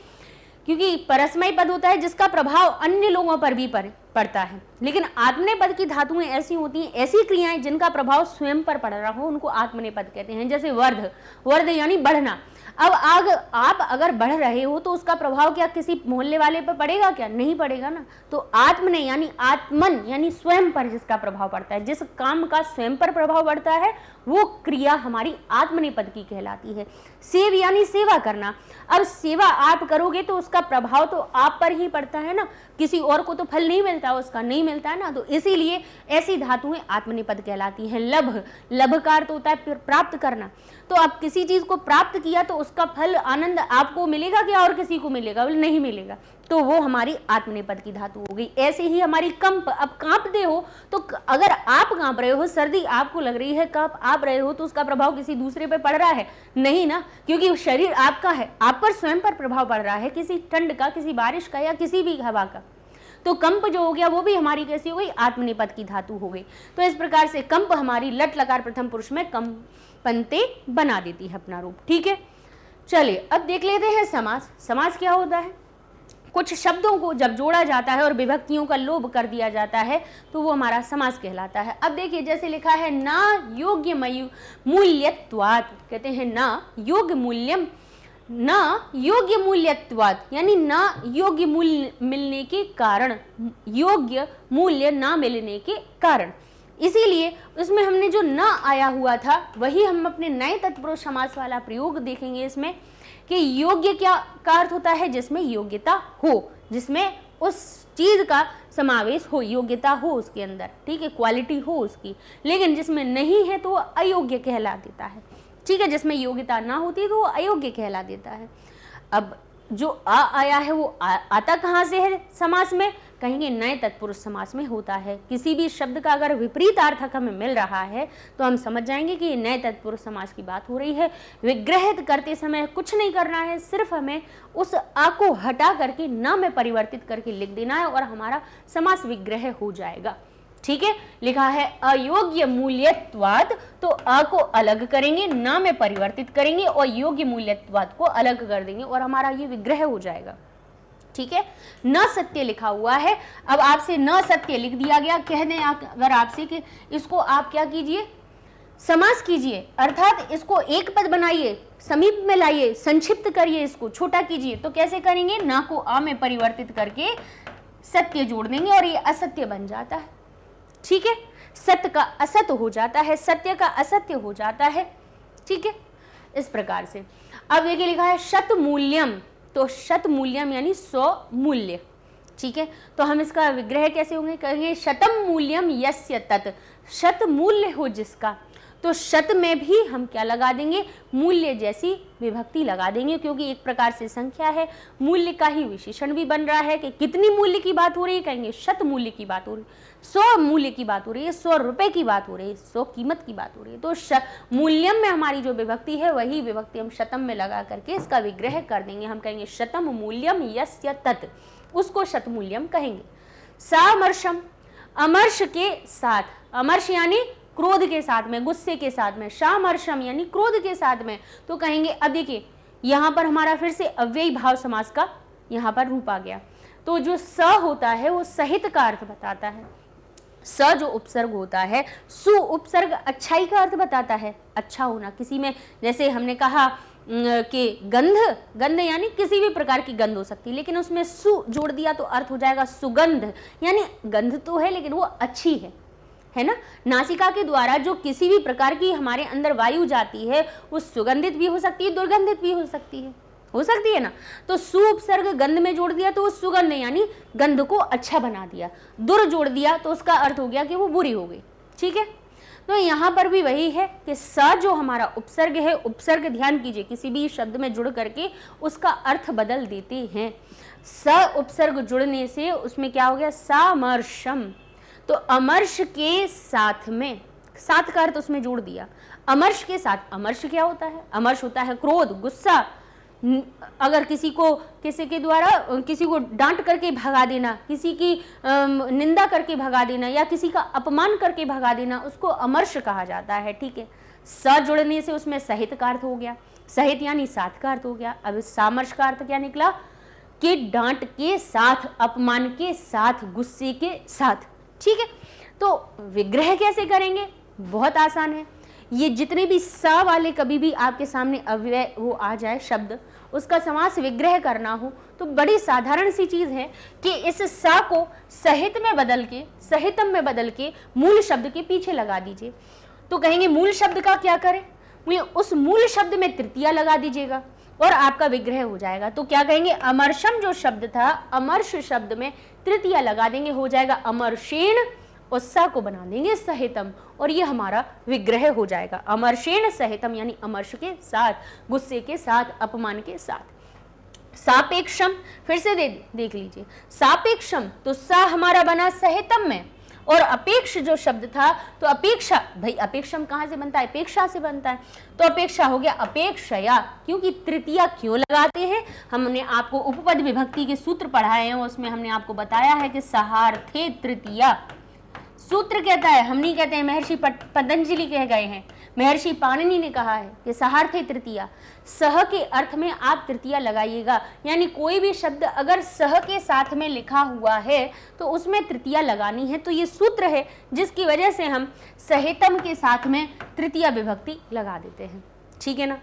क्योंकि परस्मय पद होता है जिसका प्रभाव अन्य लोगों पर भी पड़ता है, लेकिन आत्मनेपद की धातुएं ऐसी होती हैं, ऐसी क्रियाएं जिनका प्रभाव स्वयं पर पड़ रहा हो उनको आत्मनेपद कहते हैं। जैसे वर्ध, वर्ध यानी बढ़ना। अब आप अगर बढ़ रहे हो तो उसका प्रभाव क्या किसी मोहल्ले वाले पर पड़ेगा? क्या नहीं पड़ेगा ना। तो आत्मने यानी आत्मन यानी स्वयं पर जिसका प्रभाव पड़ता है, जिस काम का स्वयं पर प्रभाव पड़ता है वो क्रिया हमारी आत्मनेपद की कहलाती है। सेव यानी सेवा करना। अब सेवा आप करोगे तो उसका प्रभाव तो आप पर ही पड़ता है ना, किसी और को तो फल नहीं मिलता, उसका नहीं मिलता है ना, तो इसीलिए ऐसी धातुएं आत्मनेपद कहलाती हैं। लभ, लभ का अर्थ होता है प्राप्त करना। तो आप किसी चीज को प्राप्त किया तो उसका फल आनंद आपको मिलेगा क्या और किसी को मिलेगा? नहीं मिलेगा, तो वो हमारी आत्मनेपद की धातु हो गई। ऐसे ही हमारी कंप, अब कांपते हो तो अगर आप कांप रहे हो, सर्दी आपको लग रही है, कांप आप रहे हो, तो उसका प्रभाव किसी दूसरे पे पड़ रहा है? नहीं ना, क्योंकि शरीर आपका है, आप पर स्वयं पर प्रभाव पड़ रहा है, किसी ठंड का, किसी बारिश का या किसी भी हवा का। तो कंप जो हो गया वो भी हमारी कैसी हो गई? आत्मनेपद की धातु हो गई। तो इस प्रकार से कंप हमारी लट लकार प्रथम पुरुष में कंपन्ते बना देती है अपना रूप। ठीक है, चलिए अब देख लेते हैं समास। समास क्या होता है? कुछ शब्दों को जब जोड़ा जाता है और विभक्तियों का लोप कर दिया जाता है तो वो हमारा समास कहलाता है। अब देखिए जैसे लिखा है ना योग्य मूल्यत्वात्, कहते हैं ना योग्य मूल्यम, ना योग्य मूल्यत्वात् यानी ना योग्य मूल्य मिलने के कारण, योग्य मूल्य ना मिलने के कारण। इसीलिए उसमें हमने जो ना आया हुआ था वही हम अपने नए तत्पुरुष समास वाला प्रयोग देखेंगे इसमें, कि योग्य क्या का अर्थ होता है? जिसमें योग्यता हो, जिसमें उस चीज का समावेश हो, योग्यता हो उसके अंदर, ठीक है, क्वालिटी हो उसकी। लेकिन जिसमें नहीं है तो वो अयोग्य कहला देता है। ठीक है, जिसमें योग्यता ना होती तो वो अयोग्य कहला देता है। अब जो आ आया है वो आता कहाँ से है समास में? कहेंगे नए तत्पुरुष समास में होता है। किसी भी शब्द का अगर विपरीत अर्थ हमें मिल रहा है तो हम समझ जाएंगे कि ये नए तत्पुरुष समास की बात हो रही है। विग्रह करते समय कुछ नहीं करना है, सिर्फ हमें उस आ को हटा करके न में परिवर्तित करके लिख देना है और हमारा समास विग्रह हो जाएगा। ठीक है, लिखा है अयोग्य मूल्यत्वात्, तो अ को अलग करेंगे, न में परिवर्तित करेंगे और योग्य मूल्यत्वात् को अलग कर देंगे और हमारा ये विग्रह हो जाएगा। ठीक है, न सत्य लिखा हुआ है। अब आपसे न सत्य लिख दिया गया, कह दें अगर आपसे कि इसको आप क्या कीजिए? समास कीजिए, अर्थात इसको एक पद बनाइए, समीप में लाइए, संक्षिप्त करिए, इसको छोटा कीजिए। तो कैसे करेंगे? न को आ में परिवर्तित करके सत्य जोड़ देंगे और ये असत्य बन जाता है। ठीक है, सत्य का असत्य हो जाता है, सत्य का असत्य हो जाता है। ठीक है, इस प्रकार से। अब देखिए लिखा है शत मूल्यम, तो शत मूल्यम यानी 100 मूल्य। ठीक है, तो हम इसका विग्रह कैसे होंगे? कहेंगे शतम मूल्यम यस्य तत्, शत मूल्य हो जिसका। तो शत में भी हम क्या लगा देंगे? मूल्य जैसी विभक्ति लगा देंगे, क्योंकि एक प्रकार से संख्या है, मूल्य का ही विशेषण भी बन रहा है। कि कितनी मूल्य की बात हो रही है? कहेंगे शत मूल्य की बात हो रही है, 100 मूल्य की बात हो रही है, 100 रुपए की बात हो रही है, 100 कीमत की बात हो रही है। तो मूल्यम में हमारी जो विभक्ति है वही विभक्ति हम शतम में लगा करके इसका विग्रह कर देंगे। हम कहेंगे शतम मूल्यम यस्य तत्, उसको शतमूल्यम कहेंगे। सामर्षम, अमर्ष के साथ, अमर्ष यानी क्रोध के साथ में, गुस्से के साथ में, सामर्षम यानी क्रोध के साथ में। तो कहेंगे, अब देखिए यहां पर हमारा फिर से अव्ययी भाव समास का यहां पर रूप आ गया। तो जो स होता है वो सहित का अर्थ बताता है। स जो उपसर्ग होता है, सु उपसर्ग अच्छाई का अर्थ बताता है, अच्छा होना। किसी में जैसे हमने कहा कि गंध, गंध यानी किसी भी प्रकार की गंध हो सकती है, लेकिन उसमें सु जोड़ दिया तो अर्थ हो जाएगा सुगंध, यानी गंध तो है लेकिन वो अच्छी है ना। नासिका के द्वारा जो किसी भी प्रकार की हमारे अंदर वायु जाती है वो सुगंधित भी हो सकती है, दुर्गंधित भी हो सकती है ना। तो सु उपसर्ग गंध में जोड़ दिया तो वो सुगंध यानी गंध को अच्छा बना दिया, दुर जोड़ दिया तो उसका अर्थ हो गया कि वो बुरी हो गई। ठीक है, तो यहाँ पर भी वही है कि स जो हमारा उपसर्ग है, उपसर्ग ध्यान कीजिए किसी भी शब्द में जुड़ करके उसका अर्थ बदल देते हैं। स उपसर्ग जुड़ने से उसमें क्या हो गया, सामर्शम, तो अमर्ष के साथ में, साथ का अर्थ उसमें जोड़ दिया, अमर्ष के साथ। अमर्ष क्या होता है, अमर्ष होता है क्रोध, गुस्सा। अगर किसी के द्वारा किसी को डांट करके भगा देना, किसी की निंदा करके भगा देना या किसी का अपमान करके भगा देना, उसको अमर्ष कहा जाता है। ठीक है, स जुड़ने से उसमें सहित का अर्थ हो गया, सहित यानी साथ का अर्थ हो गया। अब सामर्श का अर्थ क्या निकला कि डांट के साथ, अपमान के साथ, गुस्से के साथ। ठीक है, तो विग्रह कैसे करेंगे, बहुत आसान है। ये जितने भी स वाले कभी भी आपके सामने अव्यय वो आ जाए शब्द, उसका समास विग्रह करना हो तो बड़ी साधारण सी चीज है कि इस स को सहित में बदल के, सहितम में बदल के मूल शब्द के पीछे लगा दीजिए। तो कहेंगे मूल शब्द का क्या करें, उस मूल शब्द में तृतीया लगा दीजिएगा और आपका विग्रह हो जाएगा। तो क्या कहेंगे, अमर्षम जो शब्द था, अमर्ष शब्द में तृतीया लगा देंगे, हो जाएगा अमर्षेण, और स को बना देंगे सहितम और ये हमारा विग्रह हो जाएगा। अमर्षेण सहितम यानी अमर्ष के साथ, गुस्से के साथ, अपमान के साथ। सापेक्षम फिर से देख लीजिए, सापेक्षम तो सा हमारा बना सहितम में, और अपेक्ष जो शब्द था तो अपेक्षा, भाई अपेक्षम कहाँ से बनता है, अपेक्षा से बनता है, तो अपेक्षा हो गया अपेक्षया। क्योंकि तृतीया क्यों लगाते हैं, हमने आपको उपपद विभक्ति के सूत्र पढ़ाए हैं, उसमें हमने आपको बताया है कि सहार्थे तृतीया सूत्र कहता है, हम नहीं कहते हैं, महर्षि पतंजलि कह गए हैं, महर्षि पाणिनि ने कहा है कि सहार्थे तृतीया, सह के अर्थ में आप तृतीया लगाइएगा। यानी कोई भी शब्द अगर सह के साथ में लिखा हुआ है तो उसमें तृतीया लगानी है। तो ये सूत्र है जिसकी वजह से हम सहितम के साथ में तृतीया विभक्ति लगा देते हैं। ठीक है ना,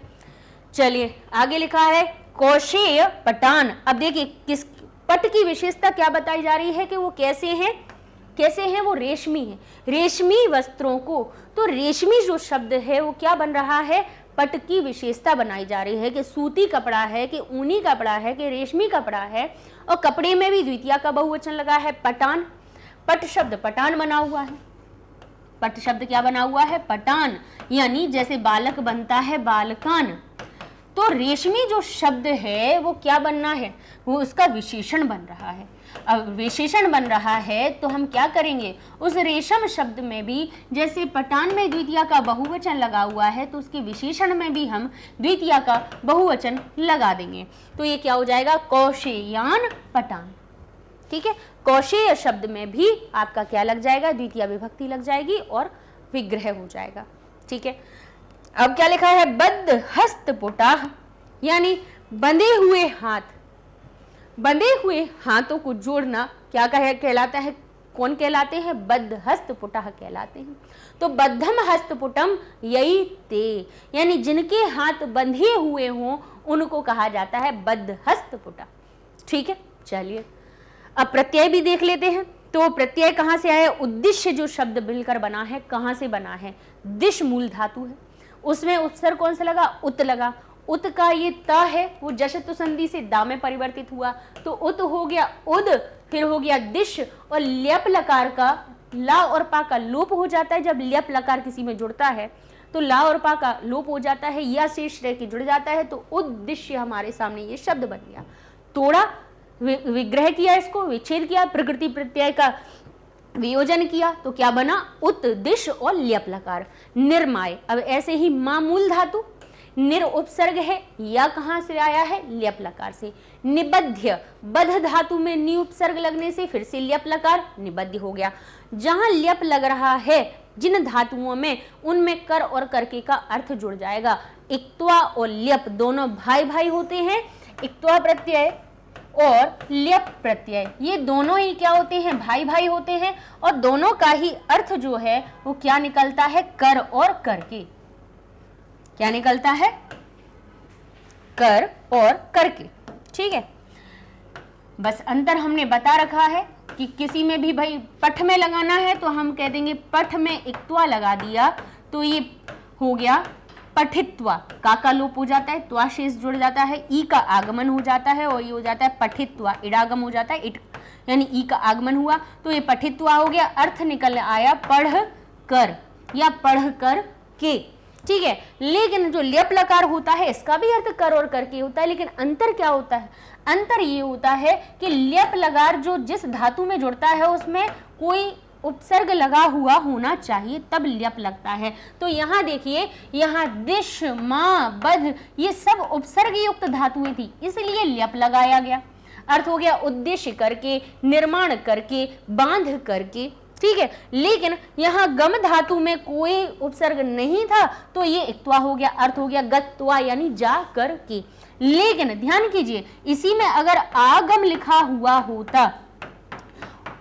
चलिए आगे लिखा है कौशेय पटान। अब देखिए किस पट की विशेषता क्या बताई जा रही है कि वो कैसे हैं, वो रेशमी है, रेशमी वस्त्रों को। तो रेशमी जो शब्द है वो क्या बन रहा है, पट की विशेषता बनाई जा रही है कि सूती कपड़ा है, कि ऊनी कपड़ा है, कि रेशमी कपड़ा है। और कपड़े में भी द्वितीया का बहुवचन लगा है पटान, पट शब्द पटान बना हुआ है, पट शब्द क्या बना हुआ है, पटान, यानी जैसे बालक बनता है बालकान। तो रेशमी जो शब्द है वो क्या बनना है, वो उसका विशेषण बन रहा है। अब विशेषण बन रहा है तो हम क्या करेंगे, उस रेशम शब्द में भी जैसे पटान में द्वितीया का बहुवचन लगा हुआ है तो उसके विशेषण में भी हम द्वितीया का बहुवचन लगा देंगे। तो ये क्या हो जाएगा, कौशेयान पटान। ठीक है, कौशेय शब्द में भी आपका क्या लग जाएगा, द्वितीया विभक्ति लग जाएगी और विग्रह हो जाएगा। ठीक है, अब क्या लिखा है, बद्ध हस्त पुटाह, यानी बंधे हुए हाथ, बंधे हुए हाथों को जोड़ना क्या कहलाता है, कौन कहलाते हैं, बद्ध हस्त पुटः कहलाते हैं। तो बद्धम हस्त पुटम यही ते, यानी जिनके हाथ बंधे हुए हों उनको कहा जाता है बद्ध हस्त पुटः। ठीक है, चलिए अब प्रत्यय भी देख लेते हैं। तो प्रत्यय कहाँ से आया, उद्देश्य जो शब्द मिलकर बना है, कहाँ से बना है, दिश मूल धातु है, उसमें उपसर्ग कौन सा लगा, उत लगा। उत का ये त है वो जशतु संधि से दा में परिवर्तित हुआ, तो उत हो गया उद, फिर हो गया दिश, और ल्यप लकार का ला और पा का लोप हो जाता है। जब ल्यप लकार किसी में जुड़ता है तो ला और पा का लोप हो जाता है, या शेष रह के जुड़ जाता है, तो उद्देश्य हमारे सामने ये शब्द बन गया। तोड़ा, विग्रह किया, इसको विच्छेद किया, प्रकृति प्रत्यय का वियोजन किया, तो क्या बना, उत दिश और ल्यप लकार, निर्माय। अब ऐसे ही मामूल धातु, निर उपसर्ग है, या कहाँ से आया है, ल्यप लकार से। निबध्य, बध धातु में नि उपसर्ग लगने से फिर से ल्यप लकार, निबध्य हो गया। जहां ल्यप लग रहा है जिन धातुओं में, उनमें कर और करके का अर्थ जुड़ जाएगा। इक्त्वा और ल्यप दोनों भाई भाई होते हैं। इक्त्वा प्रत्यय और ल्यप प्रत्यय, ये दोनों ही क्या होते हैं, भाई भाई होते हैं, और दोनों का ही अर्थ जो है वो क्या निकलता है, कर और करके। क्या निकलता है, कर और करके। ठीक है, बस अंतर हमने बता रखा है कि किसी में भी भाई पठ में लगाना है तो हम कह देंगे पठ में इक्त्वा लगा दिया तो ये हो गया पठित्वा, का लोप हो जाता है, त्वा शेष जुड़ जाता है, ई का आगमन हो जाता है और ये हो जाता है पठित्वा, इडागम हो जाता है, इट यानी ई का आगमन हुआ तो ये पठित्वा हो गया। अर्थ निकल आया पढ़ कर या पढ़ कर के। ठीक है, लेकिन जो ल्यप लकार होता है इसका भी अर्थ कर और करके होता है, लेकिन अंतर क्या होता है, अंतर ये होता है कि ल्यप लकार जो जिस धातु में जुड़ता है उसमें कोई उपसर्ग लगा हुआ होना चाहिए तब ल्यप लगता है। तो यहाँ देखिए, यहाँ दिश, माँ, बध ये सब उपसर्ग युक्त धातुएं थी, इसलिए ल्यप लगाया गया। अर्थ हो गया उद्देश्य करके, निर्माण करके, बांध करके। ठीक है, लेकिन यहाँ गम धातु में कोई उपसर्ग नहीं था तो ये इक्त्वा हो गया, अर्थ हो गया गत्वा यानी जा कर के। लेकिन ध्यान कीजिए, इसी में अगर आगम लिखा हुआ होता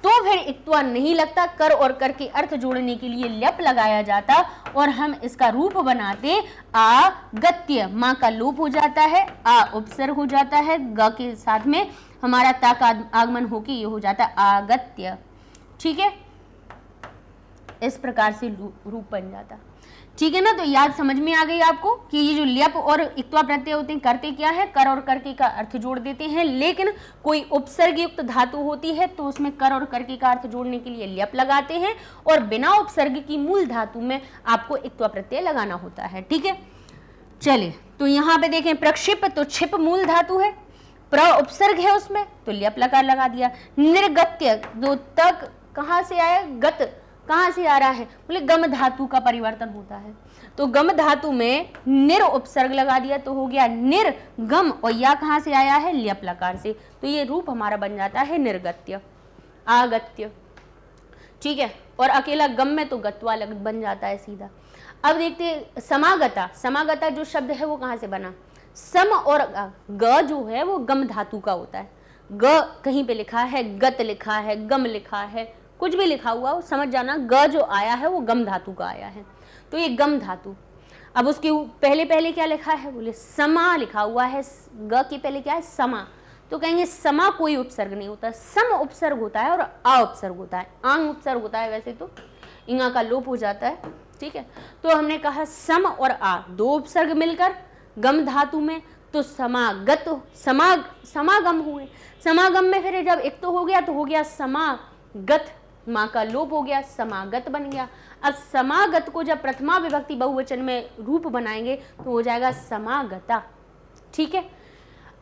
तो फिर इक्त्वा नहीं लगता, कर और कर के अर्थ जोड़ने के लिए ल्यप लगाया जाता और हम इसका रूप बनाते आगत्य, माँ का लोप हो जाता है, आ उपसर्ग हो जाता है, ग के साथ में हमारा ता का आगमन होके ये हो जाता है आगत्य। ठीक है, इस प्रकार से रूप बन जाता। ठीक है ना, तो याद समझ में आ गई आपको कि ये जो ल्यप और इक्त्वा प्रत्यय होते हैं करते क्या है, कर और करके का अर्थ जोड़ देते हैं, लेकिन कोई उपसर्ग युक्त धातु होती है तो उसमें कर और करके का अर्थ जोड़ने के लिए ल्यप लगाते हैं और बिना उपसर्ग की मूल धातु में आपको इक्त्वा प्रत्यय लगाना होता है। ठीक है, चलिए तो यहाँ पे देखें प्रक्षिप, तो छिप मूल धातु है, प्र उपसर्ग है उसमें तो ल्यप लकार लगा दिया। निर्गत्य, जो तक कहाँ से आया, गत कहाँ से आ रहा है, बोले गम धातु का परिवर्तन होता है तो गम धातु में निर उपसर्ग लगा दिया तो हो गया निर्गम, और या कहाँ से आया है, ल्यप लकार से, तो ये रूप हमारा बन जाता है निर्गत्य, आगत्य। ठीक है, और अकेला गम में तो गत्वा बन जाता है सीधा। अब देखते हैं समागता, समागता जो शब्द है वो कहाँ से बना, सम और ग जो है वो गम धातु का होता है, ग कहीं पे लिखा है, गत लिखा है, गम लिखा है, कुछ भी लिखा हुआ हो समझ जाना, ग जो आया है वो गम धातु का आया है, तो ये गम धातु। अब उसके पहले पहले क्या लिखा है, बोले समा लिखा हुआ है, ग के पहले क्या है, समा, तो कहेंगे समा कोई उपसर्ग नहीं होता, सम उपसर्ग होता है और आ उपसर्ग होता है, आंग उपसर्ग होता है, वैसे तो इंगा का लोप हो जाता है। ठीक है, तो हमने कहा सम और आ दो उपसर्ग मिलकर गम धातु में तो समागत, समागम हुए, समागम में फिर जब एक तो हो गया तो हो गया समागत, माँ का लोप हो गया, समागत बन गया। अब समागत को जब प्रथमा विभक्ति बहुवचन में रूप बनाएंगे तो हो जाएगा समागता। ठीक है,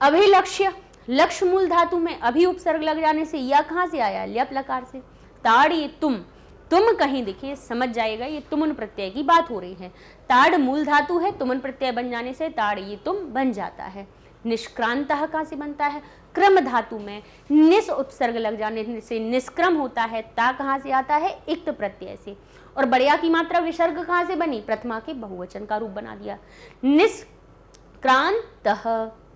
अभिलक्ष्य, लक्ष्य मूल धातु में अभी उपसर्ग लग जाने से या कहाँ से आया, ल्यप लकार से। ताड़, ये तुम कहीं देखिए समझ जाएगा, ये तुमन प्रत्यय की बात हो रही है, ताड़ मूल धातु है, तुमन प्रत्यय बन जाने से ताड़ ये तुम बन जाता है। निष्क्रांतः कहाँ से बनता है, क्रम धातु में निस उपसर्ग लग जाने से निष्क्रम होता है, ता कहाँ से आता है, इक्त प्रत्यय से। और बढ़िया की मात्रा विसर्ग कहाँ से बनी, प्रथमा के बहुवचन का रूप बना दिया, निष्क्रांतः।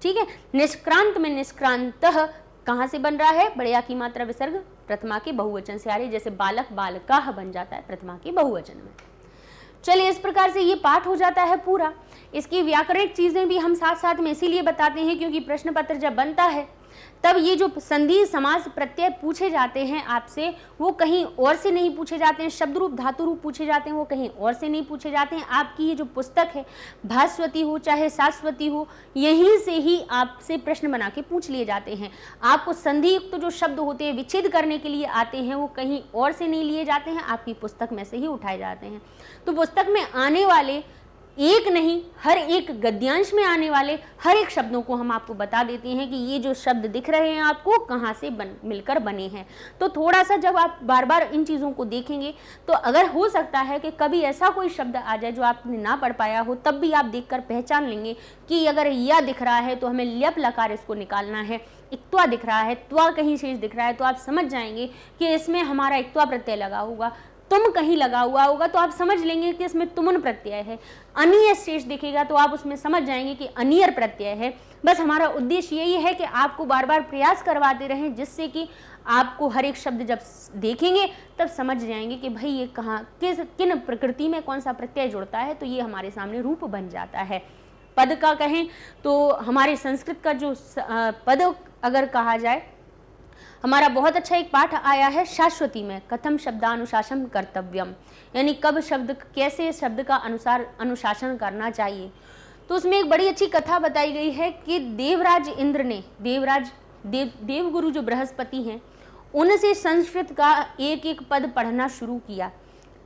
ठीक है, निष्क्रांत में निष्क्रांतः कहाँ से बन रहा है, बढ़िया की मात्रा विसर्ग प्रथमा के बहुवचन से आ रही है, जैसे बालक बालकाः बन जाता है प्रथमा के बहुवचन में। चलिए, इस प्रकार से ये पाठ हो जाता है पूरा। इसकी व्याकरणिक चीजें भी हम साथ साथ में इसीलिए बताते हैं क्योंकि प्रश्न पत्र जब बनता है तब ये जो संधि समास प्रत्यय पूछे जाते हैं आपसे वो कहीं और से नहीं पूछे जाते हैं, शब्द रूप धातु रूप पूछे जाते हैं वो कहीं और से नहीं पूछे जाते हैं। आपकी ये जो पुस्तक है भास्वती हो चाहे सास्वती हो, यहीं से ही आपसे प्रश्न बना के पूछ लिए जाते हैं। आपको संधि युक्त जो शब्द होते हैं विच्छेद करने के लिए आते हैं वो कहीं और से नहीं लिए जाते हैं, आपकी पुस्तक में से ही उठाए जाते हैं। तो पुस्तक में आने वाले एक नहीं हर एक गद्यांश में आने वाले हर एक शब्दों को हम आपको बता देते हैं कि ये जो शब्द दिख रहे हैं आपको कहाँ से मिलकर बने हैं। तो थोड़ा सा जब आप बार बार इन चीज़ों को देखेंगे तो अगर हो सकता है कि कभी ऐसा कोई शब्द आ जाए जो आपने ना पढ़ पाया हो, तब भी आप देखकर पहचान लेंगे कि अगर या दिख रहा है तो हमें ल्यप लकार इसको निकालना है, इक्त्वा दिख रहा है, त्वा कहीं शेष दिख रहा है तो आप समझ जाएंगे कि इसमें हमारा इक्त्वा प्रत्यय लगा होगा, तुम कहीं लगा हुआ होगा तो आप समझ लेंगे कि इसमें तुमन प्रत्यय है, अनिय शेष दिखेगा तो आप उसमें समझ जाएंगे कि अनियर प्रत्यय है, बस हमारा उद्देश्य यही है कि आपको बार बार प्रयास करवाते रहें, जिससे कि आपको हर एक शब्द जब देखेंगे तब समझ जाएंगे कि भाई ये कहाँ किन प्रकृति में कौन सा प्रत्यय जुड़ता है, तो ये हमारे सामने रूप बन जाता है। पद का कहें तो हमारे संस्कृत का जो पद अगर कहा जाए, हमारा बहुत अच्छा एक पाठ आया है शाश्वती में, कथम शब्दानुशासन कर्तव्यम, यानी कब शब्द, कैसे शब्द का अनुशासन करना चाहिए। तो उसमें एक बड़ी अच्छी कथा बताई गई है कि देवराज इंद्र ने देवगुरु जो बृहस्पति हैं उनसे संस्कृत का एक एक पद पढ़ना शुरू किया।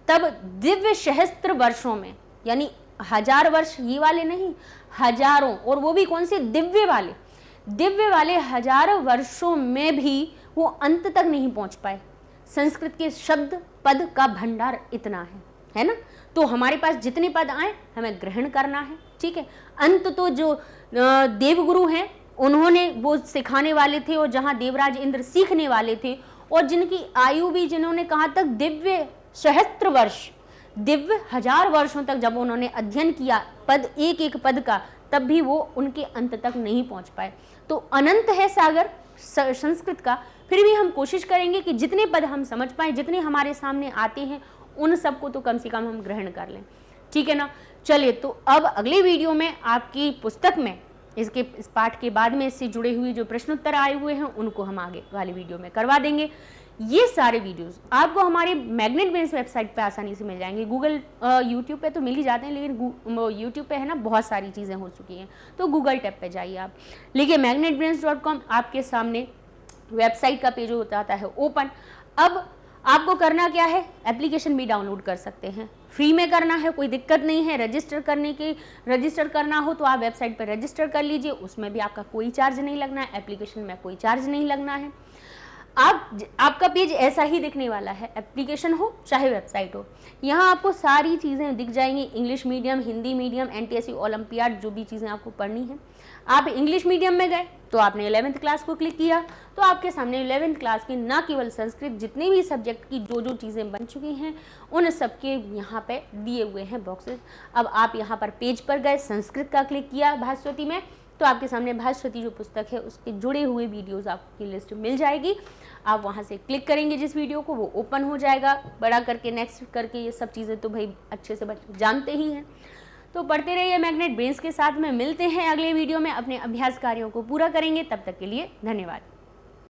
तब दिव्य सहस्त्र वर्षों में, यानी 1000 वर्ष ये वाले नहीं, हजारों, और वो भी कौन से दिव्य वाले 1000 वर्षों में भी वो अंत तक नहीं पहुंच पाए। संस्कृत के शब्द पद का भंडार इतना है ना। तो हमारे पास जितने पद आए हमें ग्रहण करना है, ठीक है। अंत तो जो देवगुरु हैं उन्होंने वो सिखाने वाले थे, और जहाँ देवराज इंद्र सीखने वाले थे, और जिनकी आयु भी, जिन्होंने कहा तक दिव्य सहस्त्र वर्ष, दिव्य 1000 वर्षों तक जब उन्होंने अध्ययन किया पद, एक एक पद का, तब भी वो उनके अंत तक नहीं पहुंच पाए। तो अनंत है सागर संस्कृत का, फिर भी हम कोशिश करेंगे कि जितने पद हम समझ पाए, जितने हमारे सामने आते हैं, उन सबको तो कम से कम हम ग्रहण कर लें, ठीक है ना। चलिए, तो अब अगले वीडियो में आपकी पुस्तक में इस पाठ के बाद में इससे जुड़े हुए जो प्रश्नोत्तर आए हुए हैं उनको हम आगे वाले वीडियो में करवा देंगे। ये सारे वीडियोस आपको हमारे मैग्नेट ब्रेन्स वेबसाइट पे आसानी से मिल जाएंगे। गूगल यूट्यूब पे तो मिल ही जाते हैं, लेकिन यूट्यूब पे है ना बहुत सारी चीज़ें हो चुकी हैं, तो गूगल टैब पे जाइए आप, लिखिए magnetbrains.com, आपके सामने वेबसाइट का पेज होता है ओपन। अब आपको करना क्या है, एप्लीकेशन भी डाउनलोड कर सकते हैं, फ्री में करना है, कोई दिक्कत नहीं है। रजिस्टर करना हो तो आप वेबसाइट पर रजिस्टर कर लीजिए, उसमें भी आपका कोई चार्ज नहीं लगना है, एप्लीकेशन में कोई चार्ज नहीं लगना है। आपका पेज ऐसा ही दिखने वाला है, एप्लीकेशन हो चाहे वेबसाइट हो। यहाँ आपको सारी चीज़ें दिख जाएंगी, English medium, Hindi medium, NTSC olympiad, जो भी चीज़ें आपको पढ़नी है। आप इंग्लिश मीडियम में गए तो आपने 11th क्लास को क्लिक किया, तो आपके सामने 11th क्लास की ना केवल संस्कृत, जितने भी सब्जेक्ट की जो चीज़ें बन चुकी हैं उन सब के यहाँ पे दिए हुए हैं बॉक्सेस। अब आप यहाँ पर पेज पर गए, संस्कृत का क्लिक किया भास्वती में, तो आपके सामने भास्वती जो पुस्तक है उसके जुड़े हुए वीडियोस आपकी लिस्ट मिल जाएगी। आप वहाँ से क्लिक करेंगे जिस वीडियो को, वो ओपन हो जाएगा, बड़ा करके नेक्स्ट करके, ये सब चीज़ें तो भाई अच्छे से जानते ही हैं। तो पढ़ते रहिए मैग्नेट ब्रेन्स के साथ में, मिलते हैं अगले वीडियो में, अपने अभ्यास कार्यों को पूरा करेंगे। तब तक के लिए धन्यवाद।